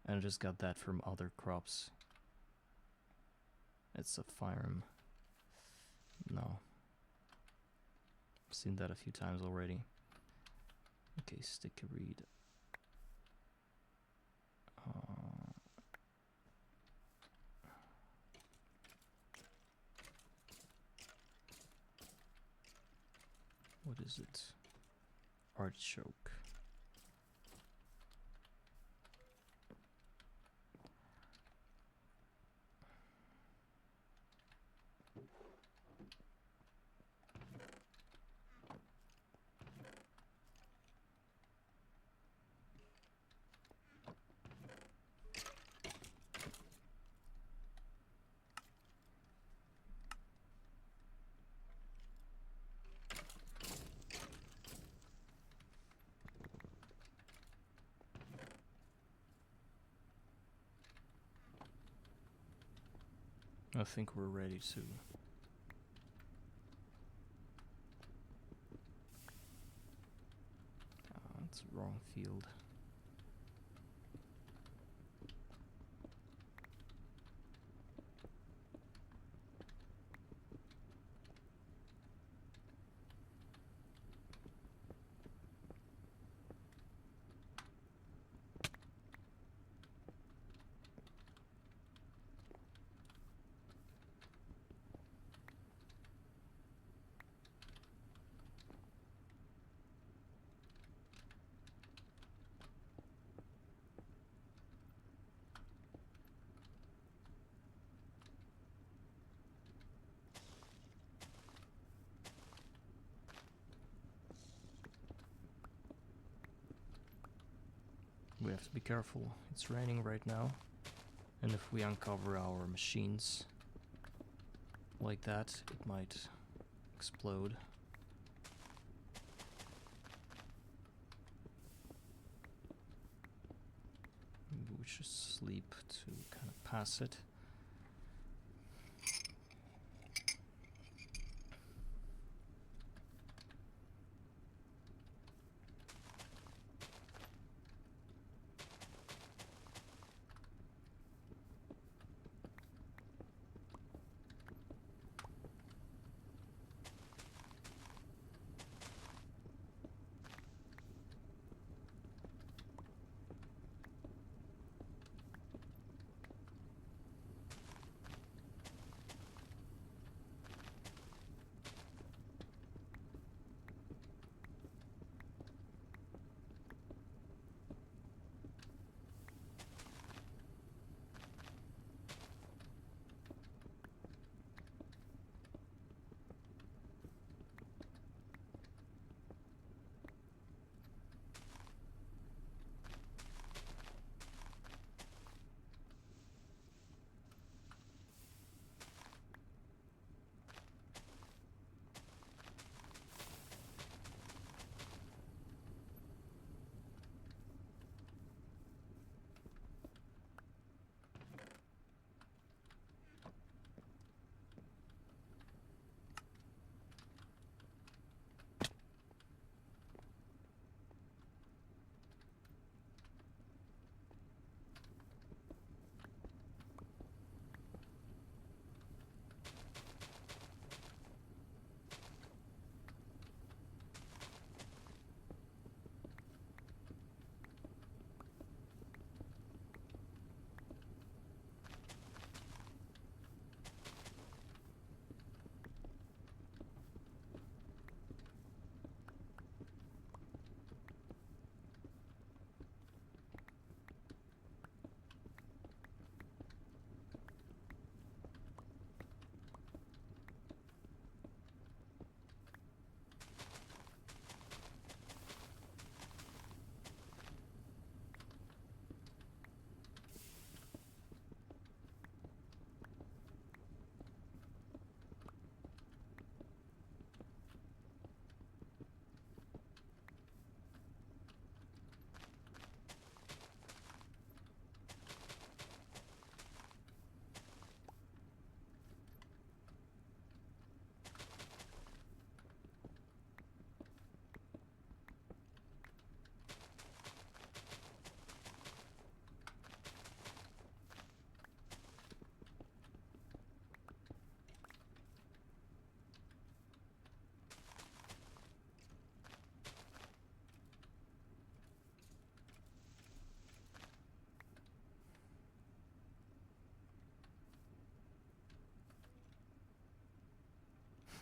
And I just got that from other crops. It's a firearm. No. I've seen that a few times already. Okay, stickyreed. What is it? Artichoke. I think we're ready to. That's the wrong field. We have to be careful. It's raining right now, and if we uncover our machines like that, it might explode. Maybe we should sleep to kind of pass it.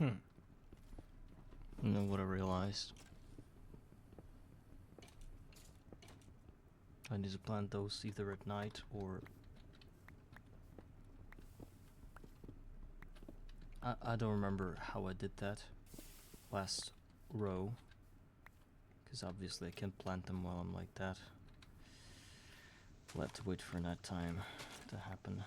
You know what I realized? I need to plant those either at night or... I don't remember how I did that last row, because obviously I can't plant them while I'm like that. We'll have to wait for that time to happen.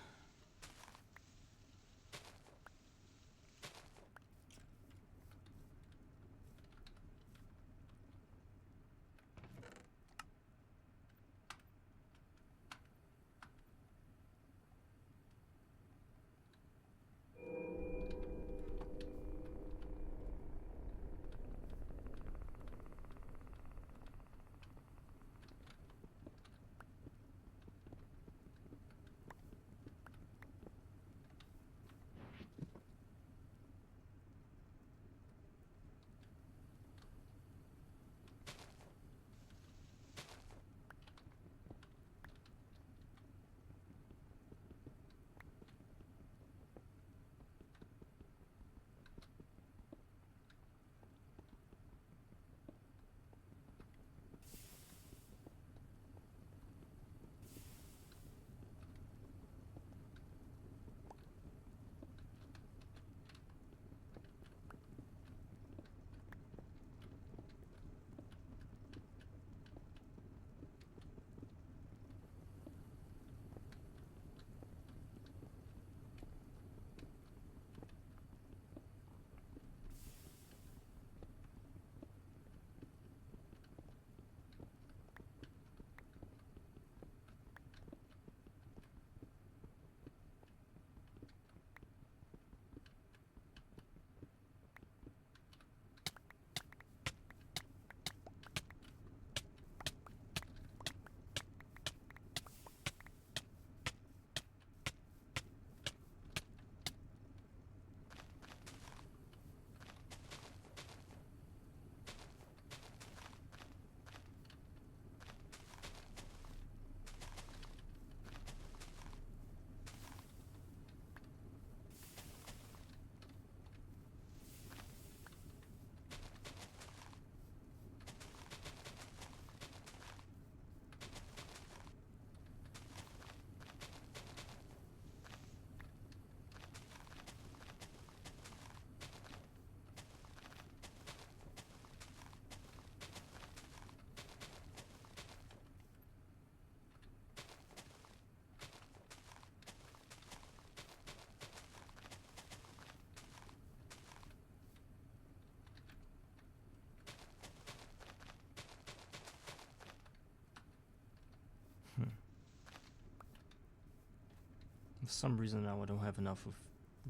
For some reason now I don't have enough of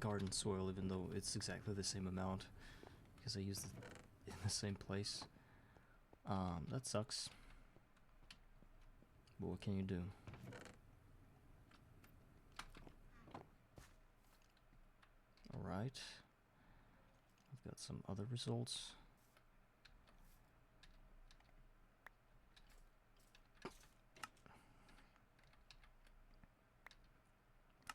garden soil, even though it's exactly the same amount, because I used it in the same place. That sucks. But what can you do? Alright. I've got some other results.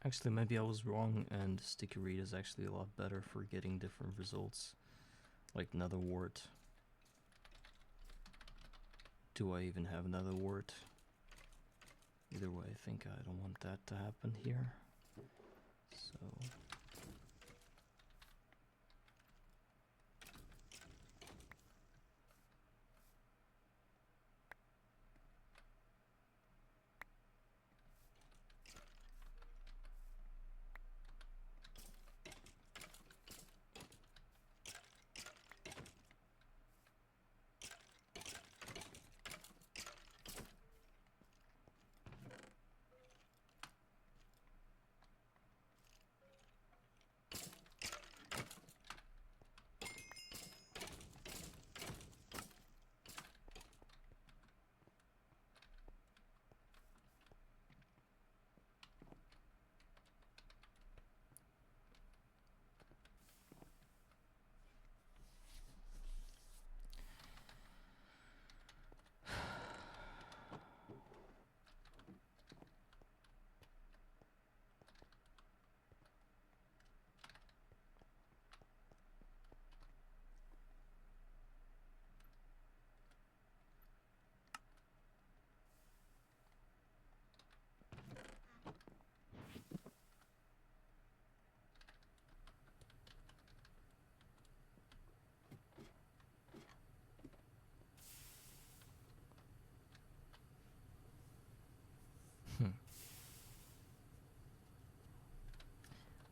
Actually, maybe I was wrong, and sticky reed is actually a lot better for getting different results. Like nether wart. Do I even have another wart? Either way, I think I don't want that to happen here. So...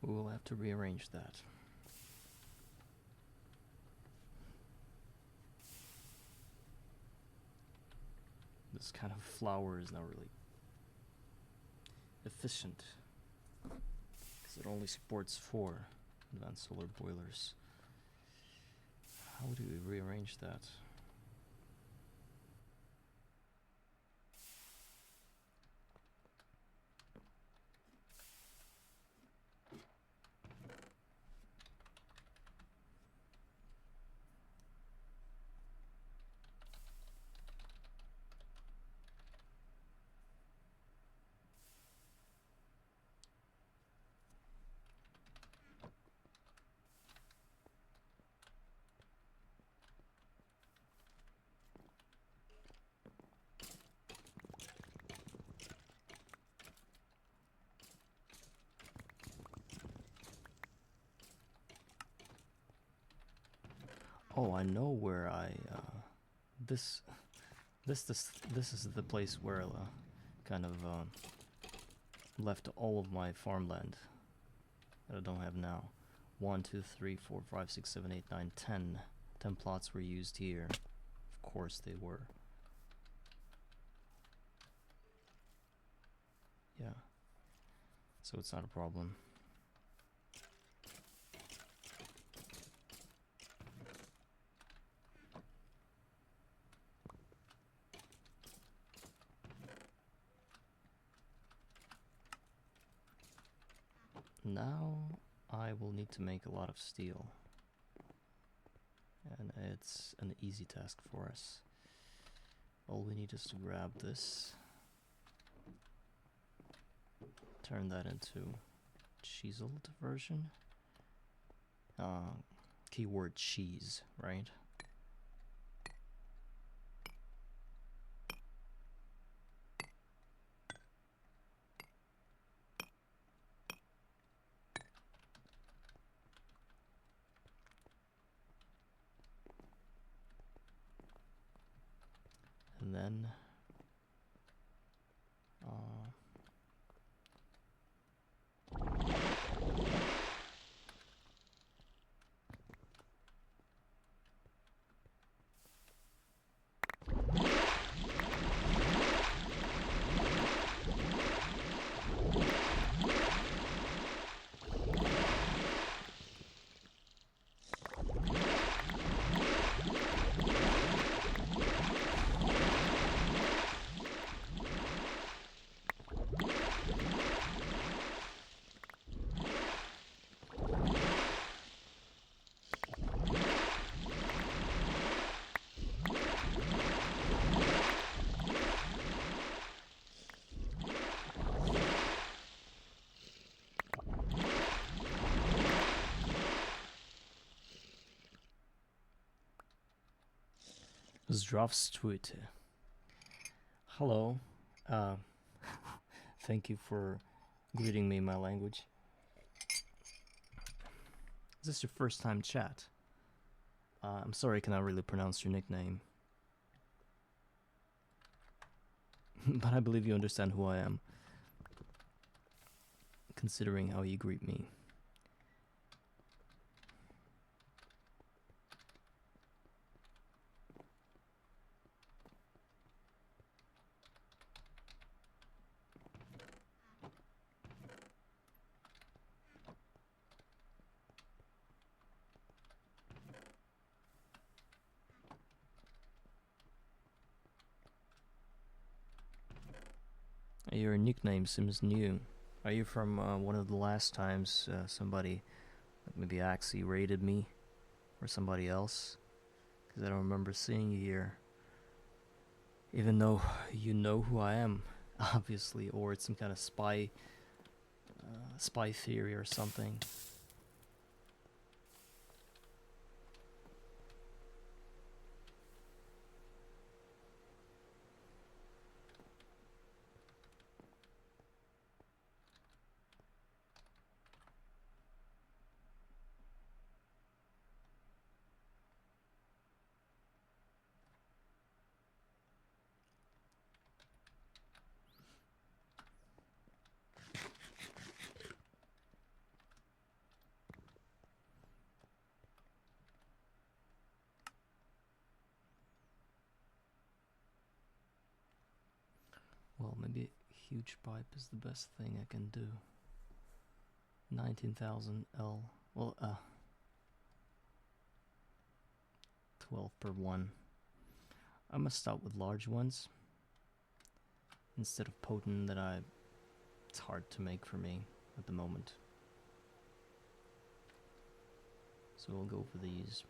We'll have to rearrange that. This kind of flower is not really efficient because it only supports 4 advanced solar boilers. How do we rearrange that? Oh, I know where this is the place where I kind of left all of my farmland that I don't have now. 1, 2, 3, 4, 5, 6, 7, 8, 9, 10. 10 plots were used here. Of course they were. Yeah. So it's not a problem. Now I will need to make a lot of steel. And it's an easy task for us. All we need is to grab this, turn that into chiseled version. Keyword cheese, right? And then Zdravstvuyte. Hello. Thank you for greeting me in my language. Is this your first time chat? I'm sorry I cannot really pronounce your nickname. But I believe you understand who I am, considering how you greet me. Your nickname seems new. Are you from one of the last times somebody, like maybe Axie, raided me? Or somebody else? Because I don't remember seeing you here. Even though you know who I am, obviously, or it's some kind of spy theory or something. maybe a huge pipe is the best thing I can do. 19,000 L. Well, 12 per one. I must start with large ones instead of potent that it's hard to make for me at the moment. So we'll go for these.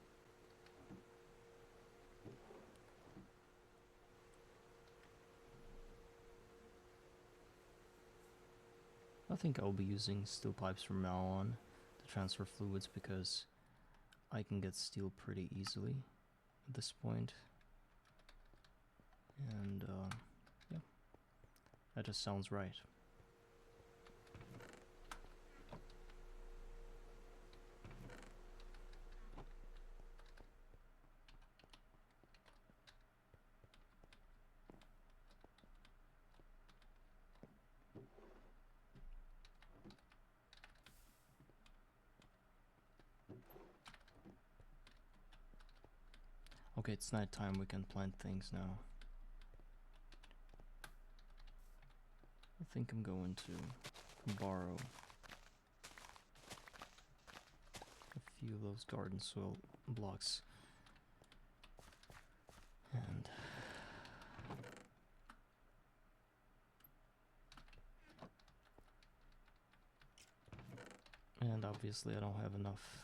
I think I'll be using steel pipes from now on to transfer fluids because I can get steel pretty easily at this point. And yeah, that just sounds right. Okay, it's night time, we can plant things now. I think I'm going to borrow a few of those garden soil blocks. And obviously I don't have enough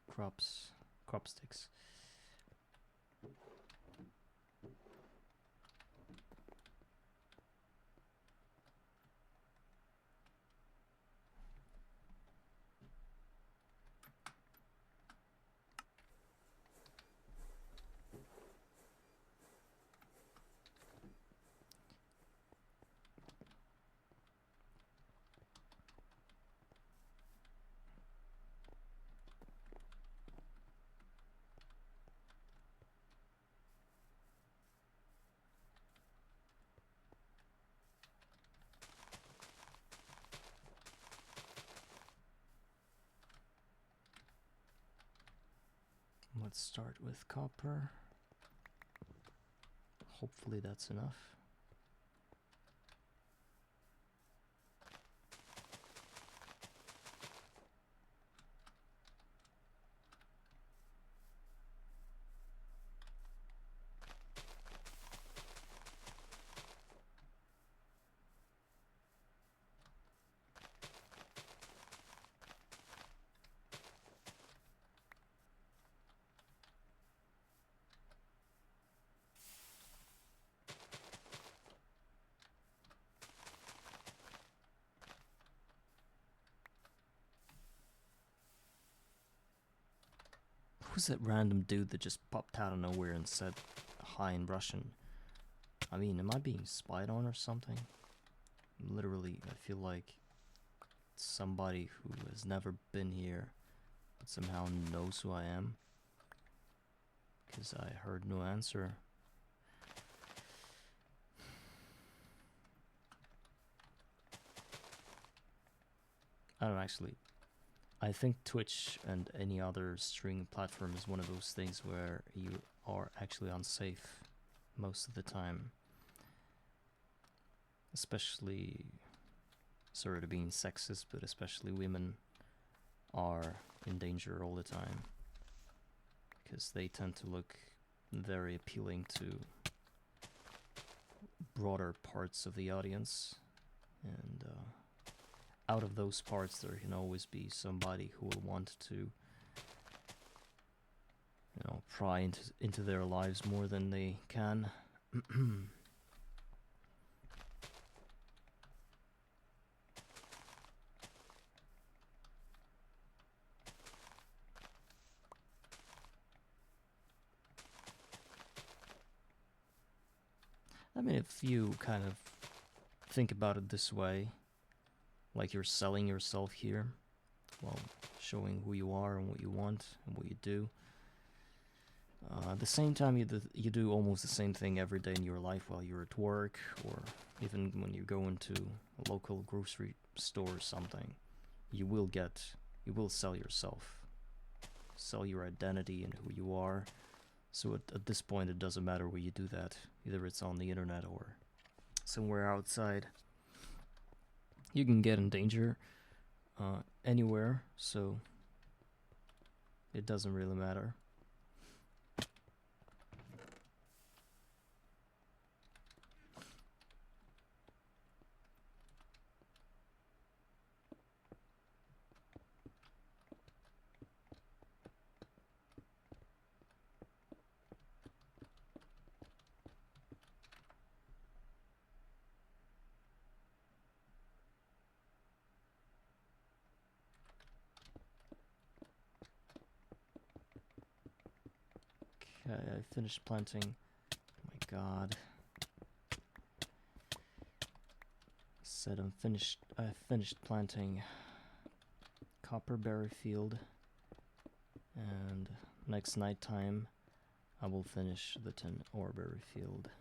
crop sticks. Let's start with copper. Hopefully that's enough. Who's that random dude that just popped out of nowhere and said hi in Russian? I mean, am I being spied on or something? Literally, I feel like somebody who has never been here but somehow knows who I am. Because I heard no answer. I don't actually. I think Twitch and any other streaming platform is one of those things where you are actually unsafe most of the time. Especially, sorry to being sexist, but especially women are in danger all the time. Because they tend to look very appealing to broader parts of the audience. And out of those parts there can always be somebody who will want to, you know, pry into their lives more than they can. I mean, if you kind of think about it this way, like you're selling yourself here, well, showing who you are and what you want and what you do. At the same time, you do almost the same thing every day in your life while you're at work, or even when you go into a local grocery store or something. You will sell yourself, sell your identity and who you are, So at this point, it doesn't matter where you do that. Either it's on the internet or somewhere outside. You can get in danger anywhere, so it doesn't really matter. Okay, I finished planting. Oh my god. Said I finished planting copperberry field, and next nighttime I will finish the tin oreberry field.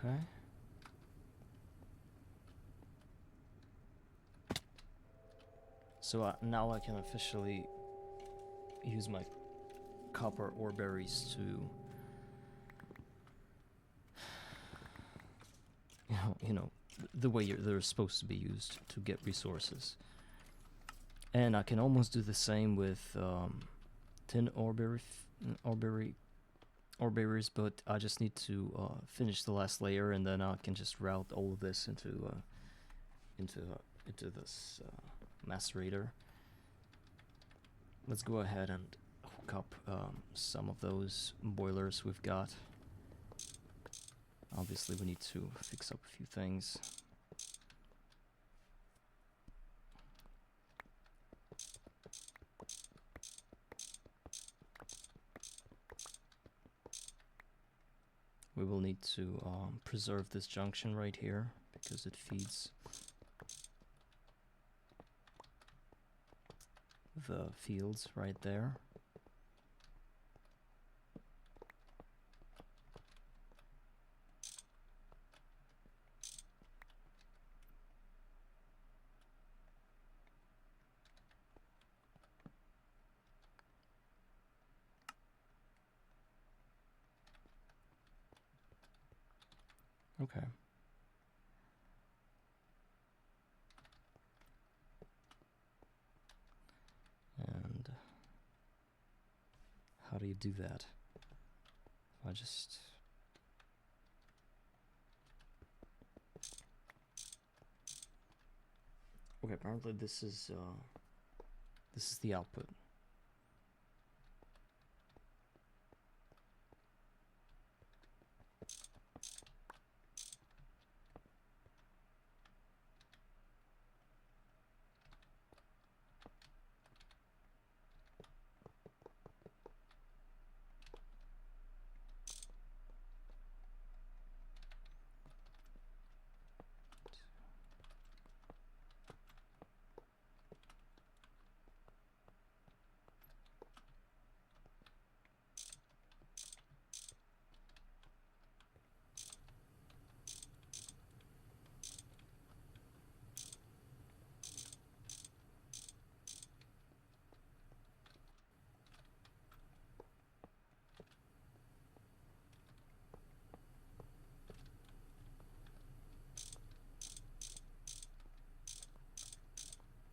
Okay. So now I can officially use my copper ore berries to, the way they're supposed to be used to get resources. And I can almost do the same with tin ore berries, but I just need to finish the last layer, and then I can just route all of this into this macerator. Let's go ahead and hook up some of those boilers we've got. Obviously, we need to fix up a few things. We will need to preserve this junction right here because it feeds the fields right there. Okay. And how do you do that? I just... Okay, apparently this is the output.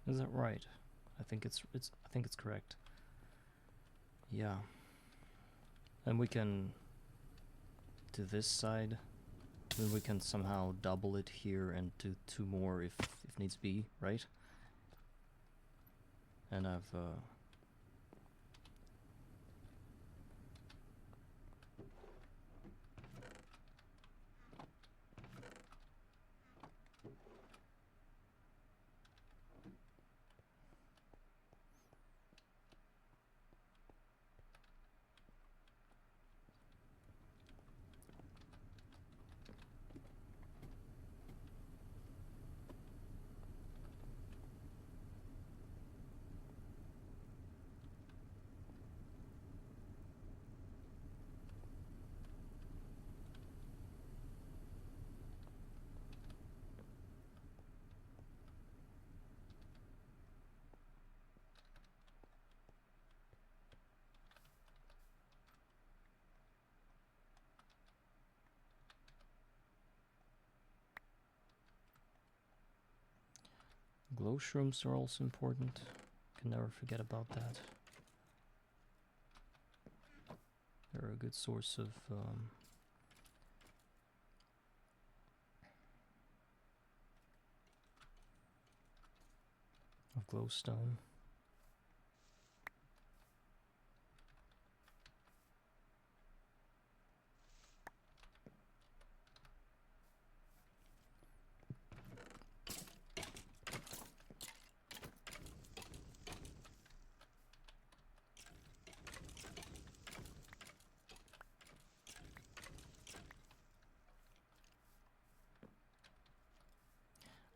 Is that right? I think it's correct. Yeah. And we can do this side. Then we can somehow double it here and do 2 more if needs be, right? And I've Glow shrooms are also important. Can never forget about that. They're a good source of glowstone.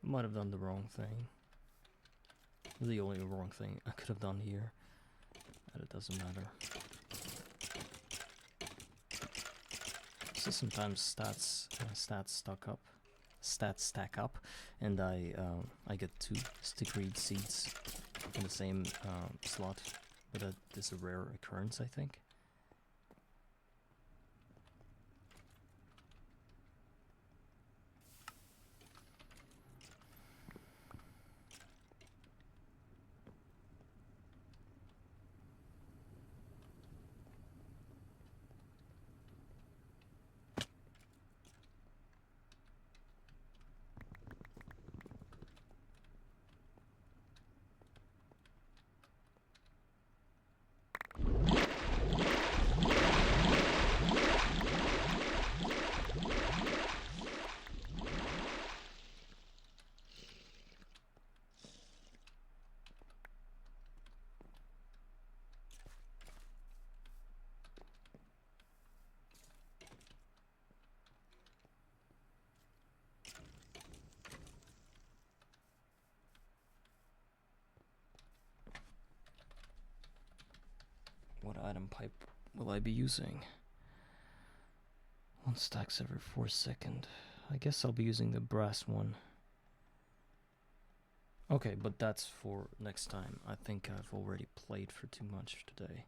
Might have done the wrong thing. The only wrong thing I could have done here, but it doesn't matter. So sometimes stats stack up, and I get 2 stickweed seeds in the same slot, but that is a rare occurrence, I think. What item pipe will I be using? 1 stacks every 4 seconds. I guess I'll be using the brass one. Okay, but that's for next time. I think I've already played for too much today.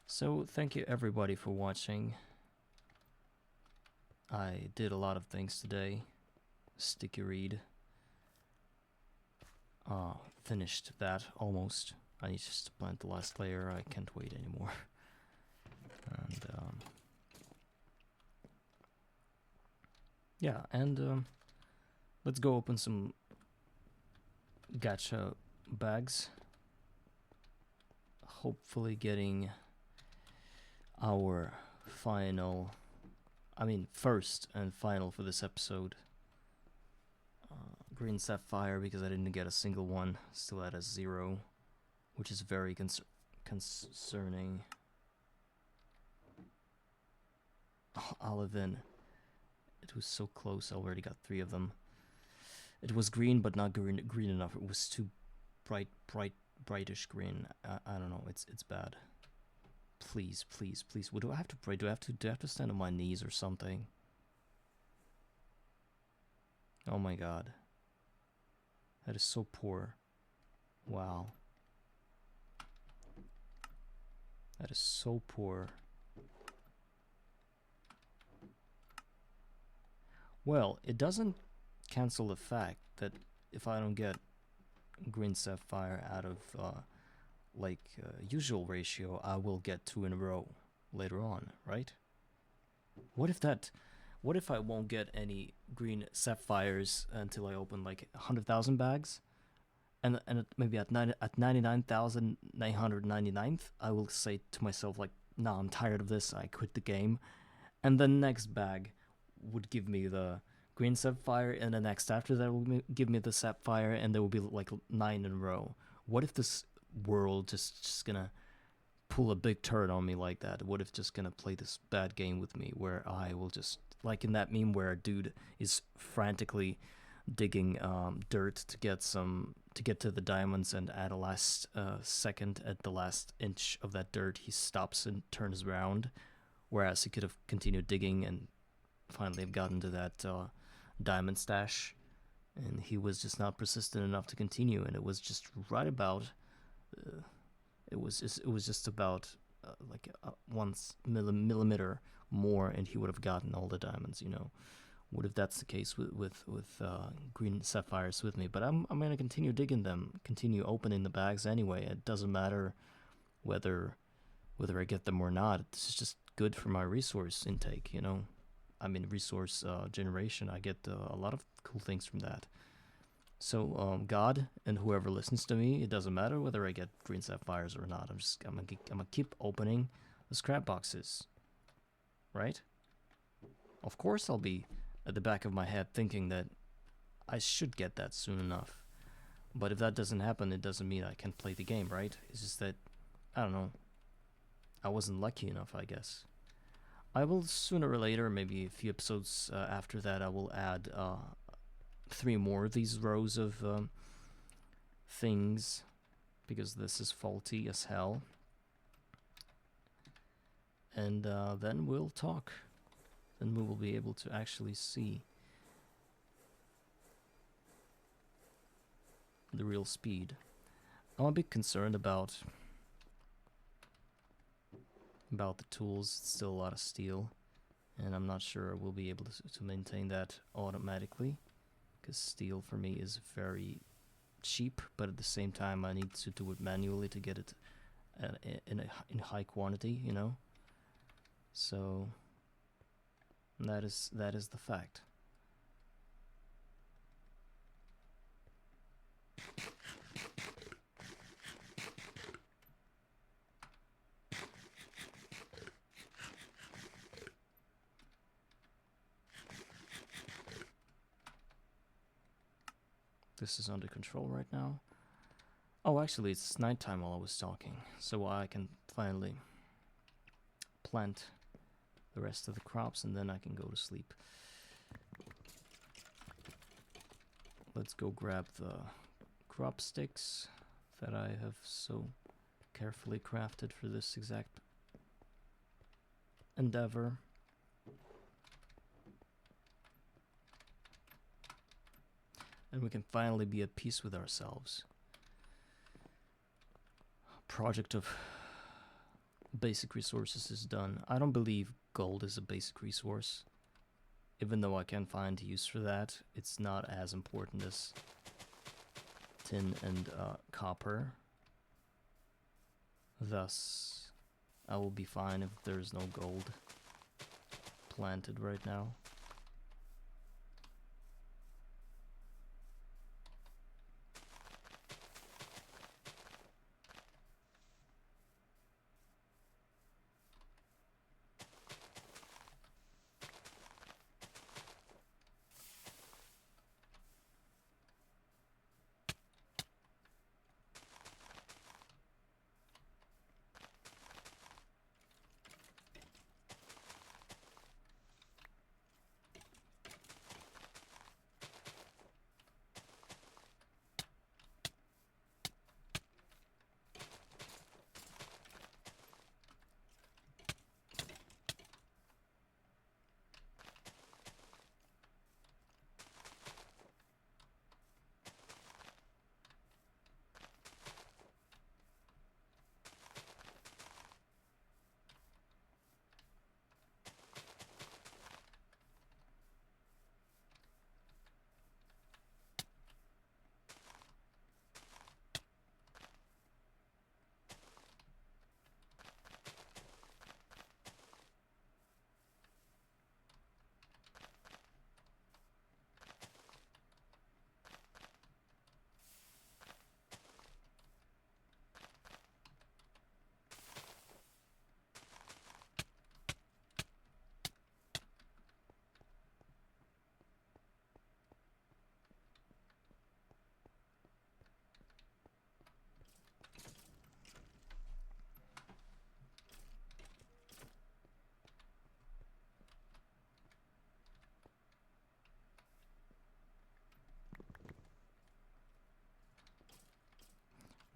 So thank you everybody for watching. I did a lot of things today. Sticky read. Finished that almost. I need just to plant the last layer. I can't wait anymore. And yeah, and let's go open some gacha bags. Hopefully getting our first and final for this episode. Green sapphire, because I didn't get a single one. Still at a 0, which is very concerning. Oh, Olivin. It was so close. I already got 3 of them. It was green, but not green enough. It was too brightish green. I don't know. It's bad. Please, please, please. What do I have to pray? Do I have to stand on my knees or something? Oh my god. That is so poor. Wow. That is so poor. Well, it doesn't cancel the fact that if I don't get green sapphire out of usual ratio, I will get 2 in a row later on, right? What if I won't get any green sapphires until I open like 100,000 bags? And maybe at 99,999th, I will say to myself like, nah, I'm tired of this, I quit the game. And the next bag would give me the green sapphire, and the next after that will give me the sapphire, and there will be like 9 in a row. What if this world just gonna pull a big turd on me like that? What if just gonna play this bad game with me, where I will just, like in that meme where a dude is frantically digging dirt to get to the diamonds, and at the last second, at the last inch of that dirt, he stops and turns around, whereas he could have continued digging and finally have gotten to that diamond stash, and he was just not persistent enough to continue, and it was just right about it was just about like 1 millimeter more, and he would have gotten all the diamonds, you know. What if that's the case with green sapphires with me? But I'm gonna continue digging them, continue opening the bags anyway. It doesn't matter whether I get them or not. This is just good for my resource intake, you know. I mean, resource generation. I get a lot of cool things from that. So God and whoever listens to me, it doesn't matter whether I get green sapphires or not. I'm gonna keep opening the scrap boxes, right? Of course, I'll be at the back of my head thinking that I should get that soon enough. But if that doesn't happen, it doesn't mean I can't play the game, right? It's just that, I don't know, I wasn't lucky enough, I guess. I will sooner or later, maybe a few episodes after that, I will add 3 more of these rows of things, because this is faulty as hell. And then we'll talk. Then we will be able to actually see the real speed. I'm a bit concerned about the tools. It's still a lot of steel, and I'm not sure we'll be able to maintain that automatically, because steel for me is very cheap, but at the same time I need to do it manually to get it in high quantity, you know. So that is the fact. This is under control right now. Oh, actually, it's nighttime while I was talking, so I can finally plant the rest of the crops, and then I can go to sleep. Let's go grab the crop sticks that I have so carefully crafted for this exact endeavor. And we can finally be at peace with ourselves. Project of basic resources is done. I don't believe gold is a basic resource. Even though I can find use for that, it's not as important as tin and copper. Thus, I will be fine if there's no gold planted right now.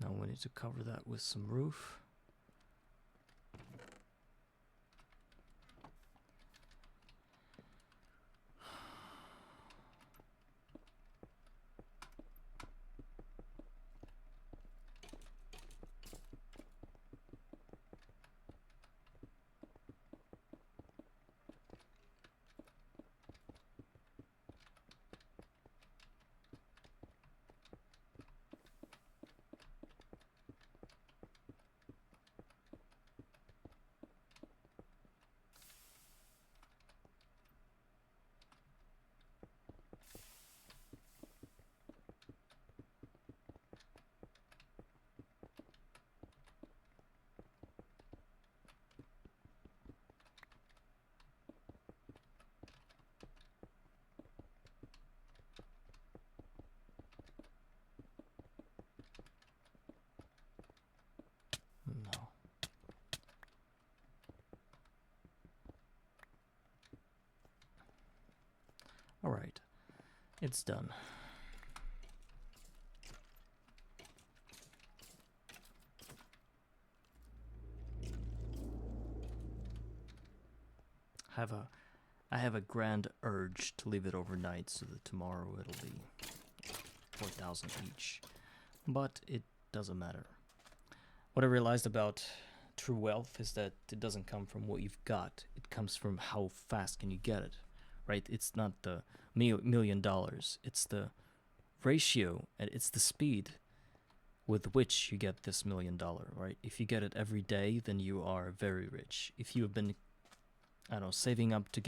Now we need to cover that with some roof. Alright, it's done. I have a grand urge to leave it overnight so that tomorrow it'll be 4,000 each. But it doesn't matter. What I realized about true wealth is that it doesn't come from what you've got. It comes from how fast can you get it, right? It's not the $1 million. It's the ratio, and it's the speed with which you get this $1 million, right? If you get it every day, then you are very rich. If you have been, I don't know, saving up to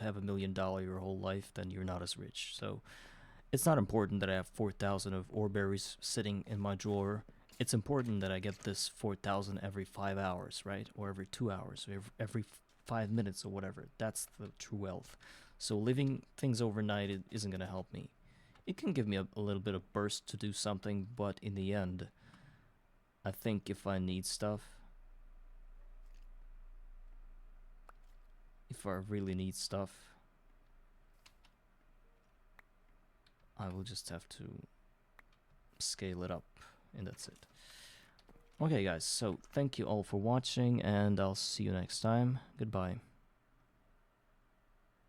have $1 million your whole life, then you're not as rich. So it's not important that I have 4,000 of ore berries sitting in my drawer. It's important that I get this 4,000 every 5 hours, right? Or every 2 hours, or every 5 minutes or whatever. That's the true wealth. So leaving things overnight isn't going to help me. It can give me a little bit of burst to do something, but in the end, I think if I need stuff, if I really need stuff, I will just have to scale it up, and that's it. Okay guys, so thank you all for watching, and I'll see you next time. Goodbye.